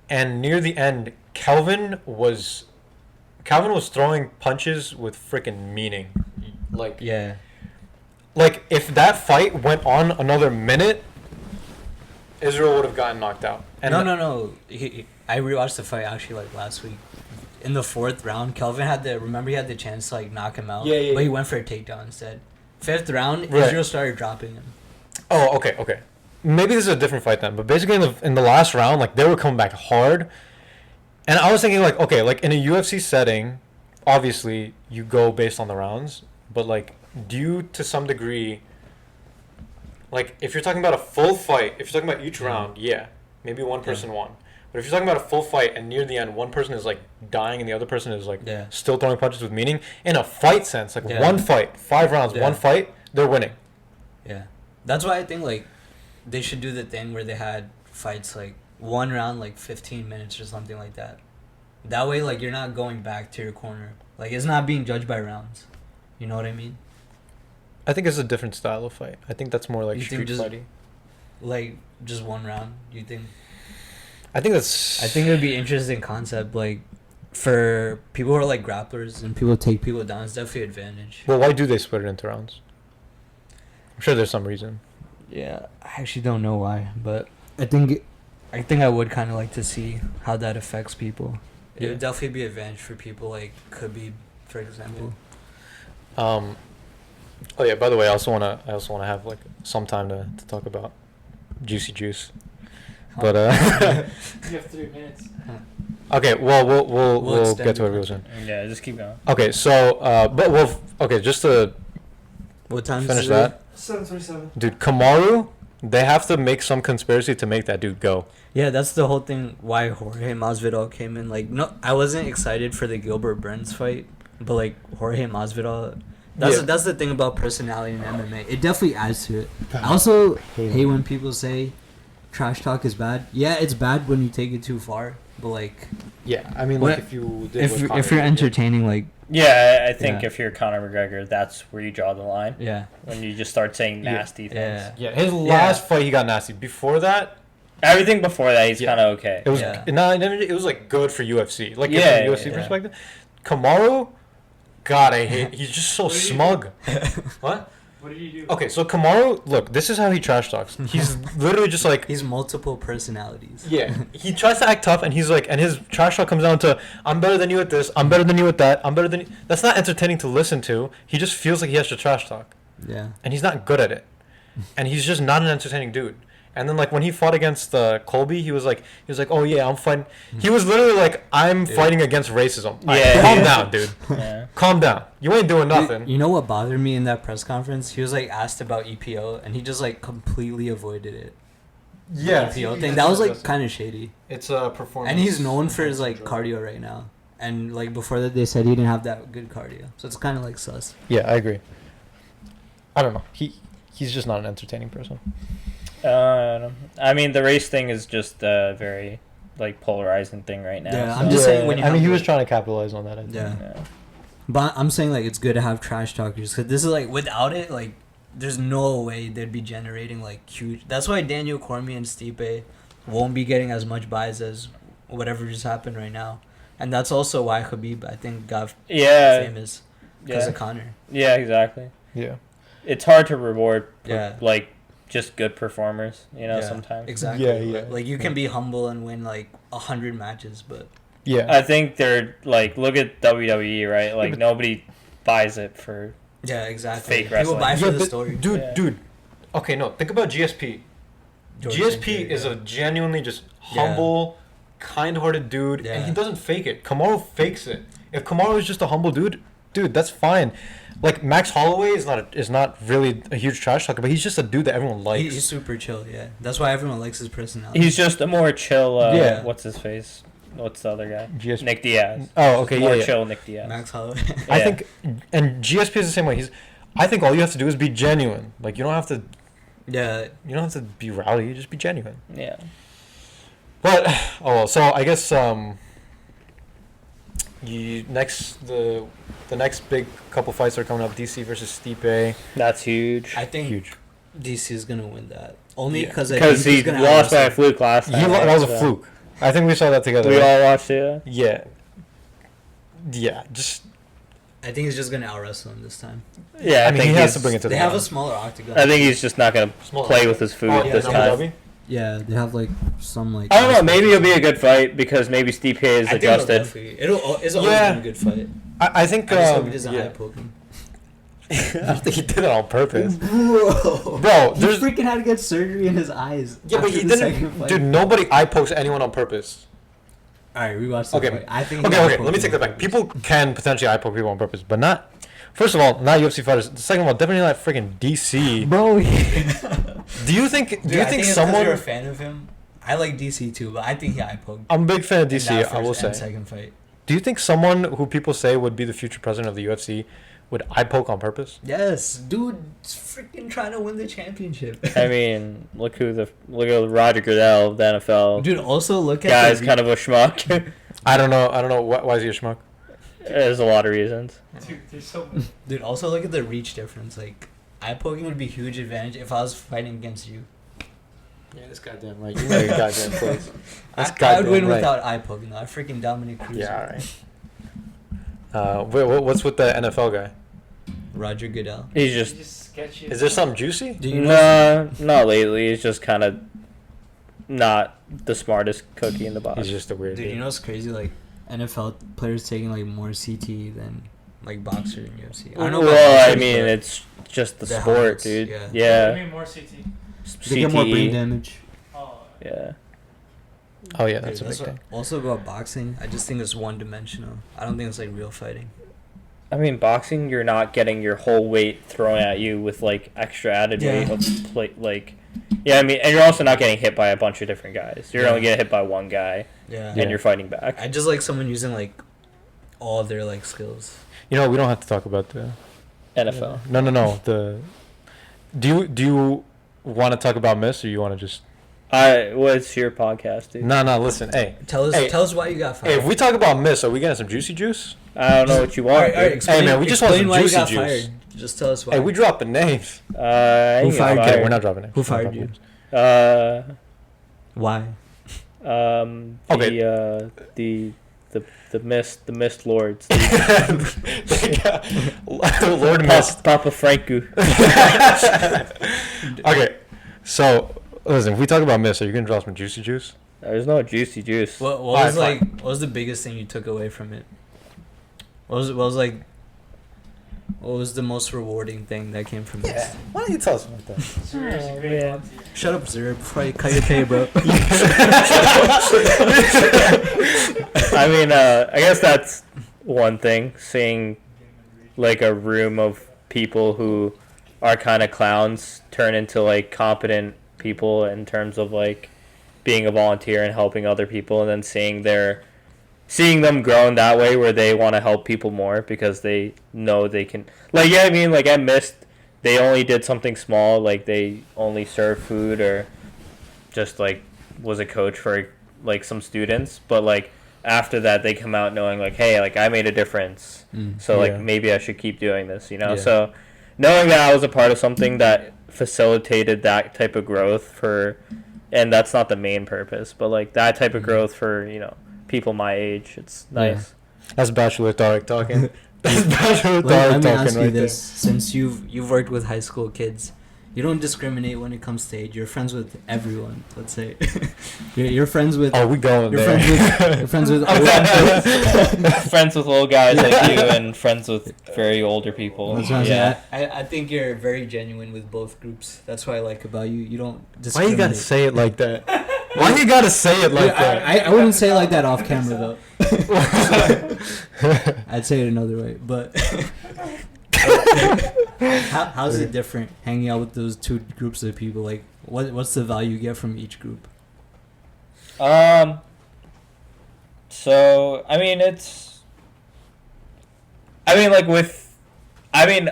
Speaker 5: And near the end, Kelvin was throwing punches with freaking meaning. Like
Speaker 3: Yeah.
Speaker 5: like if that fight went on another minute, Israel would have gotten knocked out. And
Speaker 3: No. I rewatched the fight actually like last week. In the 4th round, Kelvin had the chance to like knock him out.
Speaker 5: Yeah.
Speaker 3: But he went for a takedown instead. 5th round,
Speaker 5: Right.
Speaker 3: Israel started dropping him.
Speaker 5: Oh, okay. Maybe this is a different fight then, but basically in the last round, like they were coming back hard. And I was thinking like, okay, like in a UFC setting, obviously you go based on the rounds, but like do you to some degree like if you're talking about a full fight, if you're talking about each round, yeah, maybe one person won. But if you're talking about a full fight and near the end one person is like dying and the other person is like
Speaker 3: Yeah.
Speaker 5: still throwing punches with meaning, in a fight sense, like
Speaker 3: Yeah.
Speaker 5: one fight, 5 rounds,
Speaker 3: Yeah.
Speaker 5: one fight, they're winning.
Speaker 3: Yeah. That's why I think like they should do the thing where they had fights like 1 round like 15 minutes or something like that. That way like you're not going back to your corner. Like it's not being judged by rounds. You know what I mean?
Speaker 5: I think it's a different style of fight. I think that's more like
Speaker 3: You think
Speaker 5: street
Speaker 3: just-
Speaker 5: fighting.
Speaker 3: Like just 1 round, you think?
Speaker 5: I think that's.
Speaker 3: I think it would be an interesting concept like for people who are like grapplers and people take people down, it's definitely an advantage.
Speaker 5: Well, why do they split it into rounds? I'm sure there's some reason.
Speaker 3: Yeah, I actually don't know why, but I think I would kind of like to see how that affects people. It
Speaker 5: Yeah.
Speaker 3: would definitely be an advantage for people like Khabib, for example.
Speaker 5: Oh yeah. By the way, I also wanna have like some time to talk about Juicy Juice. But
Speaker 1: You have 3 minutes.
Speaker 5: okay. Well, we'll
Speaker 3: extend
Speaker 5: get to
Speaker 3: it.
Speaker 5: it real soon.
Speaker 4: Yeah, just keep going.
Speaker 5: Okay, so but okay, just to
Speaker 3: What time
Speaker 5: finish
Speaker 3: is it?
Speaker 5: that,
Speaker 1: 7:27.
Speaker 5: dude, Kamaru, they have to make some conspiracy to make that dude go.
Speaker 3: Yeah, that's the whole thing. Why Jorge Masvidal came in. Like, no, I wasn't excited for the Gilbert Burns fight, but like Jorge Masvidal, that's the thing about personality in MMA. It definitely adds to it. I also hate when people say trash talk is bad. Yeah, it's bad when you take it too far. But like,
Speaker 5: Yeah, I mean,
Speaker 3: What-
Speaker 5: like if you did
Speaker 3: if you're entertaining, like,
Speaker 4: Yeah, I think
Speaker 3: Yeah.
Speaker 4: if you're Conor McGregor, that's where you draw the line.
Speaker 3: yeah,
Speaker 4: When you just start saying nasty things.
Speaker 3: yeah,
Speaker 5: yeah, his last fight he got nasty. Before that,
Speaker 4: Everything before that, he's
Speaker 5: Yeah.
Speaker 4: kind of okay.
Speaker 5: it was
Speaker 3: Yeah.
Speaker 5: it was like good for UFC. Like
Speaker 4: Yeah,
Speaker 5: from a UFC
Speaker 3: yeah.
Speaker 5: perspective, Kamaru, God, I hate. He's just so
Speaker 1: What did he
Speaker 5: smug. What?
Speaker 1: What did you do?
Speaker 5: Okay, so Kamaru, look, this is how he trash talks. He's literally just like,
Speaker 3: he's multiple personalities.
Speaker 5: yeah, he tries to act tough, and he's like, and his trash talk comes down to, I'm better than you at this, I'm better than you at that, I'm better than you. That's not entertaining to listen to. He just feels like he has to trash talk,
Speaker 3: Yeah.
Speaker 5: and he's not good at it, and he's just not an entertaining dude. And then like when he fought against Colby, he was like, oh yeah, I'm fighting. He was literally like, I'm
Speaker 3: Dude.
Speaker 5: fighting against racism.
Speaker 4: Yeah,
Speaker 5: Calm
Speaker 4: yeah.
Speaker 5: down, dude.
Speaker 4: Yeah.
Speaker 5: Calm down. You ain't doing nothing.
Speaker 3: You know what bothered me in that press conference? He was like asked about EPO, and he just like completely avoided it.
Speaker 5: Yeah,
Speaker 3: EPO thing. That was like kind of shady.
Speaker 5: it's a performance.
Speaker 3: And he's known for his like cardio right now. And like before that, they said he didn't have that good cardio, so it's kind of like sus.
Speaker 5: Yeah, I agree. I don't know. He's just not an entertaining person.
Speaker 4: I mean, the race thing is just a very like polarizing thing right now.
Speaker 3: Yeah,
Speaker 4: so-
Speaker 3: I'm just saying when you
Speaker 5: I mean,
Speaker 3: have
Speaker 5: he
Speaker 3: the-
Speaker 5: was trying to capitalize on that. I think.
Speaker 3: Yeah.
Speaker 4: Yeah.
Speaker 3: But I'm saying like it's good to have trash talkers, because this is like without it, like there's no way they'd be generating like huge. That's why Daniel Cormier and Stipe won't be getting as much buys as whatever just happened right now, and that's also why Khabib I think got
Speaker 4: Yeah.
Speaker 3: famous because
Speaker 4: Yeah.
Speaker 3: of Conor.
Speaker 4: Yeah, exactly.
Speaker 5: Yeah.
Speaker 4: It's hard to reward
Speaker 3: Yeah.
Speaker 4: like just good performers, you know,
Speaker 3: Yeah,
Speaker 4: sometimes.
Speaker 3: Exactly.
Speaker 5: Yeah, yeah.
Speaker 3: Like you can be humble and win like 100 matches, but
Speaker 5: Yeah.
Speaker 4: I think they're like, look at WWE, right? Like nobody buys it for
Speaker 3: yeah, exactly.
Speaker 4: Fake
Speaker 3: People
Speaker 4: wrestling.
Speaker 3: buy for
Speaker 5: Yeah,
Speaker 3: the
Speaker 5: but
Speaker 3: story.
Speaker 5: dude,
Speaker 4: Yeah.
Speaker 5: dude. Okay, no. Think about GSP.
Speaker 3: George
Speaker 5: GSP
Speaker 3: St. Pierre,
Speaker 5: is
Speaker 3: yeah.
Speaker 5: a genuinely just
Speaker 3: Yeah.
Speaker 5: humble, kind-hearted dude, and he
Speaker 3: Yeah.
Speaker 5: doesn't fake it. Kamaru fakes it. If Kamaru is just a humble dude, that's fine. Like Max Holloway is not really a huge trash talker, but he's just a dude that everyone likes.
Speaker 3: He's super chill. Yeah, that's why everyone likes his personality.
Speaker 4: He's just a more chill.
Speaker 5: Yeah.
Speaker 4: What's his face? What's the other guy?
Speaker 5: GSP.
Speaker 4: Nick Diaz.
Speaker 5: Oh, okay,
Speaker 4: More
Speaker 5: yeah.
Speaker 4: chill Nick Diaz.
Speaker 3: Max Holloway.
Speaker 5: I
Speaker 4: Yeah.
Speaker 5: think, and GSP is the same way. I think all you have to do is be genuine. Like you don't have to be rowdy. You just be genuine.
Speaker 4: Yeah.
Speaker 5: But well, so I guess the next big couple fights are coming up. DC versus Stipe.
Speaker 4: That's huge.
Speaker 3: I think
Speaker 5: Huge.
Speaker 3: DC is gonna win that only
Speaker 5: Yeah.
Speaker 3: because
Speaker 4: Because he lost by a fluke last
Speaker 5: He
Speaker 4: time.
Speaker 5: that was a
Speaker 4: so-
Speaker 5: fluke. I think we saw that together.
Speaker 4: We
Speaker 5: right?
Speaker 4: all watched it.
Speaker 5: Yeah. Yeah. Just.
Speaker 3: I think he's just gonna out wrestle him this time.
Speaker 4: Yeah,
Speaker 5: I mean, he has to bring it to
Speaker 3: They
Speaker 5: the
Speaker 3: have a
Speaker 5: ground.
Speaker 3: smaller octagon.
Speaker 4: I think he's just not gonna
Speaker 5: Smaller.
Speaker 4: play with his food
Speaker 5: Oh, yeah,
Speaker 4: this
Speaker 5: no,
Speaker 4: time.
Speaker 5: Abu Dhabi?
Speaker 3: Yeah, they have like some like.
Speaker 4: I don't know. Maybe it'll be a good fight because maybe Stipe is
Speaker 3: I think it'll
Speaker 4: adjusted.
Speaker 3: definitely- It's always
Speaker 5: Yeah.
Speaker 3: been a good fight.
Speaker 5: I think.
Speaker 3: I just hope he doesn't
Speaker 5: yeah.
Speaker 3: eye poke him.
Speaker 5: I don't think he did it on purpose.
Speaker 3: Bro,
Speaker 5: Bro,
Speaker 3: he
Speaker 5: there's.
Speaker 3: freaking had to get surgery in his eyes.
Speaker 5: Yeah, but
Speaker 3: after
Speaker 5: he
Speaker 3: the second
Speaker 5: didn't.
Speaker 3: fight.
Speaker 5: Dude, nobody eye pokes anyone on purpose.
Speaker 3: All right, we watched the
Speaker 5: Okay.
Speaker 3: fight. I think. he
Speaker 5: Okay,
Speaker 3: eye
Speaker 5: let
Speaker 3: poked
Speaker 5: me
Speaker 3: him
Speaker 5: take
Speaker 3: on
Speaker 5: that back.
Speaker 3: purpose.
Speaker 5: People can potentially eye poke people on purpose, but not. First of all, not UFC fighters. Second of all, definitely not freaking DC.
Speaker 3: Bro.
Speaker 5: Do you think?
Speaker 3: Dude,
Speaker 5: Do you
Speaker 3: I
Speaker 5: think
Speaker 3: it's 'cause
Speaker 5: someone?
Speaker 3: you're a fan of him? I like DC too, but I think he eye poked.
Speaker 5: I'm a big fan of
Speaker 3: in
Speaker 5: DC.
Speaker 3: that
Speaker 5: I will
Speaker 3: first and
Speaker 5: say.
Speaker 3: second fight.
Speaker 5: Do you think someone who people say would be the future president of the UFC would eye poke on purpose?
Speaker 3: Yes, dude, freaking trying to win the championship.
Speaker 4: I mean, look at Roger Goodell of the NFL.
Speaker 3: Dude, also look at
Speaker 4: Guy's
Speaker 3: the
Speaker 4: kind of a schmuck.
Speaker 5: I don't know. Why is he a schmuck?
Speaker 4: There's a lot of reasons.
Speaker 1: Dude, there's so many.
Speaker 3: Dude, also look at the reach difference. Like, eye poking would be a huge advantage if I was fighting against you.
Speaker 5: Yeah, that's goddamn right. You know your goddamn place. That's
Speaker 3: I would
Speaker 5: goddamn
Speaker 3: win
Speaker 5: right.
Speaker 3: without eye poking though. I freaking Dominic Cruz.
Speaker 5: Yeah, all right. What's with the NFL guy?
Speaker 3: Roger Goodell.
Speaker 4: He's
Speaker 1: Just,
Speaker 4: just
Speaker 1: sketchy.
Speaker 5: Is there something juicy?
Speaker 3: Do you know?
Speaker 4: not lately. He's just kind of not the smartest cookie in the box.
Speaker 5: He's just a weird
Speaker 3: Dude,
Speaker 5: dude.
Speaker 3: you know what's crazy? Like, NFL players taking like more CT than like boxers in UFC. I don't know. about
Speaker 4: Well, I
Speaker 3: boxers,
Speaker 4: mean,
Speaker 3: but
Speaker 4: it's just the
Speaker 3: the
Speaker 4: sport,
Speaker 3: helmets,
Speaker 4: dude.
Speaker 3: yeah.
Speaker 1: What do
Speaker 4: Yeah.
Speaker 1: you mean more CT?
Speaker 3: they get more brain
Speaker 4: CTE.
Speaker 3: damage.
Speaker 1: Oh.
Speaker 4: Yeah.
Speaker 5: Oh yeah, that's
Speaker 3: Dude,
Speaker 5: a big thing.
Speaker 3: Also about boxing, I just think it's one-dimensional. I don't think it's like real fighting.
Speaker 4: I mean, boxing, you're not getting your whole weight thrown at you with like extra added weight of plate. Like, yeah, I mean, and you're also not getting hit by a bunch of different guys. You're only getting hit by one guy, and you're fighting back.
Speaker 3: I just like someone using like all their like skills.
Speaker 5: You know, we don't have to talk about the
Speaker 4: NFL.
Speaker 5: No. Do you want to talk about Miss, or you want to just?
Speaker 4: What's your podcast, dude?
Speaker 5: No. Listen, hey.
Speaker 3: Tell us why you got fired.
Speaker 5: Hey, if we talk about Miss, are we getting some juicy juice?
Speaker 4: I don't know what you want.
Speaker 3: All right, explain,
Speaker 5: hey man, we just want some
Speaker 3: why
Speaker 5: juicy
Speaker 3: you got
Speaker 5: juice.
Speaker 3: Fired. Just tell us why.
Speaker 5: Hey, we dropping names.
Speaker 3: Who fired you?
Speaker 5: Okay, we're not dropping names.
Speaker 3: Who fired you? Why?
Speaker 4: The mist lords.
Speaker 5: Lord Mist.
Speaker 4: Papa Franku.
Speaker 5: Okay, so listen, if we talk about Miss, are you gonna drop some juicy juice?
Speaker 4: There's no juicy juice.
Speaker 3: What was the biggest thing you took away from it? What was the most rewarding thing that came from this?
Speaker 5: Why don't you tell us about that?
Speaker 4: Man.
Speaker 3: Shut up, Zero, before I cut your pay, bro.
Speaker 4: I mean, I guess that's one thing. Seeing like a room of people who are kind of clowns turn into like competent people in terms of like being a volunteer and helping other people, and then seeing them grow in that way where they want to help people more because they know they can. Like, yeah, I mean, like, at Mist, they only did something small, like, they only served food or just, like, was a coach for, like, some students. But, like, after that, they come out knowing, like, hey, like, I made a difference. So, like, maybe I should keep doing this, you know?
Speaker 3: Yeah.
Speaker 4: So, knowing that I was a part of something that facilitated that type of growth and that's not the main purpose, but, like, that type of growth for, you know, people my age, it's nice.
Speaker 5: That's Bachelor Tareq talking. That's Bachelor
Speaker 3: Let
Speaker 5: Tareq
Speaker 3: me ask
Speaker 5: talking
Speaker 3: you
Speaker 5: right there.
Speaker 3: this: since you've worked with high school kids, you don't discriminate when it comes to age. You're friends with everyone. Let's say you're friends with.
Speaker 5: Oh, we going
Speaker 3: You're
Speaker 5: there.
Speaker 3: friends with.
Speaker 4: Friends with little guys like you and friends with very older people.
Speaker 3: That's what I'm saying. I think you're very genuine with both groups. That's what I like about you. You don't
Speaker 5: Why
Speaker 3: discriminate.
Speaker 5: you gotta say it like that? Why you gotta say it like that?
Speaker 3: I wouldn't say it like that off camera though. I'd say it another way, but how's it different hanging out with those two groups of people? Like, what's the value you get from each group?
Speaker 4: So I mean,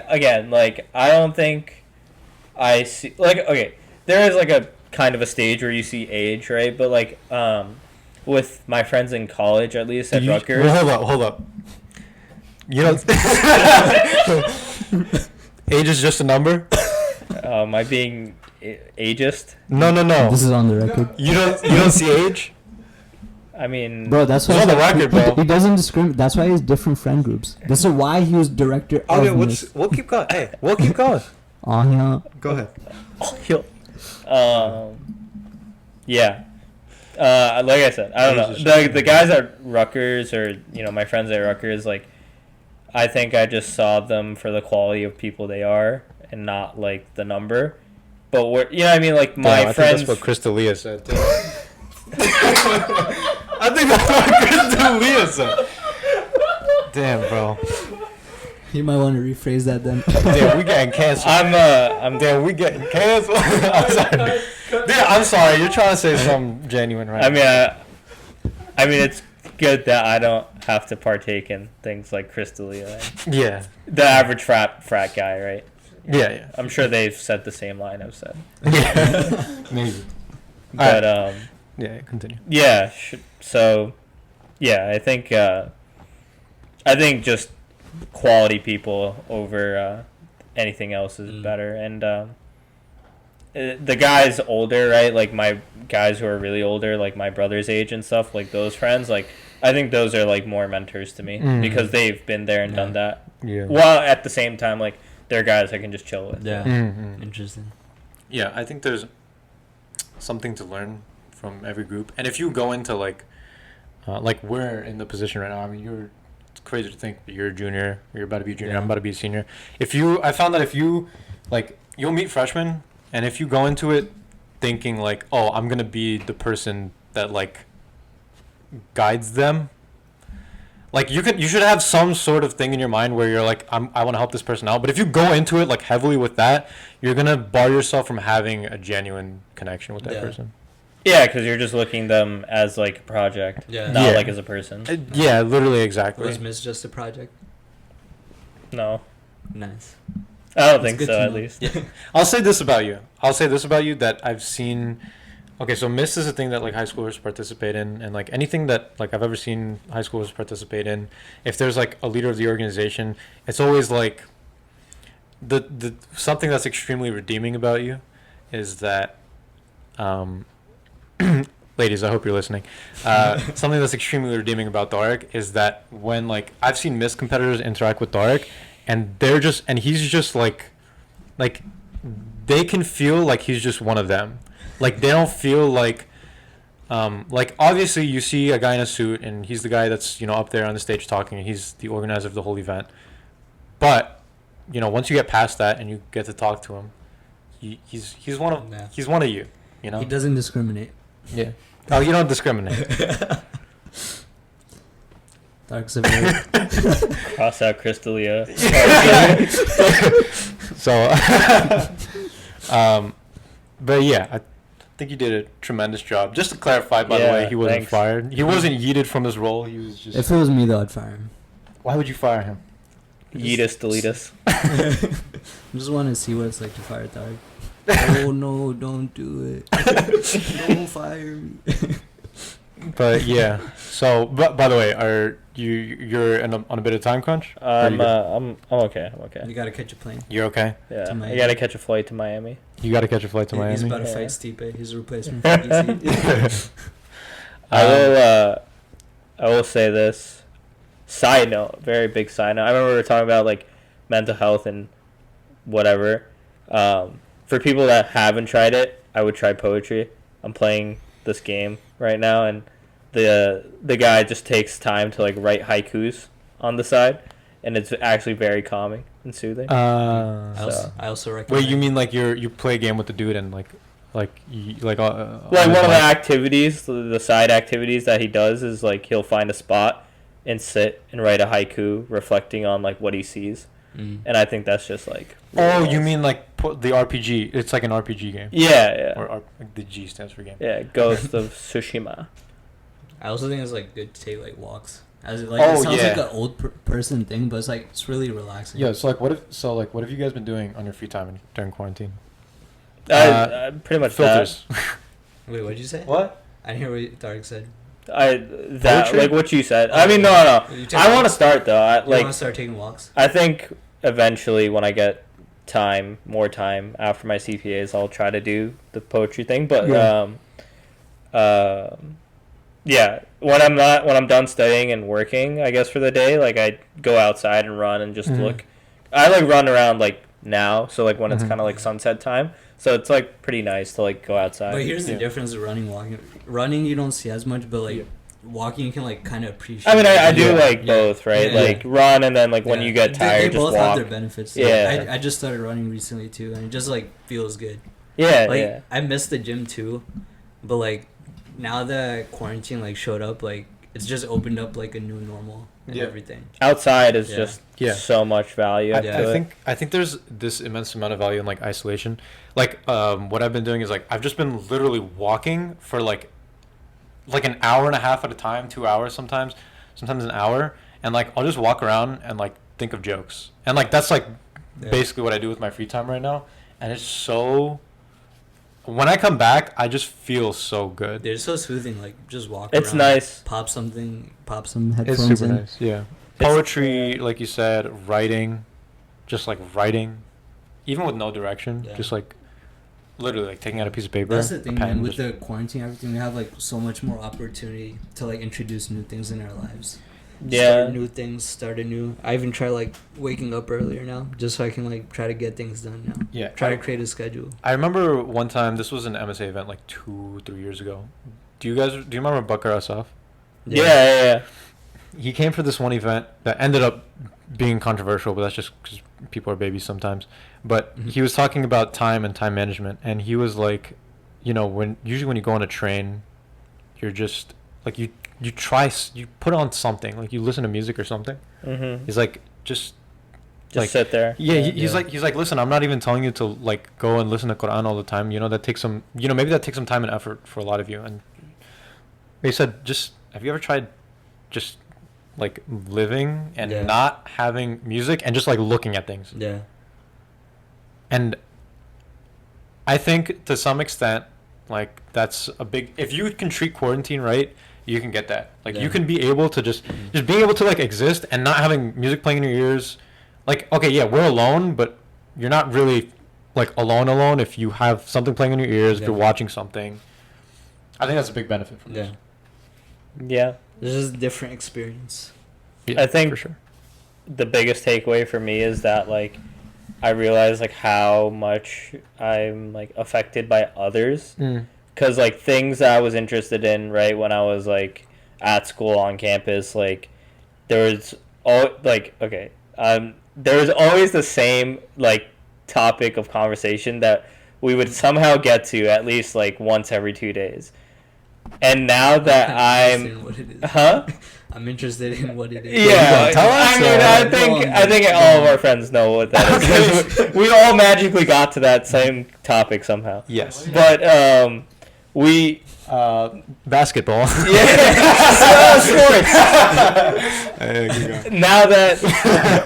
Speaker 4: again, like, I don't think I see, like, okay, there is like a kind of a stage where you see age, right? But like, with my friends in college, at least at Rutgers.
Speaker 5: Well, hold up. You know, age is just a number.
Speaker 4: Am I being ageist?
Speaker 5: No.
Speaker 3: This is on the record.
Speaker 5: You don't see age.
Speaker 4: I mean,
Speaker 3: Bro, that's why
Speaker 5: It's on the record, bro.
Speaker 3: He doesn't discriminate. That's why he has different friend groups. This is why he was director
Speaker 5: Okay,
Speaker 3: of Miss.
Speaker 5: we'll keep going. Hey, we'll keep going.
Speaker 3: Yeah.
Speaker 5: Go ahead.
Speaker 4: yeah. Like I said, I don't know. The guys at Rutgers, or, you know, my friends at Rutgers, like, I think I just saw them for the quality of people they are and not like the number. But you know what I mean? Like, my
Speaker 5: I
Speaker 4: friends.
Speaker 5: think that's what Crystalia said. Too. I think that's what Crystalia said. Damn, bro.
Speaker 3: You might want to rephrase that then.
Speaker 5: Damn, we getting canceled. Damn, we getting canceled. I'm sorry. Dude, I'm sorry. You're trying to say something genuine, right?
Speaker 4: I mean, it's good that I don't have to partake in things like Crystalia.
Speaker 5: Yeah.
Speaker 4: The average frat guy, right?
Speaker 5: Yeah.
Speaker 4: I'm sure they've said the same line I've said.
Speaker 5: Yeah. Maybe.
Speaker 4: But
Speaker 5: yeah, continue.
Speaker 4: yeah. So, yeah, I think just quality people over anything else is better. And the guys older, right? Like, my guys who are really older, like my brother's age and stuff, like those friends, like, I think those are like more mentors to me because they've been there and done that.
Speaker 5: Yeah.
Speaker 4: While at the same time, like, they're guys I can just chill with.
Speaker 3: Yeah.
Speaker 5: Mm-hmm.
Speaker 3: Interesting.
Speaker 5: Yeah, I think there's something to learn from every group. And if you go into like we're in the position right now. I mean, it's crazy to think that you're a junior, you're about to be a junior, I'm about to be a senior. I found that if you, like, you'll meet freshmen, and if you go into it thinking like, oh, I'm gonna be the person that, like, guides them. Like you should have some sort of thing in your mind where you're like, I want to help this person out. But if you go into it like heavily with that, you're gonna bar yourself from having a genuine connection with that person.
Speaker 4: Yeah, because you're just looking them as like a project, not like as a person.
Speaker 5: Yeah, literally, exactly.
Speaker 3: Was Miss just a project?
Speaker 4: No,
Speaker 3: Nice.
Speaker 4: I don't
Speaker 3: That's
Speaker 4: think
Speaker 3: good
Speaker 4: so.
Speaker 3: to
Speaker 4: At
Speaker 3: know.
Speaker 4: least.
Speaker 5: I'll say this about you that I've seen. Okay, so Miss is a thing that like high schoolers participate in, and like anything that like I've ever seen high schoolers participate in, if there's like a leader of the organization, it's always like the something that's extremely redeeming about you is that, ladies, I hope you're listening. Something that's extremely redeeming about Tareq is that when like I've seen Miss competitors interact with Tareq, and he's just like they can feel like he's just one of them. Like they don't feel like obviously you see a guy in a suit and he's the guy that's, you know, up there on the stage talking and he's the organizer of the whole event. But, you know, once you get past that and you get to talk to him, he's one of you, you know?
Speaker 3: He doesn't discriminate.
Speaker 5: Yeah. Oh, you don't discriminate.
Speaker 3: Tareq's a very
Speaker 4: Cross out Crystalia.
Speaker 5: So, but yeah, I think you did a tremendous job. Just to clarify, by the way, he wasn't fired. He wasn't yeeted from his role. He was just.
Speaker 3: If it was me, though, I'd fire him.
Speaker 5: Why would you fire him?
Speaker 4: Yeetus, deletus.
Speaker 3: I just want to see what it's like to fire Tareq. Oh no! Don't do it! Don't fire me.
Speaker 5: But yeah. So, but by the way, you're on a bit of time crunch?
Speaker 4: I'm okay. I'm okay.
Speaker 3: You gotta catch a plane.
Speaker 5: You're okay.
Speaker 4: Yeah, I gotta catch a flight to Miami.
Speaker 5: You gotta catch a flight to Miami.
Speaker 3: He's about to fight Stipe. He's a replacement for DC.
Speaker 4: I will say this. Side note, very big side note. I remember we were talking about like mental health and whatever. For people that haven't tried it, I would try poetry. I'm playing this game right now, and the guy just takes time to like write haikus on the side, and it's actually very calming and soothing.
Speaker 3: I also recommend.
Speaker 5: Wait, you mean like you play a game with the dude and like one of
Speaker 4: the activities, the side activities that he does is like he'll find a spot and sit and write a haiku reflecting on like what he sees. And I think that's just like really nice.
Speaker 5: You mean like the RPG? It's like an RPG game.
Speaker 4: Yeah.
Speaker 5: Or the G stands for game.
Speaker 4: Yeah, Ghost of Tsushima.
Speaker 3: I also think it's like good to take like walks. It sounds like an old person thing, but it's really relaxing.
Speaker 5: Yeah. So what have you guys been doing on your free time during quarantine?
Speaker 4: Pretty much
Speaker 5: filters.
Speaker 3: Wait, what did you say?
Speaker 5: What?
Speaker 3: I didn't hear what Tareq said.
Speaker 4: Like what you said. I mean, no. I want to start though. I want
Speaker 3: to start taking walks.
Speaker 4: I think eventually, when I get more time after my CPAs, I'll try to do the poetry thing. But when I'm done studying and working, I guess for the day, like I go outside and run and just look. I like run around like now, so like when it's kind of like sunset time. So it's like pretty nice to like go outside.
Speaker 3: But here's the difference with running, walking. Running you don't see as much, but like walking you can like kind of appreciate.
Speaker 4: I mean, I do like both, right? Like run and then like when you get tired,
Speaker 3: they
Speaker 4: just
Speaker 3: both
Speaker 4: walk.
Speaker 3: have their benefits.
Speaker 4: Yeah.
Speaker 3: I just started running recently too, and it just like feels good.
Speaker 4: Yeah,
Speaker 3: like I missed the gym too, but like now that quarantine like showed up, like it's just opened up like a new normal and everything.
Speaker 4: Outside is just so much value.
Speaker 5: I think there's this immense amount of value in like isolation. Like what I've been doing is like I've just been literally walking for like an hour and a half at a time, 2 hours sometimes an hour, and like I'll just walk around and like think of jokes, and like that's like basically what I do with my free time right now, and it's so. When I come back, I just feel so good.
Speaker 3: They're so soothing. Like just walk.
Speaker 4: It's
Speaker 3: around,
Speaker 4: nice.
Speaker 3: Pop some headphones.
Speaker 5: It's super nice. Yeah. Poetry, like you said, writing, just like writing, even with no direction, just like literally like taking out a piece of paper.
Speaker 3: That's the thing,
Speaker 5: pen,
Speaker 3: man. With the quarantine, everything, we have like so much more opportunity to like introduce new things in our lives. Start new things. Start anew. I even try like waking up earlier now, just so I can like try to get things done now.
Speaker 5: Yeah.
Speaker 3: Try to create a schedule.
Speaker 5: I remember one time. This was an MSA event like 2-3 years ago. Do you remember Bakar Asaf?
Speaker 4: Yeah.
Speaker 5: He came for this one event that ended up being controversial, but that's just because people are babies sometimes. But he was talking about time and time management, and he was like, you know, usually when you go on a train, you're just like you put on something, like you listen to music or something.
Speaker 4: Mm-hmm.
Speaker 5: He's like, just like,
Speaker 4: sit there.
Speaker 5: Yeah, he's like, listen, I'm not even telling you to like go and listen to Quran all the time. That takes some, maybe that takes some time and effort for a lot of you. And he said, just have you ever tried just like living and not having music and just like looking at things?
Speaker 3: Yeah.
Speaker 5: And I think to some extent, like that's a big, if you can treat quarantine right, you can get that. Like you can be able to just being able to like exist and not having music playing in your ears. Like, okay, yeah, we're alone, but you're not really like alone if you have something playing in your ears, if you're watching something. I think that's a big benefit from this.
Speaker 4: Yeah.
Speaker 3: This is a different experience.
Speaker 5: Yeah,
Speaker 4: I think
Speaker 5: for sure.
Speaker 4: The biggest takeaway for me is that like I realize like how much I'm like affected by others, because like things that I was interested in right when I was like at school on campus, like there was there was always the same like topic of conversation that we would somehow get to at least like once every 2 days. And now that
Speaker 3: I'm interested in what it is.
Speaker 4: Yeah,
Speaker 5: tell us.
Speaker 4: I mean, I think all of our friends know what that is. 'Cause we all magically got to that same topic somehow.
Speaker 5: Yes.
Speaker 4: But we
Speaker 5: basketball.
Speaker 4: Sports. Now that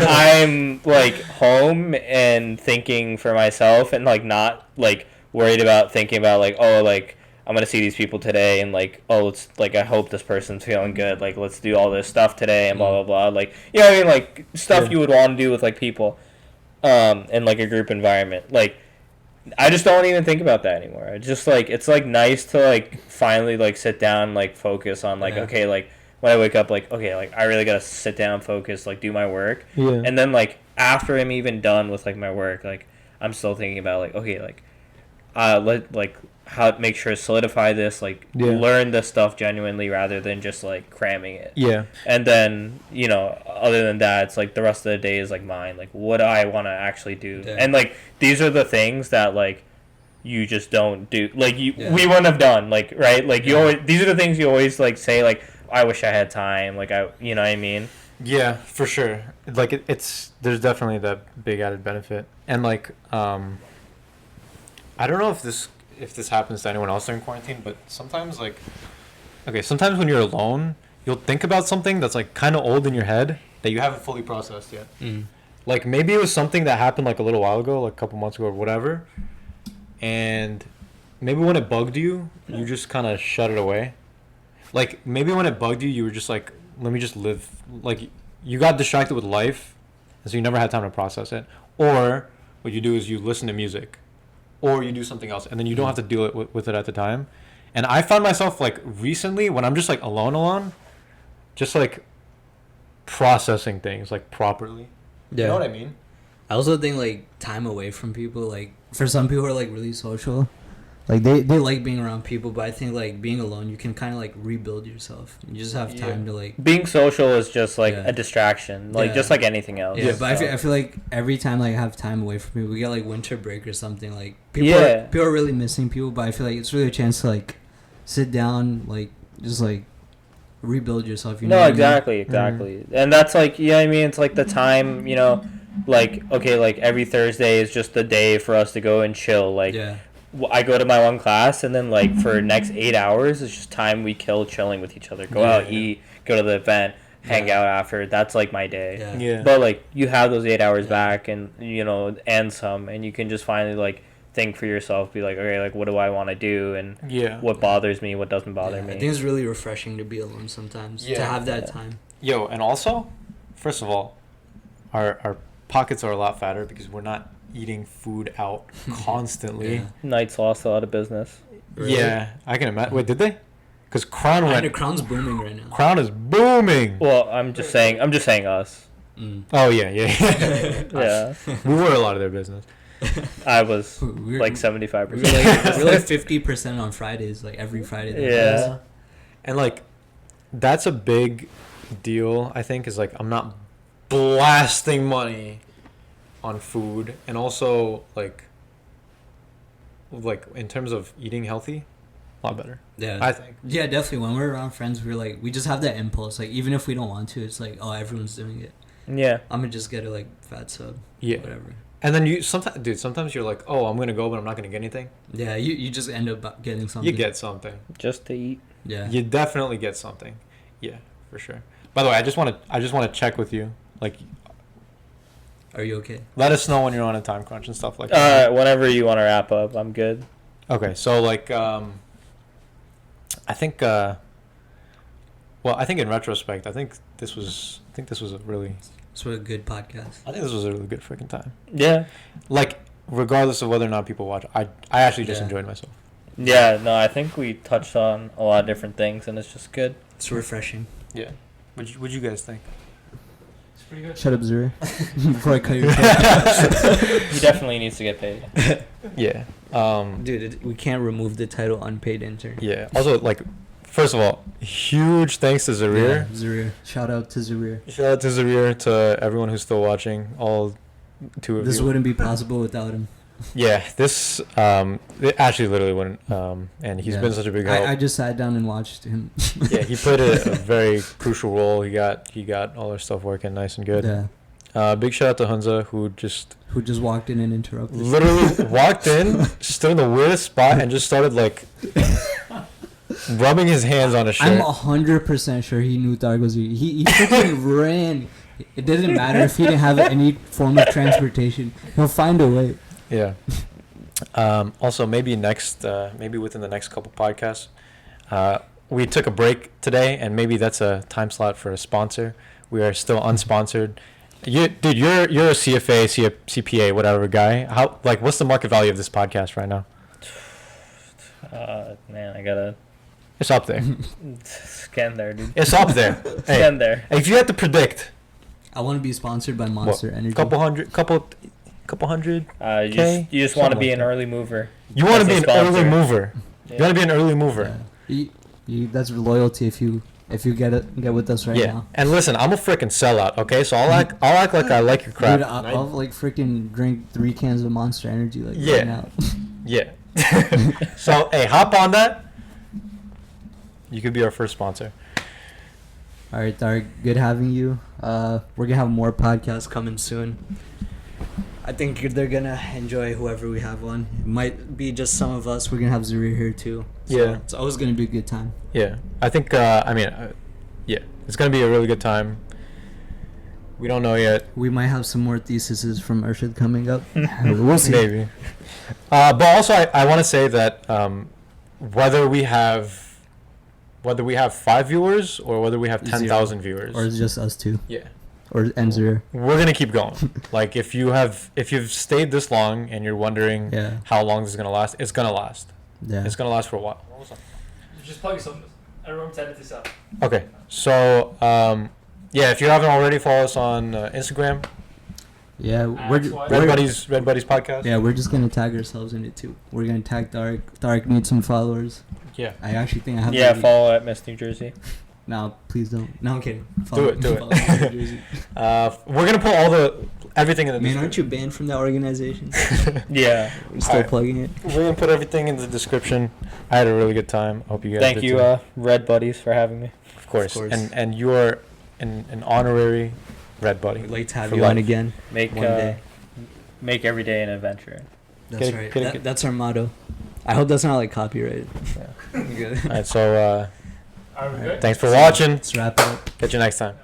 Speaker 4: I'm like home and thinking for myself and like not like worried about thinking about like, oh, like I'm gonna see these people today and like, oh, it's like I hope this person's feeling good, like let's do all this stuff today and blah blah blah, like, you know what I mean, like stuff you would want to do with like people in like a group environment. Like I just don't even think about that anymore. I just like, it's like nice to like finally like sit down, like focus on like, okay, like when I wake up, like, okay, like I really gotta sit down, focus, like do my work. And then like after I'm even done with like my work, like I'm still thinking about like, okay, like how to make sure to solidify this, like learn this stuff genuinely rather than just like cramming it. And then, you know, other than that, it's like the rest of the day is like mine. Like what do I want to actually do? And like these are the things that like you just don't do. Like we wouldn't have done, like, right? Like you always, these are the things you always like say, like I wish I had time, like you know what I mean?
Speaker 5: Yeah, for sure. Like it's there's definitely that big added benefit. And like I don't know if this happens to anyone else during quarantine, but sometimes sometimes when you're alone, you'll think about something that's like kind of old in your head that you haven't fully processed yet. Like maybe it was something that happened like a little while ago, like a couple months ago or whatever, and maybe when it bugged you, you just kind of shut it away. Like maybe when it bugged you, you were just like, let me just live. Like you got distracted with life, and so you never had time to process it. Or what you do is you listen to music, or you do something else, and then you don't have to deal with it at the time. And I found myself like recently when I'm just like alone, just like processing things like properly. You know what I mean?
Speaker 3: I also think like time away from people, like for some people who are like really social, like they like being around people, but I think like being alone, you can kind of like rebuild yourself. You just have time to like,
Speaker 4: being social is just like a distraction, like just like anything else.
Speaker 3: But I feel like every time like I have time away from people, we get like winter break or something, like people are really missing people, but I feel like it's really a chance to like sit down, like just like rebuild yourself, you know?
Speaker 4: No, exactly. And that's like, you know what I mean, it's like the time, you know, like, okay, like every Thursday is just the day for us to go and chill, like I go to my one class, and then like for next 8 hours it's just time we kill chilling with each other, go out, eat, go to the event, hang out after. That's like my day. But like you have those 8 hours back, and you know, and some, and you can just finally like think for yourself, be like, okay, like what do I want to do, and what bothers me, what doesn't bother me.
Speaker 3: I think it's really refreshing to be alone sometimes, to have that time.
Speaker 5: Yo, and also, first of all, our pockets are a lot fatter because we're not eating food out constantly.
Speaker 4: Night's lost a lot of business.
Speaker 5: Really? Yeah, I can imagine. Wait, did they? Because Crown's
Speaker 3: booming right now.
Speaker 5: Crown is booming.
Speaker 4: Well, I'm just saying us.
Speaker 5: Oh yeah.
Speaker 4: Yeah.
Speaker 5: We were a lot of their business.
Speaker 4: I was like 75%.
Speaker 3: We're like 50% on Fridays, like every Friday.
Speaker 5: And like that's a big deal. I think is like I'm not blasting money on food, and also like in terms of eating healthy, A lot better.
Speaker 3: Yeah.
Speaker 5: I think.
Speaker 3: Yeah, definitely. When we're around friends, we're like, we just have that impulse. Like, even if we don't want to, it's like, oh, everyone's doing it.
Speaker 4: Yeah.
Speaker 3: I'm gonna just get a like fat sub.
Speaker 5: Yeah.
Speaker 3: Whatever.
Speaker 5: And then sometimes you're like, oh, I'm gonna go, but I'm not gonna get anything.
Speaker 3: Yeah, you just end up getting something.
Speaker 5: You get something.
Speaker 4: Just to eat.
Speaker 3: Yeah.
Speaker 5: You definitely get something. Yeah, for sure. By the way, I just want to check with you. Like,
Speaker 3: Are you okay?
Speaker 5: let us know when you're on a time crunch and stuff like that.
Speaker 4: Whenever you want to wrap up, I'm good.
Speaker 5: Okay, so like, I think, I think in retrospect, I think this was a really
Speaker 3: good podcast.
Speaker 5: I think this was a really good freaking time.
Speaker 4: Yeah.
Speaker 5: Like, regardless of whether or not people watch, I actually just
Speaker 3: Yeah.
Speaker 5: enjoyed myself.
Speaker 4: Yeah, no, I think we touched on a lot of different things, and it's just good.
Speaker 3: It's refreshing.
Speaker 5: Yeah. What'd you guys think?
Speaker 1: It's pretty good.
Speaker 3: Shut up, Zuri. Before I cut your shit.
Speaker 4: He definitely needs to get paid.
Speaker 5: Yeah.
Speaker 3: Dude, we can't remove the title unpaid intern.
Speaker 5: Yeah. Also, like, first of all, huge thanks to Zarir.
Speaker 3: Yeah, Zarir. Shout out to Zarir.
Speaker 5: Shout out to Zarir, to everyone who's still watching, all two of
Speaker 3: This
Speaker 5: you.
Speaker 3: wouldn't be possible without him.
Speaker 5: Yeah, this it actually literally wouldn't. And he's been such a big help.
Speaker 3: I just sat down and watched him.
Speaker 5: Yeah, he played a very crucial role. He got all our stuff working nice and good.
Speaker 3: Yeah.
Speaker 5: Big shout out to Hunza, who just
Speaker 3: walked in and interrupted.
Speaker 5: literally walked in, stood in the weirdest spot, and just started like rubbing his hands on a shirt.
Speaker 3: I'm 100% sure he knew Tareq was here. He freaking ran. It doesn't matter if he didn't have any form of transportation. He'll find a way.
Speaker 5: Yeah. Also, maybe within the next couple podcasts, we took a break today, and maybe that's a time slot for a sponsor. We are still unsponsored. You're a CFA, CPA, whatever guy. What's the market value of this podcast right now?
Speaker 4: Man, I gotta
Speaker 5: It's up there.
Speaker 4: scan there, dude.
Speaker 5: It's up there. Hey,
Speaker 4: Scan there.
Speaker 5: if you had to predict,
Speaker 3: I want to be sponsored by Monster Energy.
Speaker 5: couple hundred.
Speaker 4: You just want to be an early mover.
Speaker 5: You want to
Speaker 4: As
Speaker 5: be
Speaker 4: a
Speaker 5: an early
Speaker 4: sponsor.
Speaker 5: mover.
Speaker 4: Yeah.
Speaker 5: You want to be an early mover.
Speaker 3: Yeah. That's loyalty if you get with us right now.
Speaker 5: And listen, I'm a freaking sellout. Okay, so I'll act like I like your crap.
Speaker 3: Dude, I'll like freaking drink 3 cans of Monster Energy like right now.
Speaker 5: Yeah. So hey, hop on that. You could be our first sponsor.
Speaker 3: All right, Tareq, good having you. We're gonna have more podcasts coming soon. I think they're gonna enjoy whoever we have on. It might be just some of us. We're gonna have Zarir here too. So
Speaker 5: Yeah.
Speaker 3: it's always gonna be a good time.
Speaker 5: Yeah, I think. Yeah, it's gonna be a really good time. We don't know yet.
Speaker 3: We might have some more theses from Urshid coming up. We'll see.
Speaker 5: Maybe. But also, I want to say that whether we have 5 viewers or whether we have 10,000 viewers,
Speaker 3: Or it's just us two.
Speaker 5: yeah,
Speaker 3: Or Zarir.
Speaker 5: we're gonna keep going. Like if you've stayed this long and you're wondering
Speaker 3: Yeah.
Speaker 5: how long this is gonna last, it's gonna last.
Speaker 3: Yeah.
Speaker 5: It's gonna last for a while.
Speaker 1: Just plug something. I remember to edit this out.
Speaker 5: Okay, so yeah, if you haven't already, follow us on Instagram,
Speaker 3: Yeah.
Speaker 5: Redbuddies podcast.
Speaker 3: Yeah, we're just gonna tag ourselves in it too. We're gonna tag Tareq. Tareq needs some followers.
Speaker 5: Yeah.
Speaker 3: I actually think I have.
Speaker 4: Yeah,
Speaker 3: the-
Speaker 4: follow at Miss New Jersey.
Speaker 3: No, please don't. No, I'm kidding.
Speaker 5: Do it.
Speaker 3: Follow New Jersey.
Speaker 5: We're gonna put everything in the
Speaker 3: Man, aren't you banned from that organization?
Speaker 4: Yeah.
Speaker 3: We're still
Speaker 5: Alright.
Speaker 3: plugging it.
Speaker 5: We're gonna put everything in the description. I had a really good time. Hope you guys
Speaker 4: Thank
Speaker 5: did
Speaker 4: you,
Speaker 5: too.
Speaker 4: Redbuddies, for having me.
Speaker 5: Of course.
Speaker 3: Of course.
Speaker 5: And you are an honorary Red Buddy.
Speaker 3: We'd like to have
Speaker 5: For
Speaker 3: you
Speaker 5: life.
Speaker 3: on again.
Speaker 4: Make
Speaker 3: One day.
Speaker 4: make every day an adventure.
Speaker 3: That's
Speaker 5: Get it-
Speaker 3: right.
Speaker 5: get it-
Speaker 3: That's our motto. I hope that's not like copyrighted. Good.
Speaker 5: Alright, so
Speaker 1: Are we good?
Speaker 5: thanks for watching.
Speaker 3: Let's wrap it up.
Speaker 5: Catch you next time.